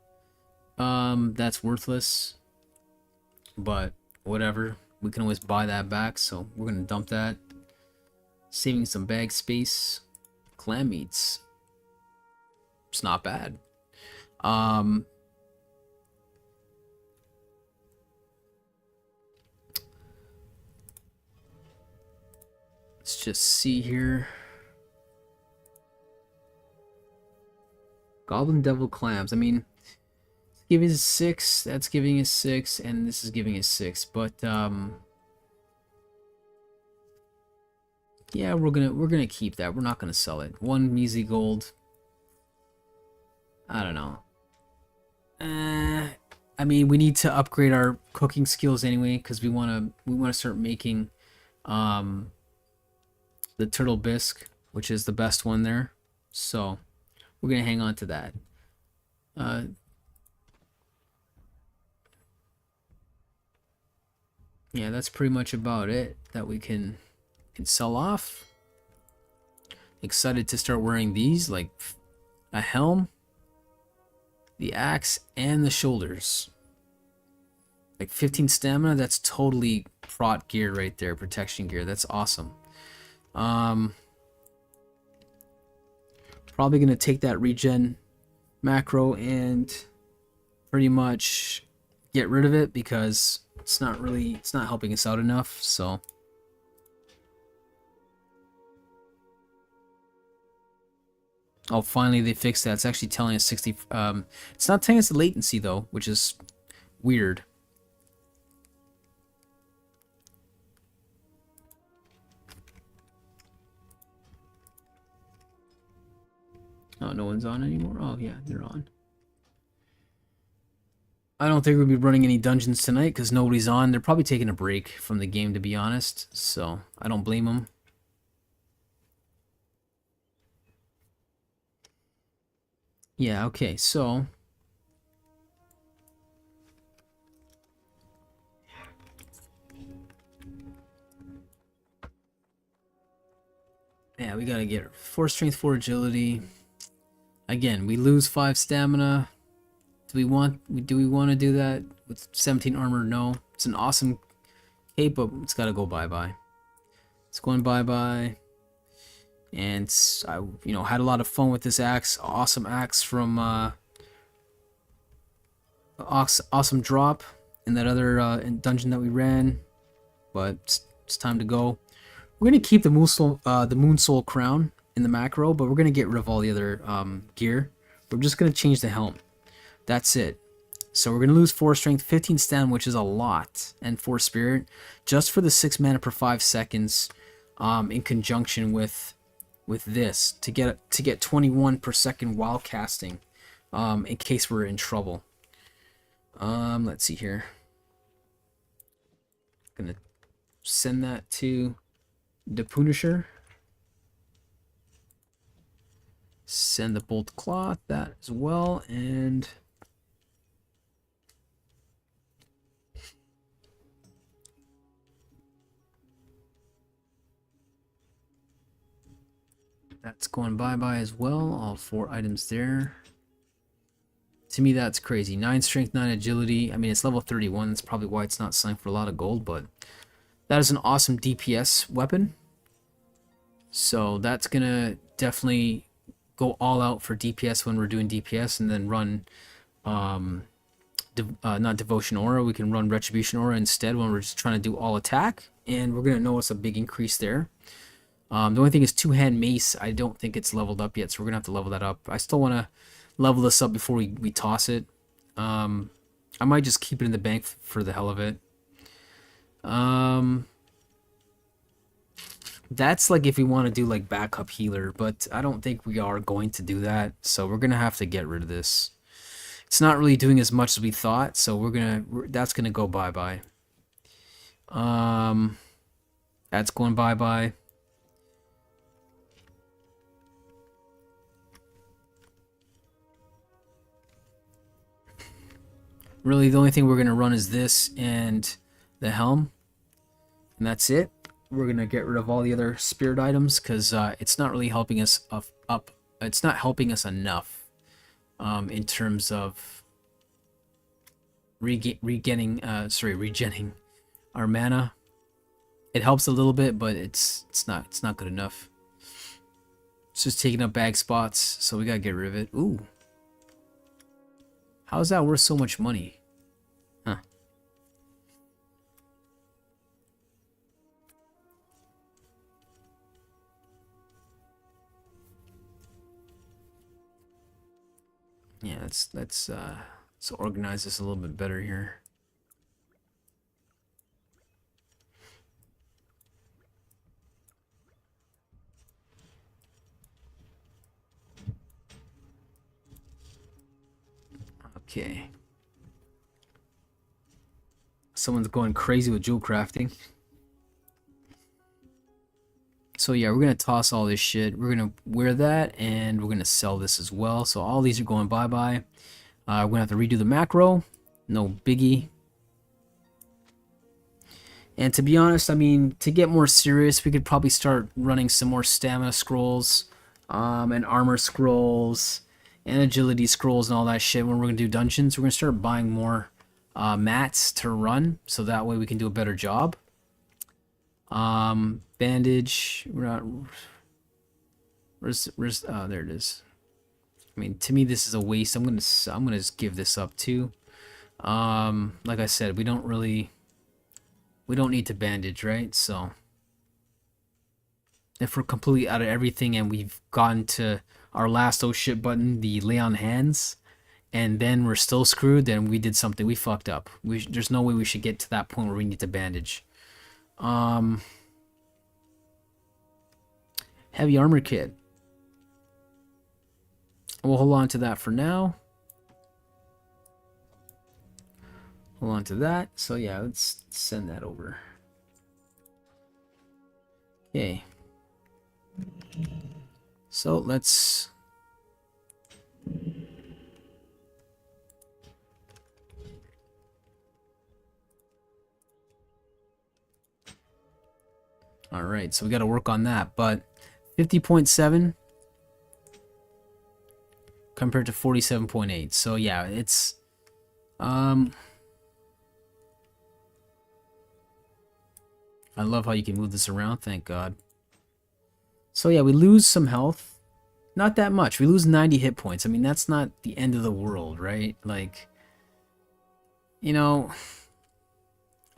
Speaker 1: that's worthless, but whatever. We can always buy that back, so we're gonna dump that. Saving some bag space. Clam meats. It's not bad. Let's just see here. Goblin Devil Clams. I mean, it's giving us 6. That's giving us 6, and this is giving us 6. But yeah, we're gonna keep that. We're not gonna sell it. 1 measly gold. I don't know. I mean, we need to upgrade our cooking skills anyway, because we wanna start making the turtle bisque, which is the best one there. So we're gonna hang on to that. Yeah, that's pretty much about it that we can sell off. Excited to start wearing these, like a helm, the axe, and the shoulders. Like 15 stamina, that's totally prot gear right there, protection gear. That's awesome. Probably gonna take that regen macro and pretty much get rid of it because it's not helping us out enough. So oh, finally they fixed that. It's actually telling us 60. It's not telling us the latency though, which is weird. Oh, no one's on anymore? Oh, yeah, they're on. I don't think we'll be running any dungeons tonight because nobody's on. They're probably taking a break from the game, to be honest. So, I don't blame them. Yeah, okay, so Yeah, we gotta get 4 strength, 4 agility. Again, we lose 5 stamina. Do we want to do that with 17 armor? No. It's an awesome cape, but it's gotta go bye-bye. It's going bye-bye. And I, had a lot of fun with this axe. Awesome axe from awesome drop in that other dungeon that we ran. But it's time to go. We're gonna keep the Moon Soul crown in the macro, but we're gonna get rid of all the other gear. We're just gonna change the helm. That's it. So we're gonna lose 4 strength, 15 stamina, which is a lot, and 4 spirit, just for the 6 mana per 5 seconds, in conjunction with this to get 21 per second while casting, in case we're in trouble. Let's see here. Gonna send that to the Punisher. Send the Bolt Cloth, that as well, and that's going bye-bye as well. All 4 items there. To me, that's crazy. 9 strength, 9 agility. I mean, it's level 31. That's probably why it's not selling for a lot of gold, but that is an awesome DPS weapon. So that's going to definitely go all out for DPS when we're doing DPS, and then run, not Devotion Aura. We can run Retribution Aura instead when we're just trying to do all attack, and we're going to notice a big increase there. The only thing is Two-Hand Mace. I don't think it's leveled up yet, so we're going to have to level that up. I still want to level this up before we toss it. I might just keep it in the bank for the hell of it. That's like if we want to do like backup healer, but I don't think we are going to do that, so we're going to have to get rid of this. It's not really doing as much as we thought, so that's going to go bye-bye. That's going bye-bye. Really, the only thing we're going to run is this and the helm, and that's it. We're going to get rid of all the other spirit items because it's not really helping us up. It's not helping us enough in terms of regenning our mana. It helps a little bit, but it's not good enough. It's just taking up bag spots, so we got to get rid of it. Ooh. How is that worth so much money? Huh. Yeah, let's organize this a little bit better here. Okay. Someone's going crazy with jewel crafting. So yeah, we're gonna toss all this shit. We're gonna wear that, and we're gonna sell this as well. So all these are going bye-bye. We're gonna have to redo the macro. No biggie. And to be honest, I mean, to get more serious, we could probably start running some more stamina scrolls, and armor scrolls, and agility scrolls and all that shit. When we're gonna do dungeons, we're gonna start buying more mats to run, so that way we can do a better job. Bandage. We're not. Where's there it is. I mean, to me, this is a waste. I'm gonna just give this up too. Like I said, we don't need to bandage, right? So if we're completely out of everything and we've gotten to our last oh shit button, the lay on hands, and then we're still screwed, then we did something. We fucked up. There's no way we should get to that point where we need to bandage. Heavy armor kit. We'll hold on to that for now. Hold on to that. So yeah, let's send that over. Okay. So let's... Alright, so we got to work on that, but 50.7 compared to 47.8. So yeah, it's I love how you can move this around, thank God. So yeah, we lose some health. Not that much. We lose 90 hit points. I mean, that's not the end of the world, right? Like, you know,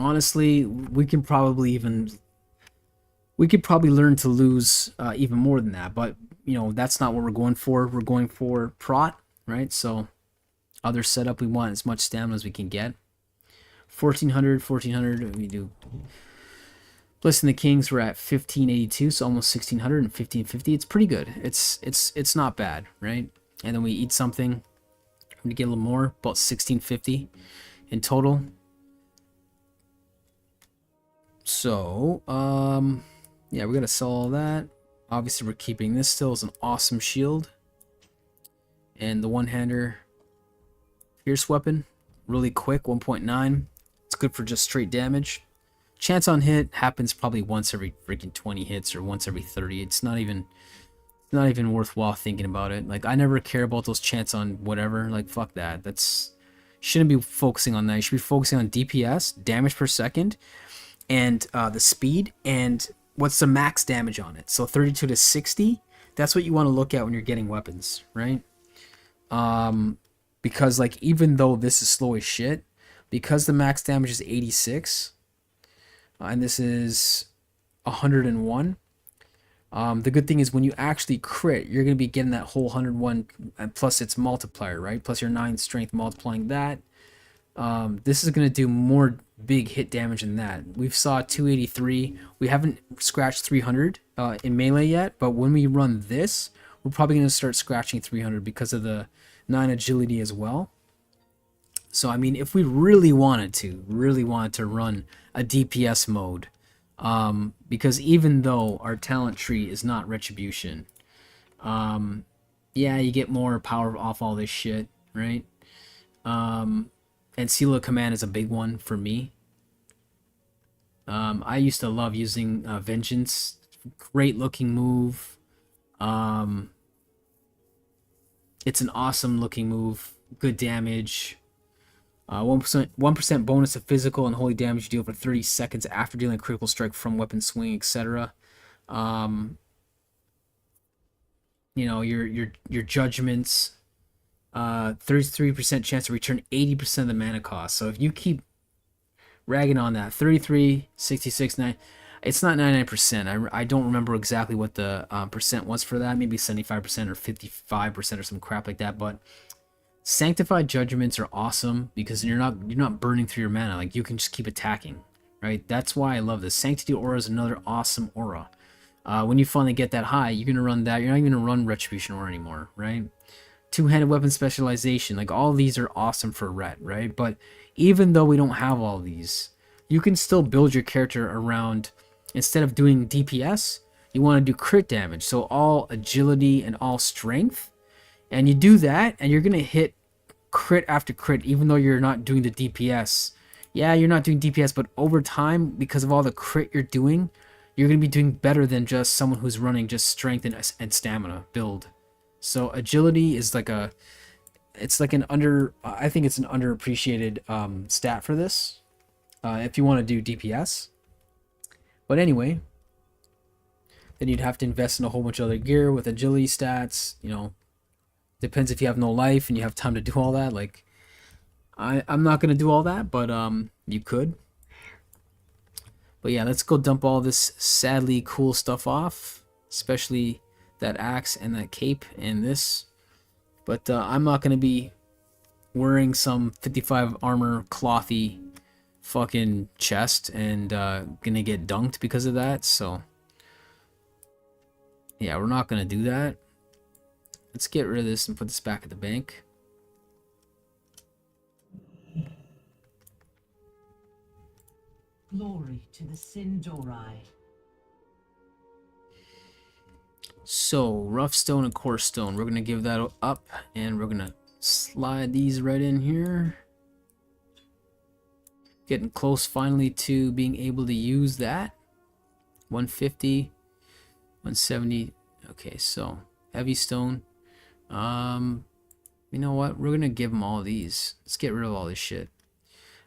Speaker 1: honestly, we could probably learn to lose even more than that, but you know, that's not what we're going for. We're going for prot, right? So other setup, we want as much stamina as we can get. 1400 we do. Blessing the Kings, we're at 1582, so almost 1600, and 1550. It's pretty good. It's not bad, right? And then we eat something, we get a little more, about 1650 in total. So yeah, we gotta sell all that. Obviously we're keeping this still as an awesome shield, and the one-hander pierce weapon, really quick, 1.9. It's good for just straight damage. Chance on hit happens probably once every freaking 20 hits or once every 30. It's not even worthwhile thinking about it. Like, I never care about those chance on whatever. Like, fuck that. That's shouldn't be focusing on that. You should be focusing on DPS, damage per second, and the speed, and what's the max damage on it. So 32 to 60, that's what you want to look at when you're getting weapons, right? Because like, even though this is slow as shit, because the max damage is 86, and this is 101, the good thing is when you actually crit, you're going to be getting that whole 101 plus its multiplier, right? Plus your 9 strength multiplying that. This is going to do more big hit damage than that. We've saw 283. We haven't scratched 300 in melee yet, but when we run this, we're probably going to start scratching 300 because of the 9 agility as well. So I mean, if we really wanted to run a DPS mode, because even though our talent tree is not retribution, yeah, you get more power off all this shit, right? And Seal of Command is a big one for me. I used to love using Vengeance. Great looking move. It's an awesome looking move. Good damage. 1% bonus of physical and holy damage you deal for 30 seconds after dealing a critical strike from weapon swing, etc. You know, your judgments. 33% chance to return 80% of the mana cost. So if you keep ragging on that, 33, 66, 9, it's not 99%. I don't remember exactly what the percent was for that. Maybe 75% or 55% or some crap like that. But Sanctified Judgments are awesome because you're not burning through your mana. Like, you can just keep attacking, right? That's why I love this. Sanctity Aura is another awesome aura. When you finally get that high, you're gonna run that. You're not even gonna run Retribution Aura anymore, right? Two-handed weapon specialization, like, all these are awesome for ret, right? But even though we don't have all these, you can still build your character around, instead of doing DPS, you want to do crit damage. So all agility and all strength, and you do that, and you're gonna hit crit after crit, even though you're not doing the DPS. Yeah, you're not doing DPS, but over time, because of all the crit you're doing, you're gonna be doing better than just someone who's running just strength and stamina build. So agility is like I think it's an underappreciated stat for this, if you want to do DPS. But anyway, then you'd have to invest in a whole bunch of other gear with agility stats. You know, depends if you have no life and you have time to do all that. Like, I'm not gonna do all that, but you could. But yeah, let's go dump all this sadly cool stuff off, especially that axe and that cape and this. But I'm not going to be wearing some 55 armor clothy fucking chest and gonna get dunked because of that. So yeah, we're not going to do that. Let's get rid of this and put this back at the bank.
Speaker 5: Glory to the Sindori.
Speaker 1: So, rough stone and coarse stone. We're going to give that up, and we're going to slide these right in here. Getting close finally to being able to use that. 150, 170, Okay, so heavy stone. You know what? We're gonna give him all these. Let's get rid of all this shit.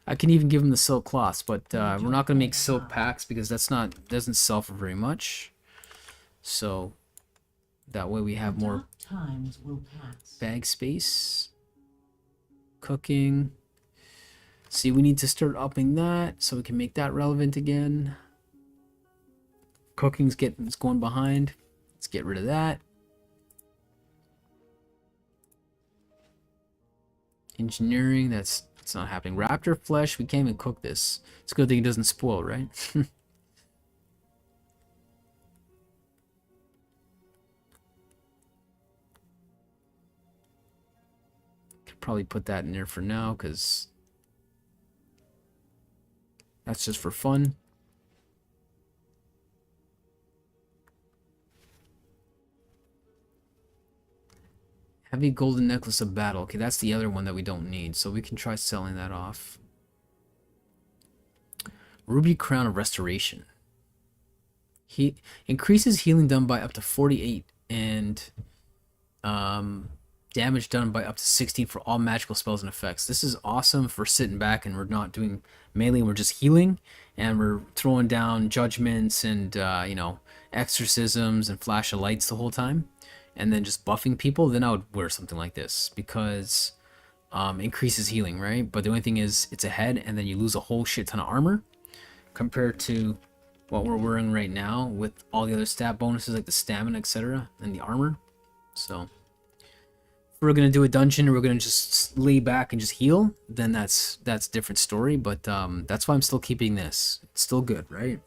Speaker 1: I can even give him the silk cloths, but we're not gonna make silk packs because doesn't sell for very much. So that way we have more
Speaker 5: times will pass.
Speaker 1: bag space. Cooking. See, we need to start upping that so we can make that relevant again. Cooking's going behind. Let's get rid of that. Engineering, that's not happening. Raptor flesh, we can't even cook this. It's a good thing it doesn't spoil, right? Could probably put that in there for now because that's just for fun. Heavy golden necklace of battle. Okay, that's the other one that we don't need, so we can try selling that off. Ruby crown of restoration. He increases healing done by up to 48 and damage done by up to 16 for all magical spells and effects. This is awesome for sitting back and we're not doing melee, we're just healing and we're throwing down judgments and you know, exorcisms and flash of lights the whole time. And then just buffing people, then I would wear something like this because increases healing, right? But the only thing is it's a head and then you lose a whole shit ton of armor compared to what we're wearing right now with all the other stat bonuses like the stamina, etc. and the armor. So if we're gonna do a dungeon or we're gonna just lay back and just heal, then that's a different story. But that's why I'm still keeping this. It's still good, right?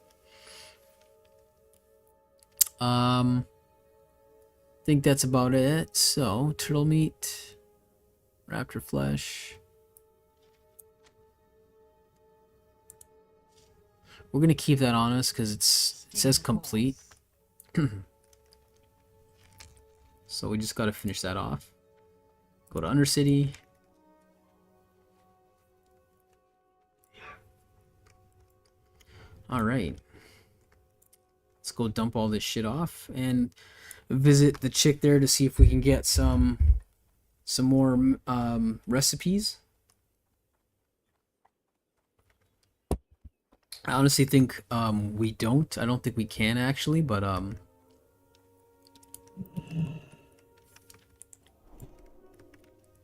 Speaker 1: I think that's about it. So, turtle meat, raptor flesh. We're gonna keep that on us because it says complete. So we just gotta finish that off. Go to Undercity. All right. Let's go dump all this shit off and visit the chick there to see if we can get some more recipes. I honestly think we don't. I don't think we can actually, but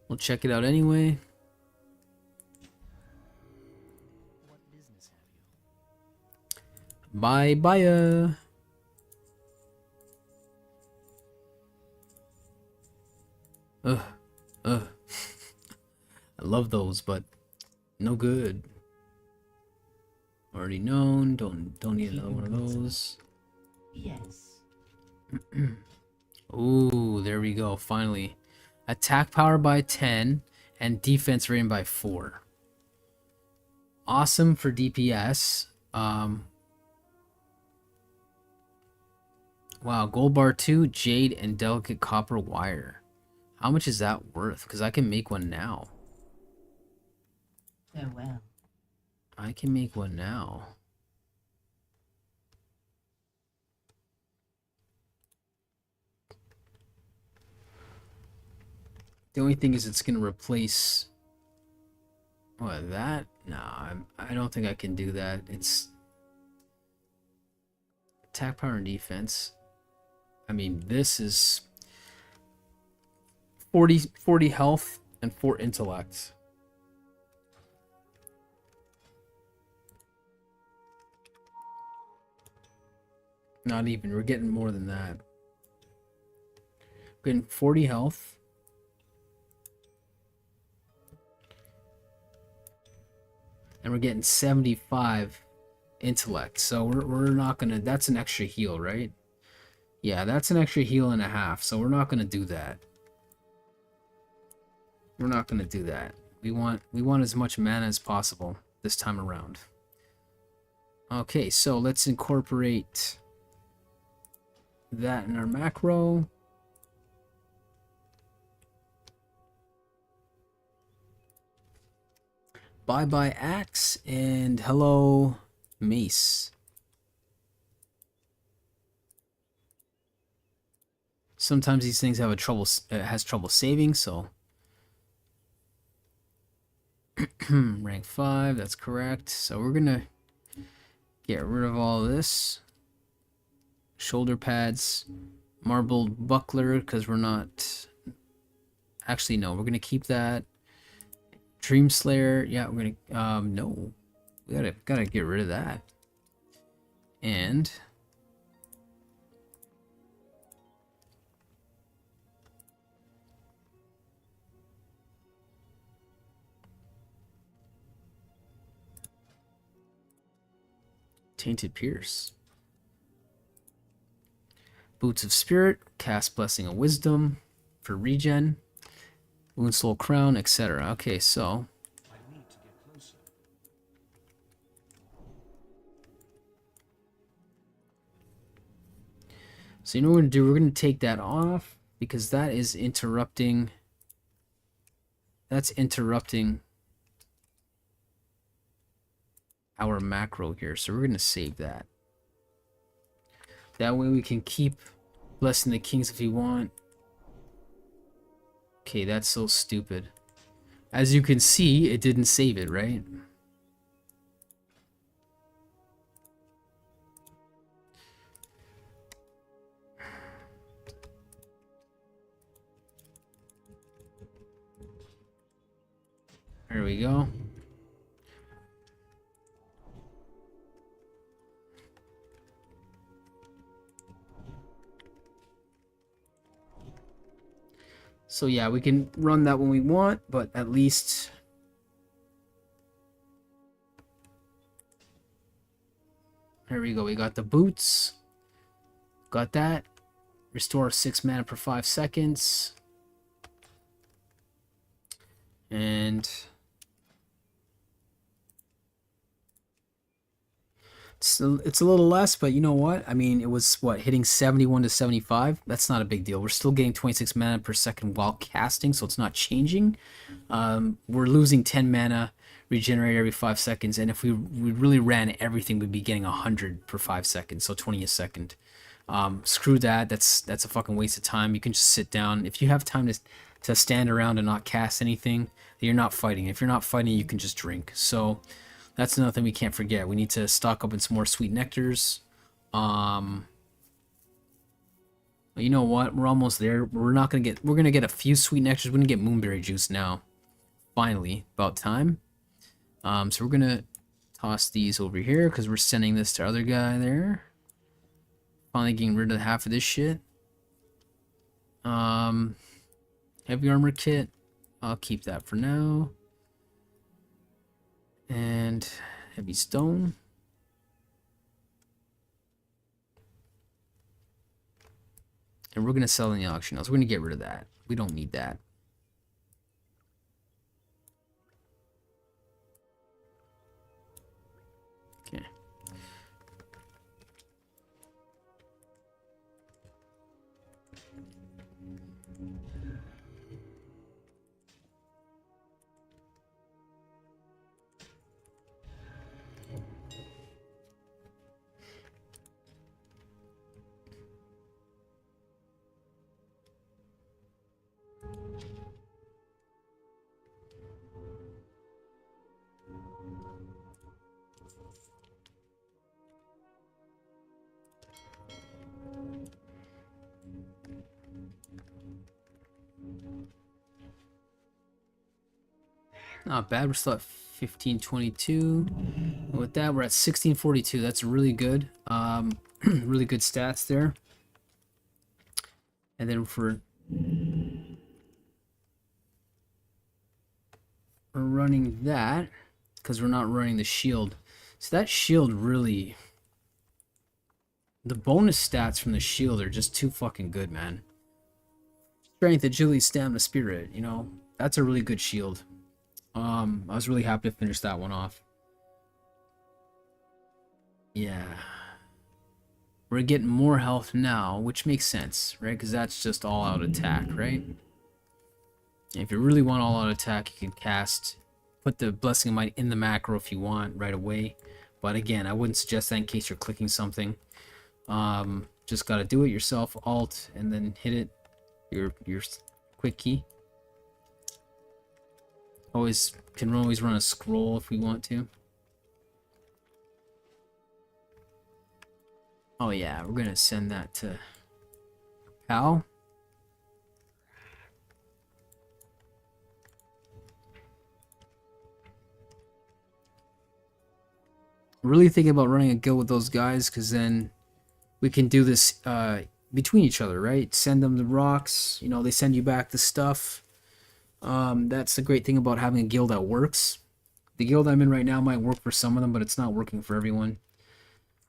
Speaker 1: we'll check it out anyway.
Speaker 2: What business have you?
Speaker 1: Bye bye. I love those, but no good. Already known. Don't need another one of those.
Speaker 5: Yes.
Speaker 1: Ooh, there we go. Finally, attack power by 10 and defense rating by 4. Awesome for DPS. Wow, gold bar 2, jade, and delicate copper wire. How much is that worth? Because I can make one now.
Speaker 5: Farewell.
Speaker 1: I can make one now. The only thing is it's going to replace... What, that? Nah, I don't think I can do that. It's... Attack power and defense. I mean, this is... 40 health and 4 intellect. Not even. We're getting more than that. We're getting 40 health. And we're getting 75 intellect. So we're not gonna... That's an extra heal, right? Yeah, that's an extra heal and a half. So we're not gonna do that. We're not gonna do that. We want as much mana as possible this time around. Okay, so let's incorporate that in our macro. Bye bye axe and hello mace. Sometimes these things have a trouble has trouble saving, so rank 5, that's correct. So we're gonna get rid of all of this. Shoulder pads, marbled buckler, because we're not. Actually, no, we're gonna keep that. Dream Slayer, yeah, we're gonna. No, we gotta get rid of that. And Tainted Pierce. Boots of Spirit, cast Blessing of Wisdom for regen, Wound Soul Crown, etc. Okay, so
Speaker 2: I need to get closer.
Speaker 1: you know what we're gonna do? We're gonna take that off because that is interrupting. That's interrupting our macro here, so we're gonna save that. That way we can keep blessing the kings if we want. Okay, that's so stupid. As you can see, it didn't save it, right? There we go. So yeah, we can run that when we want, but at least there we go. We got the boots. Got that. Restore 6 mana per 5 seconds. And it's a little less, but you know what? I mean, it was what, hitting 71 to 75? That's not a big deal. We're still getting 26 mana per second while casting, so it's not changing. We're losing 10 mana regenerate every 5 seconds, and if we really ran everything, we'd be getting 100 per 5 seconds, so 20 a second. Screw that. That's a fucking waste of time. You can just sit down. If you have time to stand around and not cast anything, you're not fighting. If you're not fighting, you can just drink. So that's another thing we can't forget. We need to stock up on some more sweet nectars. You know what? We're almost there. We're gonna get a few sweet nectars. We're gonna get moonberry juice now. Finally, about time. So we're gonna toss these over here because we're sending this to our other guy there. Finally getting rid of half of this shit. Heavy armor kit. I'll keep that for now. And heavy stone. And we're going to sell in the auction house. We're going to get rid of that. We don't need that. Okay. Not bad. We're still at 1522. And with that, we're at 1642. That's really good. Really good stats there. And then we're running that because we're not running the shield. So that shield really, the bonus stats from the shield are just too fucking good, man. Strength, agility, stamina, spirit. You know, that's a really good shield. I was really happy to finish that one off. Yeah. We're getting more health now, which makes sense, right? Because that's just all-out attack, right? And if you really want all-out attack, you can cast, put the Blessing of Might in the macro if you want right away. But again, I wouldn't suggest that in case you're clicking something. Just Just gotta do it yourself, alt, and then hit it, your quick key. Can always run a scroll if we want to. Oh yeah, we're gonna send that to Pal. Really thinking about running a guild with those guys, because then we can do this between each other, right? Send them the rocks, you know, they send you back the stuff. That's the great thing about having a guild that works. The guild I'm in right now might work for some of them, but it's not working for everyone.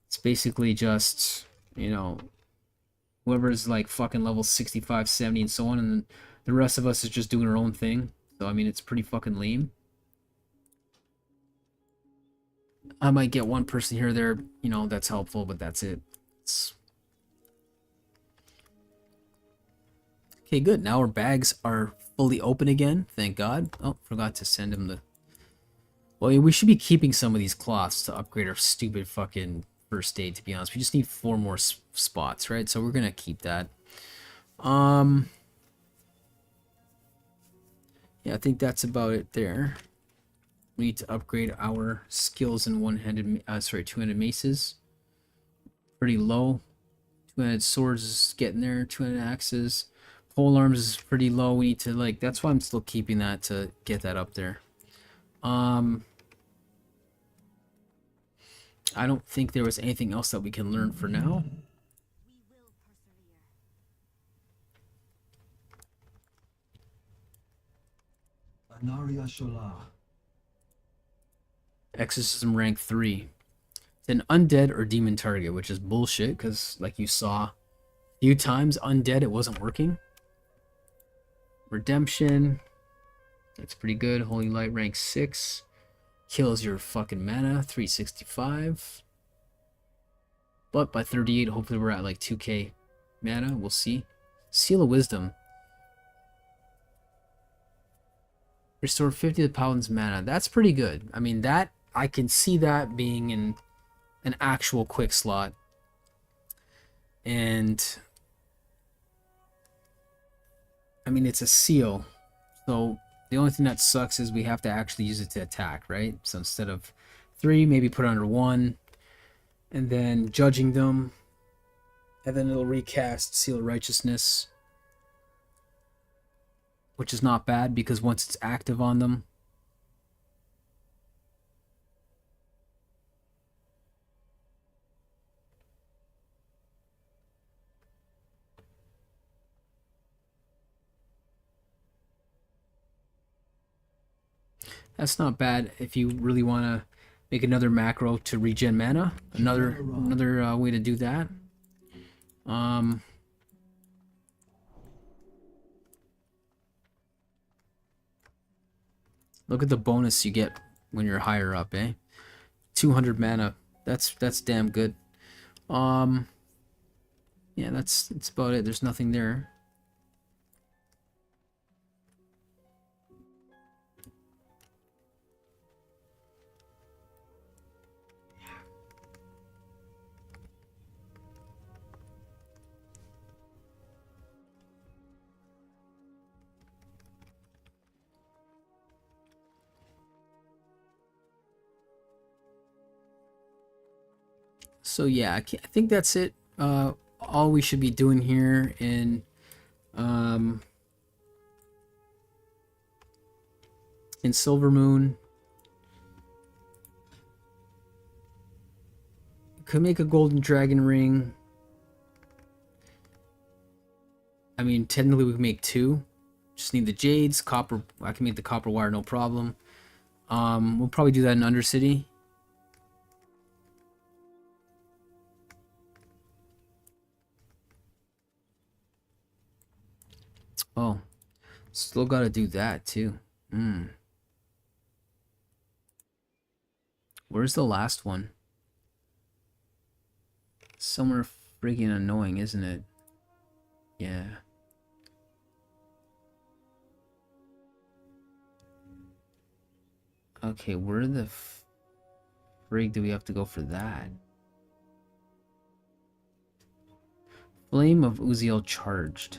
Speaker 1: It's basically just, you know, whoever's like fucking level 65, 70, and so on, and the rest of us is just doing our own thing. So, I mean, it's pretty fucking lame. I might get one person here or there, you know, that's helpful, but that's it. Okay, good. Now our bags are fully open again. Thank God. Oh, forgot to send him the... Well, we should be keeping some of these cloths to upgrade our stupid fucking first aid, to be honest. We just need 4 more spots, right? So we're going to keep that. Yeah, I think that's about it there. We need to upgrade our skills in two-handed maces. Pretty low. Two-handed swords is getting there. Two-handed axes. Pole arms is pretty low. We need to, like, that's why I'm still keeping that, to get that up there. I don't think there was anything else that we can learn for now.
Speaker 2: Anaria Shola.
Speaker 1: Exorcism rank 3. It's an undead or demon target, which is bullshit, because like you saw a few times, undead, it wasn't working. Redemption. That's pretty good. Holy Light rank 6. Kills your fucking mana, 365. But by 38, hopefully we're at like 2k mana. We'll see. Seal of Wisdom. Restore 50 of the Paladin's mana. That's pretty good. I mean, that I can see that being in an actual quick slot. And I mean, it's a seal. So the only thing that sucks is we have to actually use it to attack, right? So instead of 3, maybe put it under 1. And then judging them. And then it'll recast Seal of Righteousness. Which is not bad, because once it's active on them. That's not bad if you really want to make another macro to regen mana. Another way to do that. Look at the bonus you get when you're higher up, eh? 200 mana. That's damn good. Yeah, that's about it. There's nothing there. So yeah, I think that's it. All we should be doing here in Silver Moon. Could make a golden dragon ring. I mean, technically we can make 2. Just need the jades, copper. I can make the copper wire, no problem. We'll probably do that in Undercity. Oh, still gotta do that too. Where's the last one? Somewhere freaking annoying, isn't it? Yeah. Okay, where the frig do we have to go for that? Flame of Uziel charged.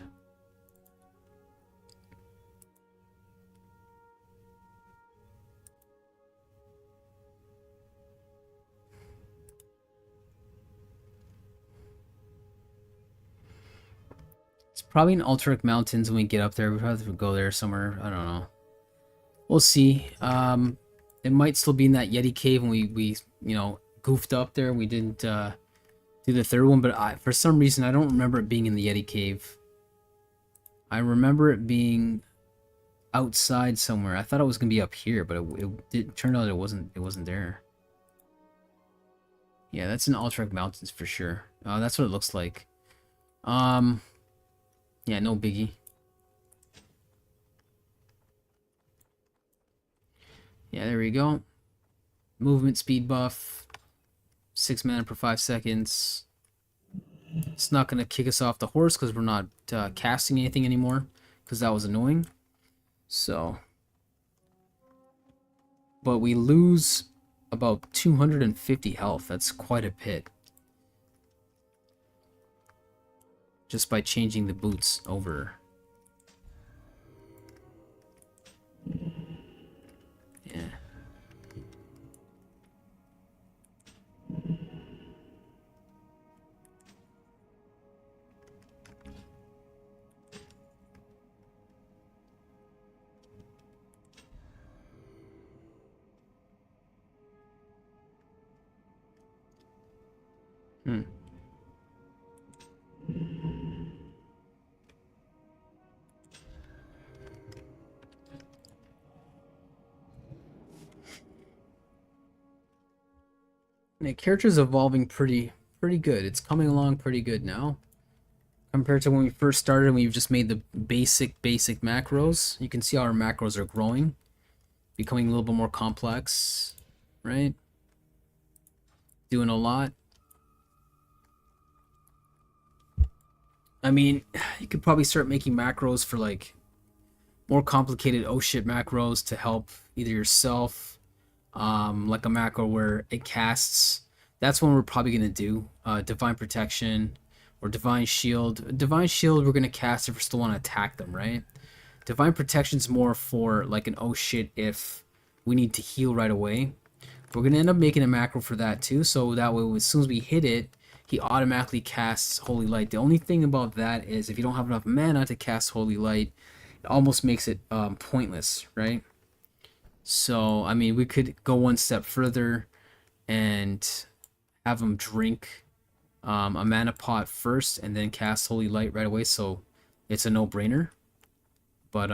Speaker 1: It's probably in Alterac Mountains when we get up there. We'll have to go there somewhere. I don't know. We'll see. It might still be in that Yeti cave when we you know, goofed up there. We didn't do the third one, but for some reason I don't remember it being in the Yeti cave. I remember it being outside somewhere. I thought it was gonna be up here, but it turned out it wasn't. It wasn't there. Yeah, that's in Alterac Mountains for sure. That's what it looks like. Yeah, no biggie. Yeah, there we go. Movement speed buff. 6 mana per 5 seconds. It's not going to kick us off the horse because we're not casting anything anymore, because that was annoying. So, but we lose about 250 health. That's quite a bit. Just by changing the boots over. Yeah. The character's evolving pretty good. It's coming along pretty good now. Compared to when we first started and we've just made the basic macros. You can see how our macros are growing. Becoming a little bit more complex. Right? Doing a lot. I mean, you could probably start making macros for like more complicated oh shit macros to help either yourself, like a macro where it casts. That's one we're probably gonna do. Divine Protection or Divine Shield. Divine Shield we're gonna cast if we still want to attack them, right? Divine Protection's more for like an oh shit if we need to heal right away. We're gonna end up making a macro for that too, so that way as soon as we hit it, he automatically casts Holy Light. The only thing about that is if you don't have enough mana to cast Holy Light, it almost makes it pointless, right? So, I mean, we could go one step further and have him drink a mana pot first and then cast Holy Light right away, so it's a no-brainer. But,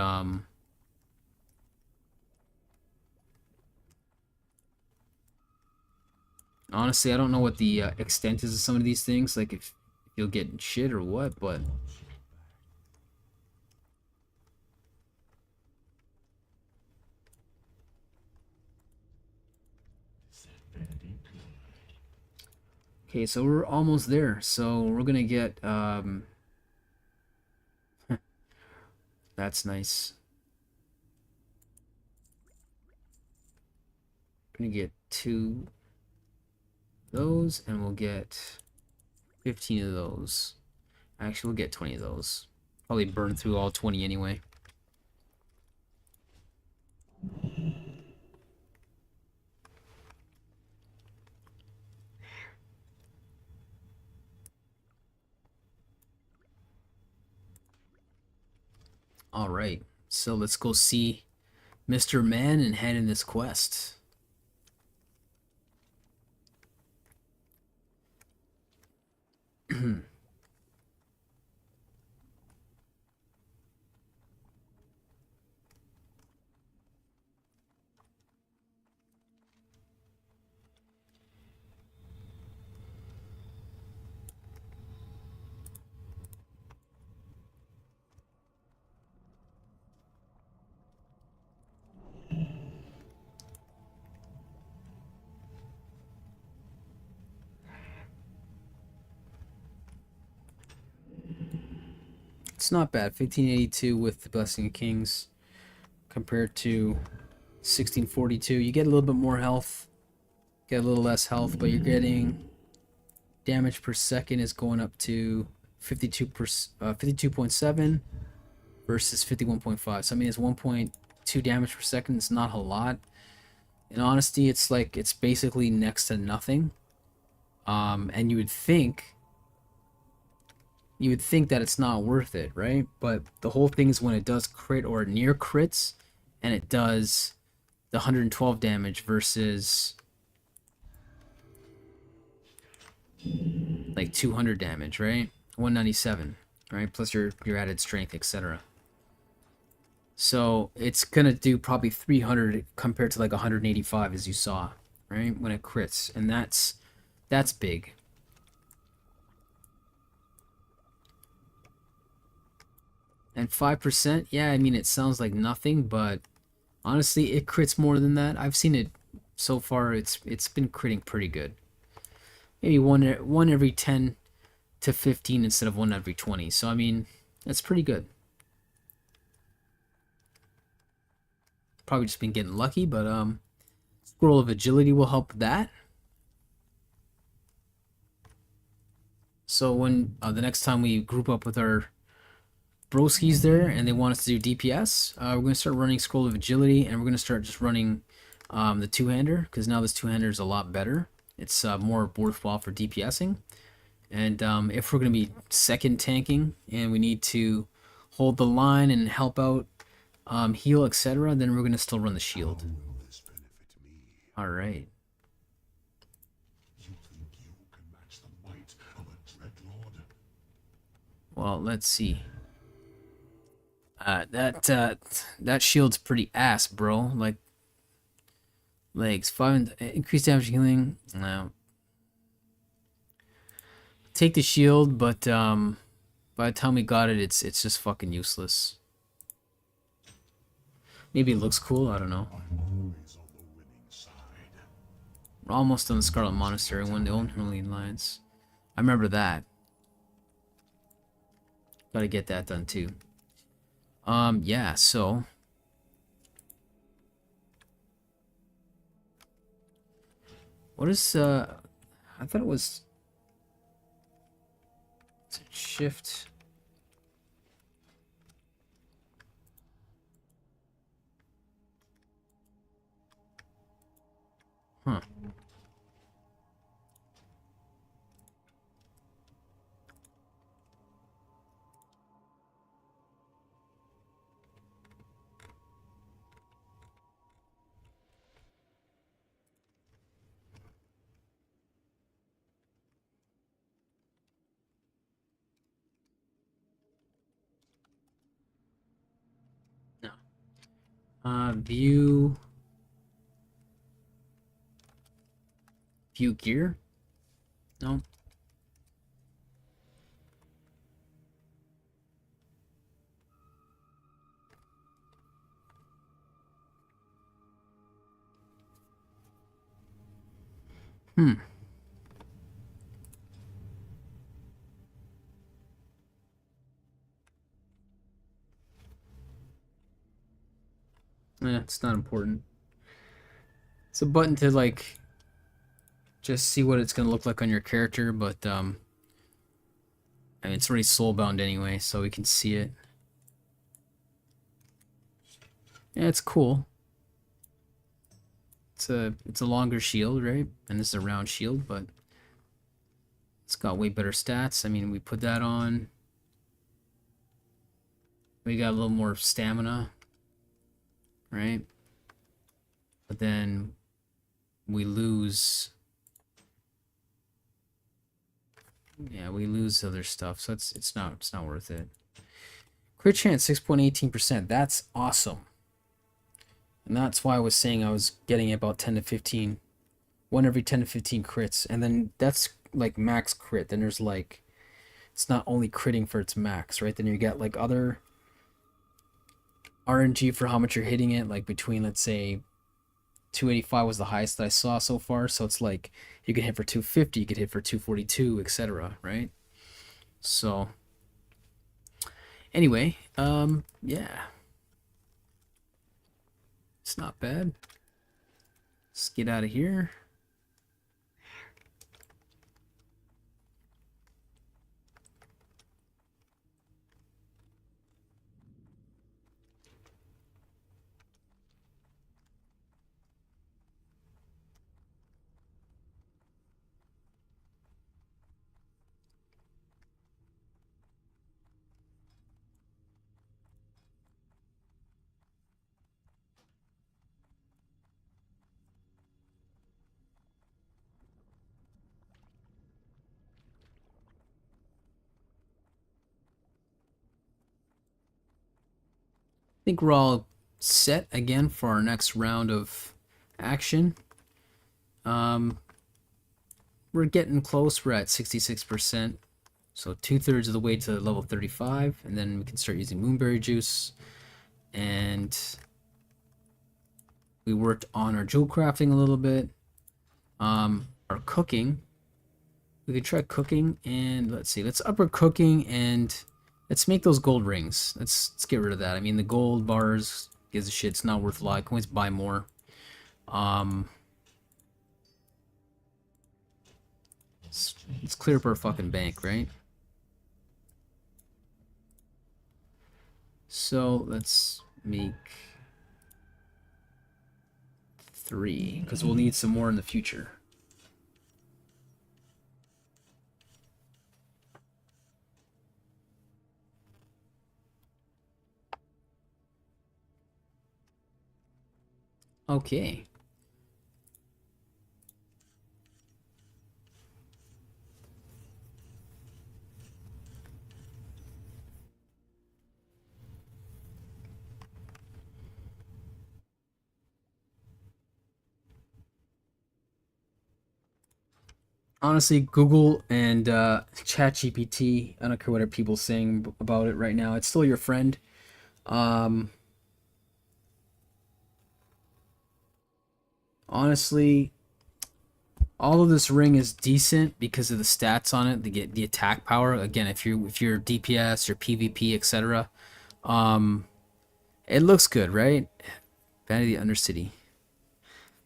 Speaker 1: honestly, I don't know what the extent is of some of these things, like if you'll get shit or what, but... Okay, so we're almost there. So we're gonna get that's nice. We're gonna get 2 of those, and we'll get 15 of those. Actually, we'll get 20 of those. Probably burn through all 20 anyway. Alright, so let's go see Mr. Man and head in this quest. It's not bad. 1582 with the Blessing of Kings compared to 1642. You get a little bit more health, get a little less health, but you're getting damage per second is going up to 52.7 versus 51.5. So I mean, it's 1.2 damage per second. It's not a lot. In honesty, it's like it's basically next to nothing. And you would think that it's not worth it, right? But the whole thing is when it does crit or near crits, and it does the 112 damage versus like 200 damage, right? 197, right? Plus your added strength, etc. So it's gonna do probably 300 compared to like 185 as you saw, right? When it crits, and that's big. And 5%, yeah, I mean it sounds like nothing, but honestly, it crits more than that. I've seen it so far. It's been critting pretty good. Maybe one every 10 to 15 instead of one every 20. So I mean, that's pretty good. Probably just been getting lucky, but Scroll of Agility will help that. So when the next time we group up with our broskies there and they want us to do DPS, we're going to start running Scroll of Agility, and we're going to start just running the two-hander, because now this two-hander is a lot better. It's more worthwhile for DPSing. And if we're going to be second tanking and we need to hold the line and help out, heal, etc., then we're going to still run the shield. Alright. Well, let's see. That shield's pretty ass, bro. Like, legs, 5 increased damage healing. No. Take the shield, but by the time we got it, it's just fucking useless. Maybe it looks cool. I don't know. We're almost on the Scarlet Monastery one, the Ultimately Alliance. I remember that. Gotta get that done too. Yeah, so what is I thought it was shift. Huh. No. View gear? No. Hmm. Yeah, it's not important. It's a button to like just see what it's gonna look like on your character, but I mean it's already soulbound anyway, so we can see it. Yeah, it's cool. It's a longer shield, right? And this is a round shield, but it's got way better stats. I mean, we put that on. We got a little more stamina, right? But then we lose. Yeah, we lose other stuff, so it's not worth it. Crit chance 6.18%. That's awesome. And that's why I was saying I was getting about 10 to 15, one every 10 to 15 crits, and then that's like max crit. Then there's like, it's not only critting for its max, right? Then you get like other RNG for how much you're hitting it, like between, let's say 285 was the highest that I saw so far, so it's like you can hit for 250, you could hit for 242, etc., right? So anyway, yeah, it's not bad. Let's get out of here. think we're all set again for our next round of action. We're getting close. We're at 66%. So 2/3 of the way to level 35, and then we can start using moonberry juice. And we worked on our jewel crafting a little bit. Our cooking. We could try cooking, and let's see. Let's up our cooking, and let's make those gold rings. Let's get rid of that. I mean, the gold bars gives a shit. It's not worth a lot. I can always buy more. Let's clear up our fucking bank, right? So let's make 3, because we'll need some more in the future. Okay. Honestly, Google and ChatGPT, I don't care what people saying about it right now. It's still your friend. Honestly, all of this ring is decent because of the stats on it. They get the attack power. Again, if you're DPS, your PvP, etc. It looks good, right? Vanity Undercity.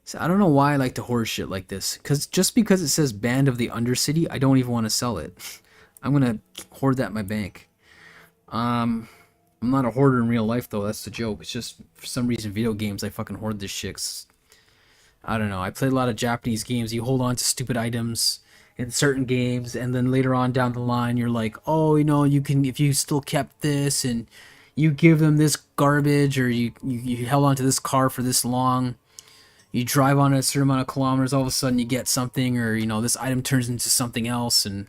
Speaker 1: So I don't know why I like to hoard shit like this. Just because it says Band of the Undercity, I don't even want to sell it. I'm gonna hoard that in my bank. I'm not a hoarder in real life though. That's the joke. It's just for some reason video games I fucking hoard this shit. 'Cause I don't know. I played a lot of Japanese games. You hold on to stupid items in certain games, and then later on down the line, you're like, oh, you know, you can, if you still kept this, and you give them this garbage, or you held on to this car for this long, you drive on a certain amount of kilometers, all of a sudden you get something, or, you know, this item turns into something else, and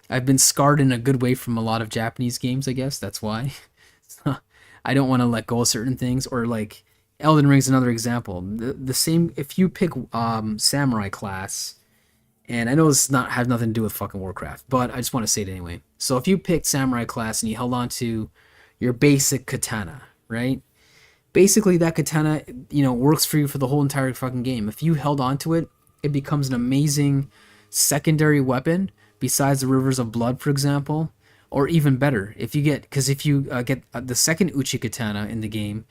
Speaker 1: I've been scarred in a good way from a lot of Japanese games, I guess. That's why. I don't want to let go of certain things, or like Elden Ring's another example. The same, if you pick Samurai class, and I know this has nothing to do with fucking Warcraft, but I just want to say it anyway. So if you picked Samurai class and you held on to your basic katana, right? Basically that katana, you know, works for you for the whole entire fucking game. If you held on to it, it becomes an amazing secondary weapon besides the Rivers of Blood, for example. Or even better, if you get, because if you get the second Uchi katana in the game,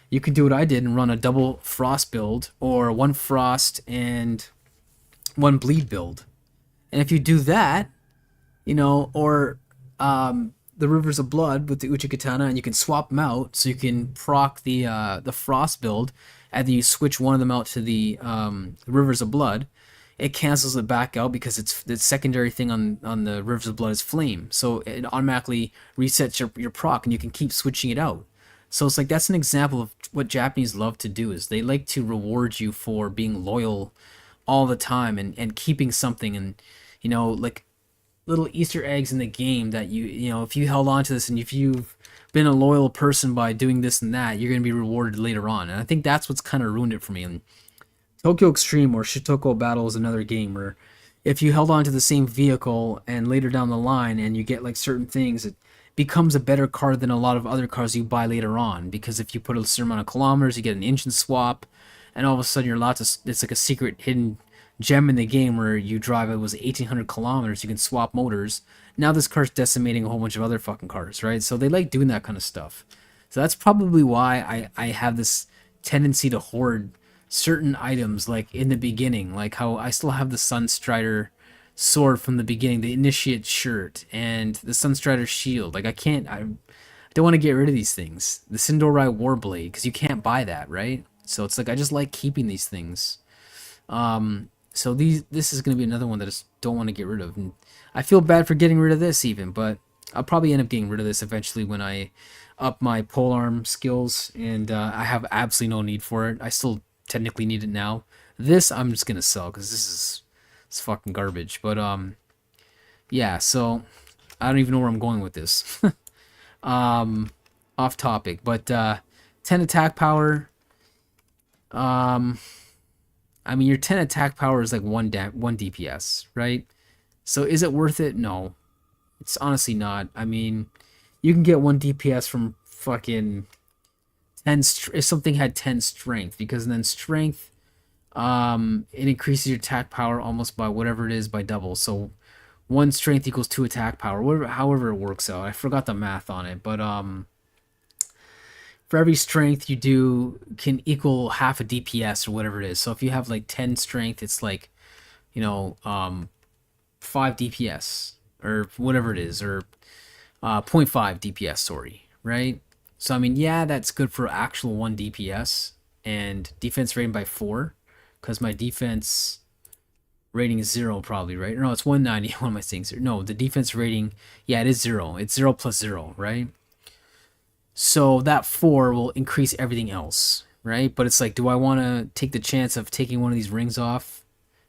Speaker 1: you can do what I did and run a double frost build, or one frost and one bleed build. And if you do that, you know, or the Rivers of Blood with the Uchi katana, and you can swap them out, so you can proc the frost build, and then you switch one of them out to the Rivers of Blood. It cancels it back out because it's the secondary thing on the Rivers of Blood is flame, so it automatically resets your proc, and you can keep switching it out. So it's like, that's an example of what Japanese love to do, is they like to reward you for being loyal all the time, and keeping something, and, you know, like little Easter eggs in the game that you know, if you held on to this, and if you've been a loyal person by doing this and that, you're going to be rewarded later on. And I think that's what's kind of ruined it for me. And Tokyo Extreme or Shitoko Battle is another game where if you held on to the same vehicle and later down the line and you get like certain things, it becomes a better car than a lot of other cars you buy later on, because if you put a certain amount of kilometers, you get an engine swap, and all of a sudden you're allowed to, it's like a secret hidden gem in the game where you drive, it was 1800 kilometers, you can swap motors. Now this car's decimating a whole bunch of other fucking cars, right? So they like doing that kind of stuff. So that's probably why I have this tendency to hoard certain items, like in the beginning, like how I still have the Sunstrider sword from the beginning, the Initiate shirt, and the Sunstrider shield. Like I don't want to get rid of these things. The Sindorai Warblade, because you can't buy that, right? So it's like, I just like keeping these things. So this is going to be another one that I just don't want to get rid of. And I feel bad for getting rid of this even, but I'll probably end up getting rid of this eventually when I up my polearm skills, and I have absolutely no need for it. I still technically need it now. This I'm just going to sell because it's fucking garbage. But yeah, so I don't even know where I'm going with this. Off topic, but 10 attack power. I mean, your 10 attack power is like 1 DPS, right? So is it worth it? No. It's honestly not. I mean, you can get 1 DPS from fucking 10 if something had 10 strength, because then strength it increases your attack power almost by whatever it is by double. So 1 strength equals 2 attack power, whatever, however it works out. I forgot the math on it, but for every strength you do can equal half a DPS or whatever it is. So if you have like 10 strength, it's like, you know, 5 DPS or whatever it is, or 0.5 DPS, sorry, right? So I mean, yeah, that's good for actual 1 DPS and defense rating by 4, because my defense rating is 0 probably, right? No, it's 190. What am I saying? No, the defense rating, yeah, it is 0. It's 0 plus 0, right? So that 4 will increase everything else, right? But it's like, do I want to take the chance of taking one of these rings off?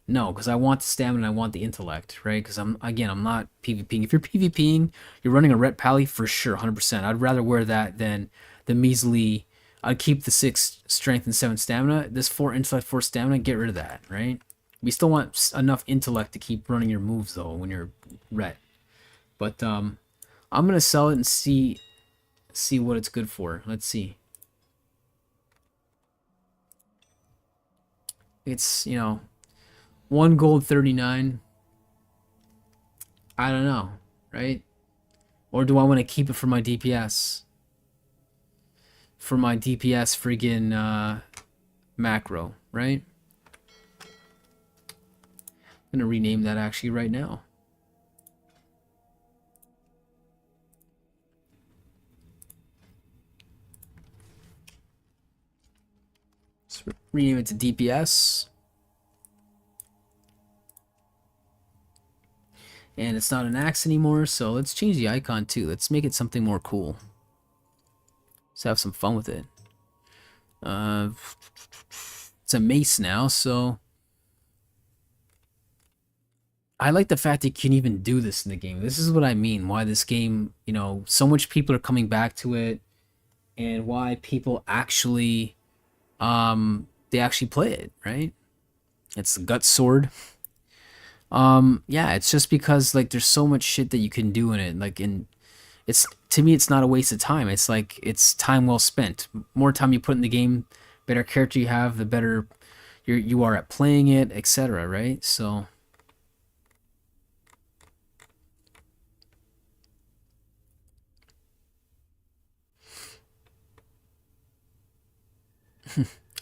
Speaker 1: No, because I want the stamina and I want the intellect, right? Because I'm not PvPing. If you're PvPing, you're running a ret pally for sure, 100%. I'd rather wear that than the measly. I'd keep the 6 strength and 7 stamina. This 4 intellect, 4 stamina, get rid of that, right? We still want enough intellect to keep running your moves though when you're ret. But I'm gonna sell it and see what it's good for. Let's see. It's, you know, 1 gold 39. I don't know, right? Or do I want to keep it for my DPS? For my DPS friggin' macro, right? I'm gonna rename that actually right now. Rename it to DPS. And it's not an axe anymore, so let's change the icon too. Let's make it something more cool. Let's have some fun with it. It's a mace now, so I like the fact that you can even do this in the game. This is what I mean. Why this game, you know, so much people are coming back to it, and why people actually they actually play it, right? It's the gut sword. Yeah, it's just because like there's so much shit that you can do in it. Like, it's, to me, it's not a waste of time. It's like, it's time well spent. More time you put in the game, better character you have, the better you are at playing it, etc., right? So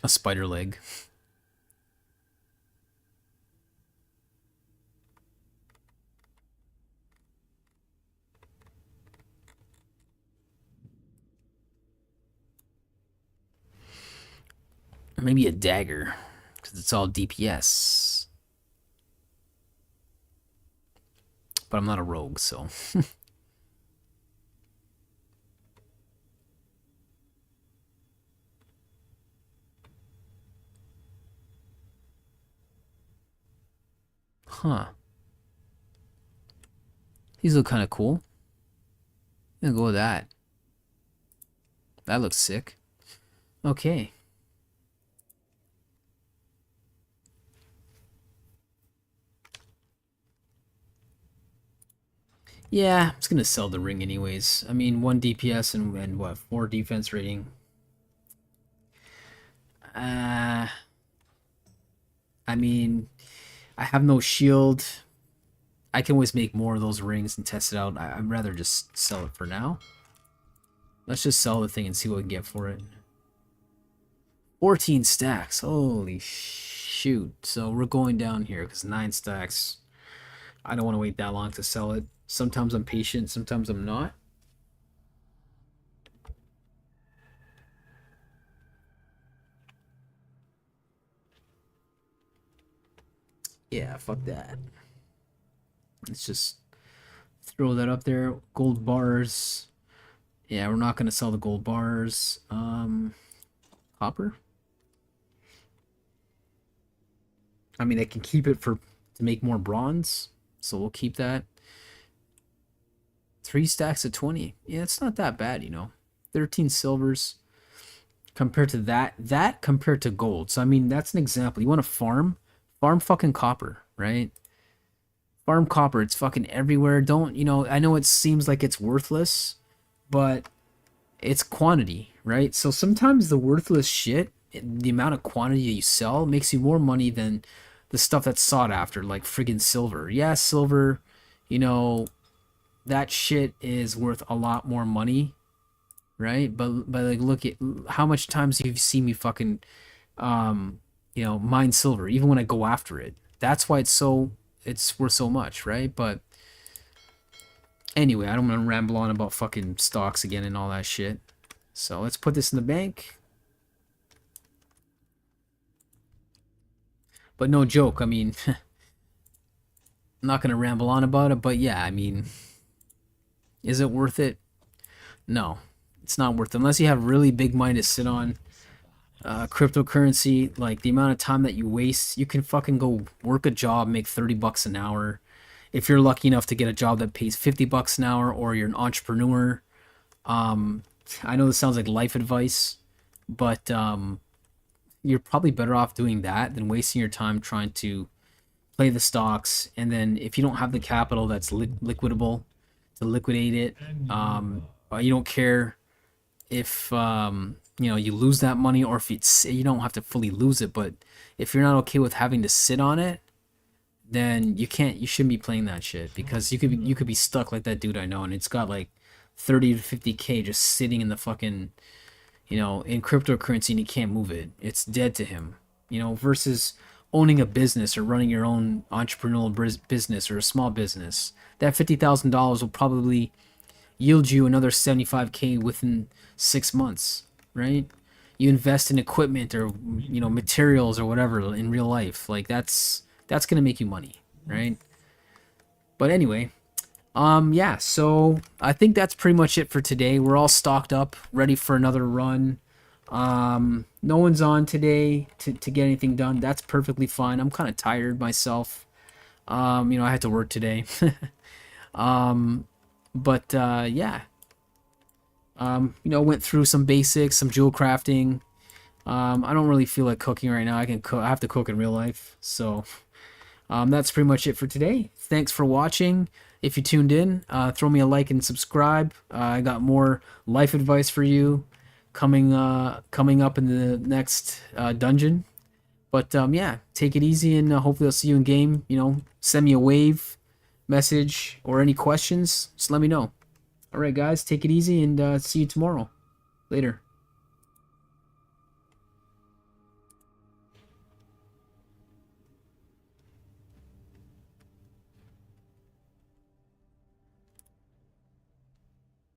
Speaker 1: a spider leg. Or maybe a dagger, because it's all DPS. But I'm not a rogue, so. Huh. These look kind of cool. I'm gonna go with that. That looks sick. Okay. Yeah, I'm just gonna sell the ring anyways. I mean, 1 DPS and what, 4 defense rating. I mean, I have no shield. I can always make more of those rings and test it out. I'd rather just sell it for now. Let's just sell the thing and see what we can get for it. 14 stacks. Holy shoot. So we're going down here because 9 stacks. I don't want to wait that long to sell it. Sometimes I'm patient, sometimes I'm not. Yeah, fuck that. Let's just throw that up there. Gold bars. Yeah, we're not going to sell the gold bars. Copper. I mean, I can keep it to make more bronze, so we'll keep that. 3 stacks of 20. Yeah, it's not that bad, you know. 13 silvers. compared to that compared to gold. So I mean, that's an example. You want to farm fucking copper, right? Farm copper. It's fucking everywhere. Don't, you know, I know it seems like it's worthless, but it's quantity, right? So sometimes the worthless shit, the amount of quantity you sell makes you more money than the stuff that's sought after, like friggin' silver. Yeah, silver, you know, that shit is worth a lot more money, right? But like, look at how much times you've seen me fucking you know, mine silver even when I go after it. That's why it's worth so much, right? But anyway, I don't want to ramble on about fucking stocks again and all that shit. So let's put this in the bank. But no joke, I mean, I'm not going to ramble on about it, but yeah, I mean, is it worth it? No, it's not worth it. Unless you have really big money to sit on cryptocurrency, like the amount of time that you waste, you can fucking go work a job, make 30 bucks an hour. If you're lucky enough to get a job that pays 50 bucks an hour, or you're an entrepreneur. I know this sounds like life advice, but you're probably better off doing that than wasting your time trying to play the stocks. And then if you don't have the capital that's liquidable to liquidate it, you don't care if you know, you lose that money, or if you don't have to fully lose it, but if you're not okay with having to sit on it, then you shouldn't be playing that shit, because you could be stuck like that dude I know, and it's got like 30 to 50K just sitting in the fucking, you know, in cryptocurrency, and he can't move it. It's dead to him, you know, versus owning a business or running your own entrepreneurial business or a small business. That $50,000 will probably yield you another 75K within 6 months, right? You invest in equipment or, you know, materials or whatever in real life. Like that's going to make you money, right? But anyway, yeah, so I think that's pretty much it for today. We're all stocked up, ready for another run. No one's on today to get anything done. That's perfectly fine. I'm kind of tired myself. You know, I had to work today. But yeah. You know, went through some basics, some jewel crafting. I don't really feel like cooking right now. I have to cook in real life. So that's pretty much it for today. Thanks for watching. If you tuned in, throw me a like and subscribe. I got more life advice for you coming up in the next dungeon. But yeah, take it easy, and hopefully I'll see you in game. You know, send me a wave message or any questions. Just let me know. All right, guys, take it easy, and see you tomorrow. Later.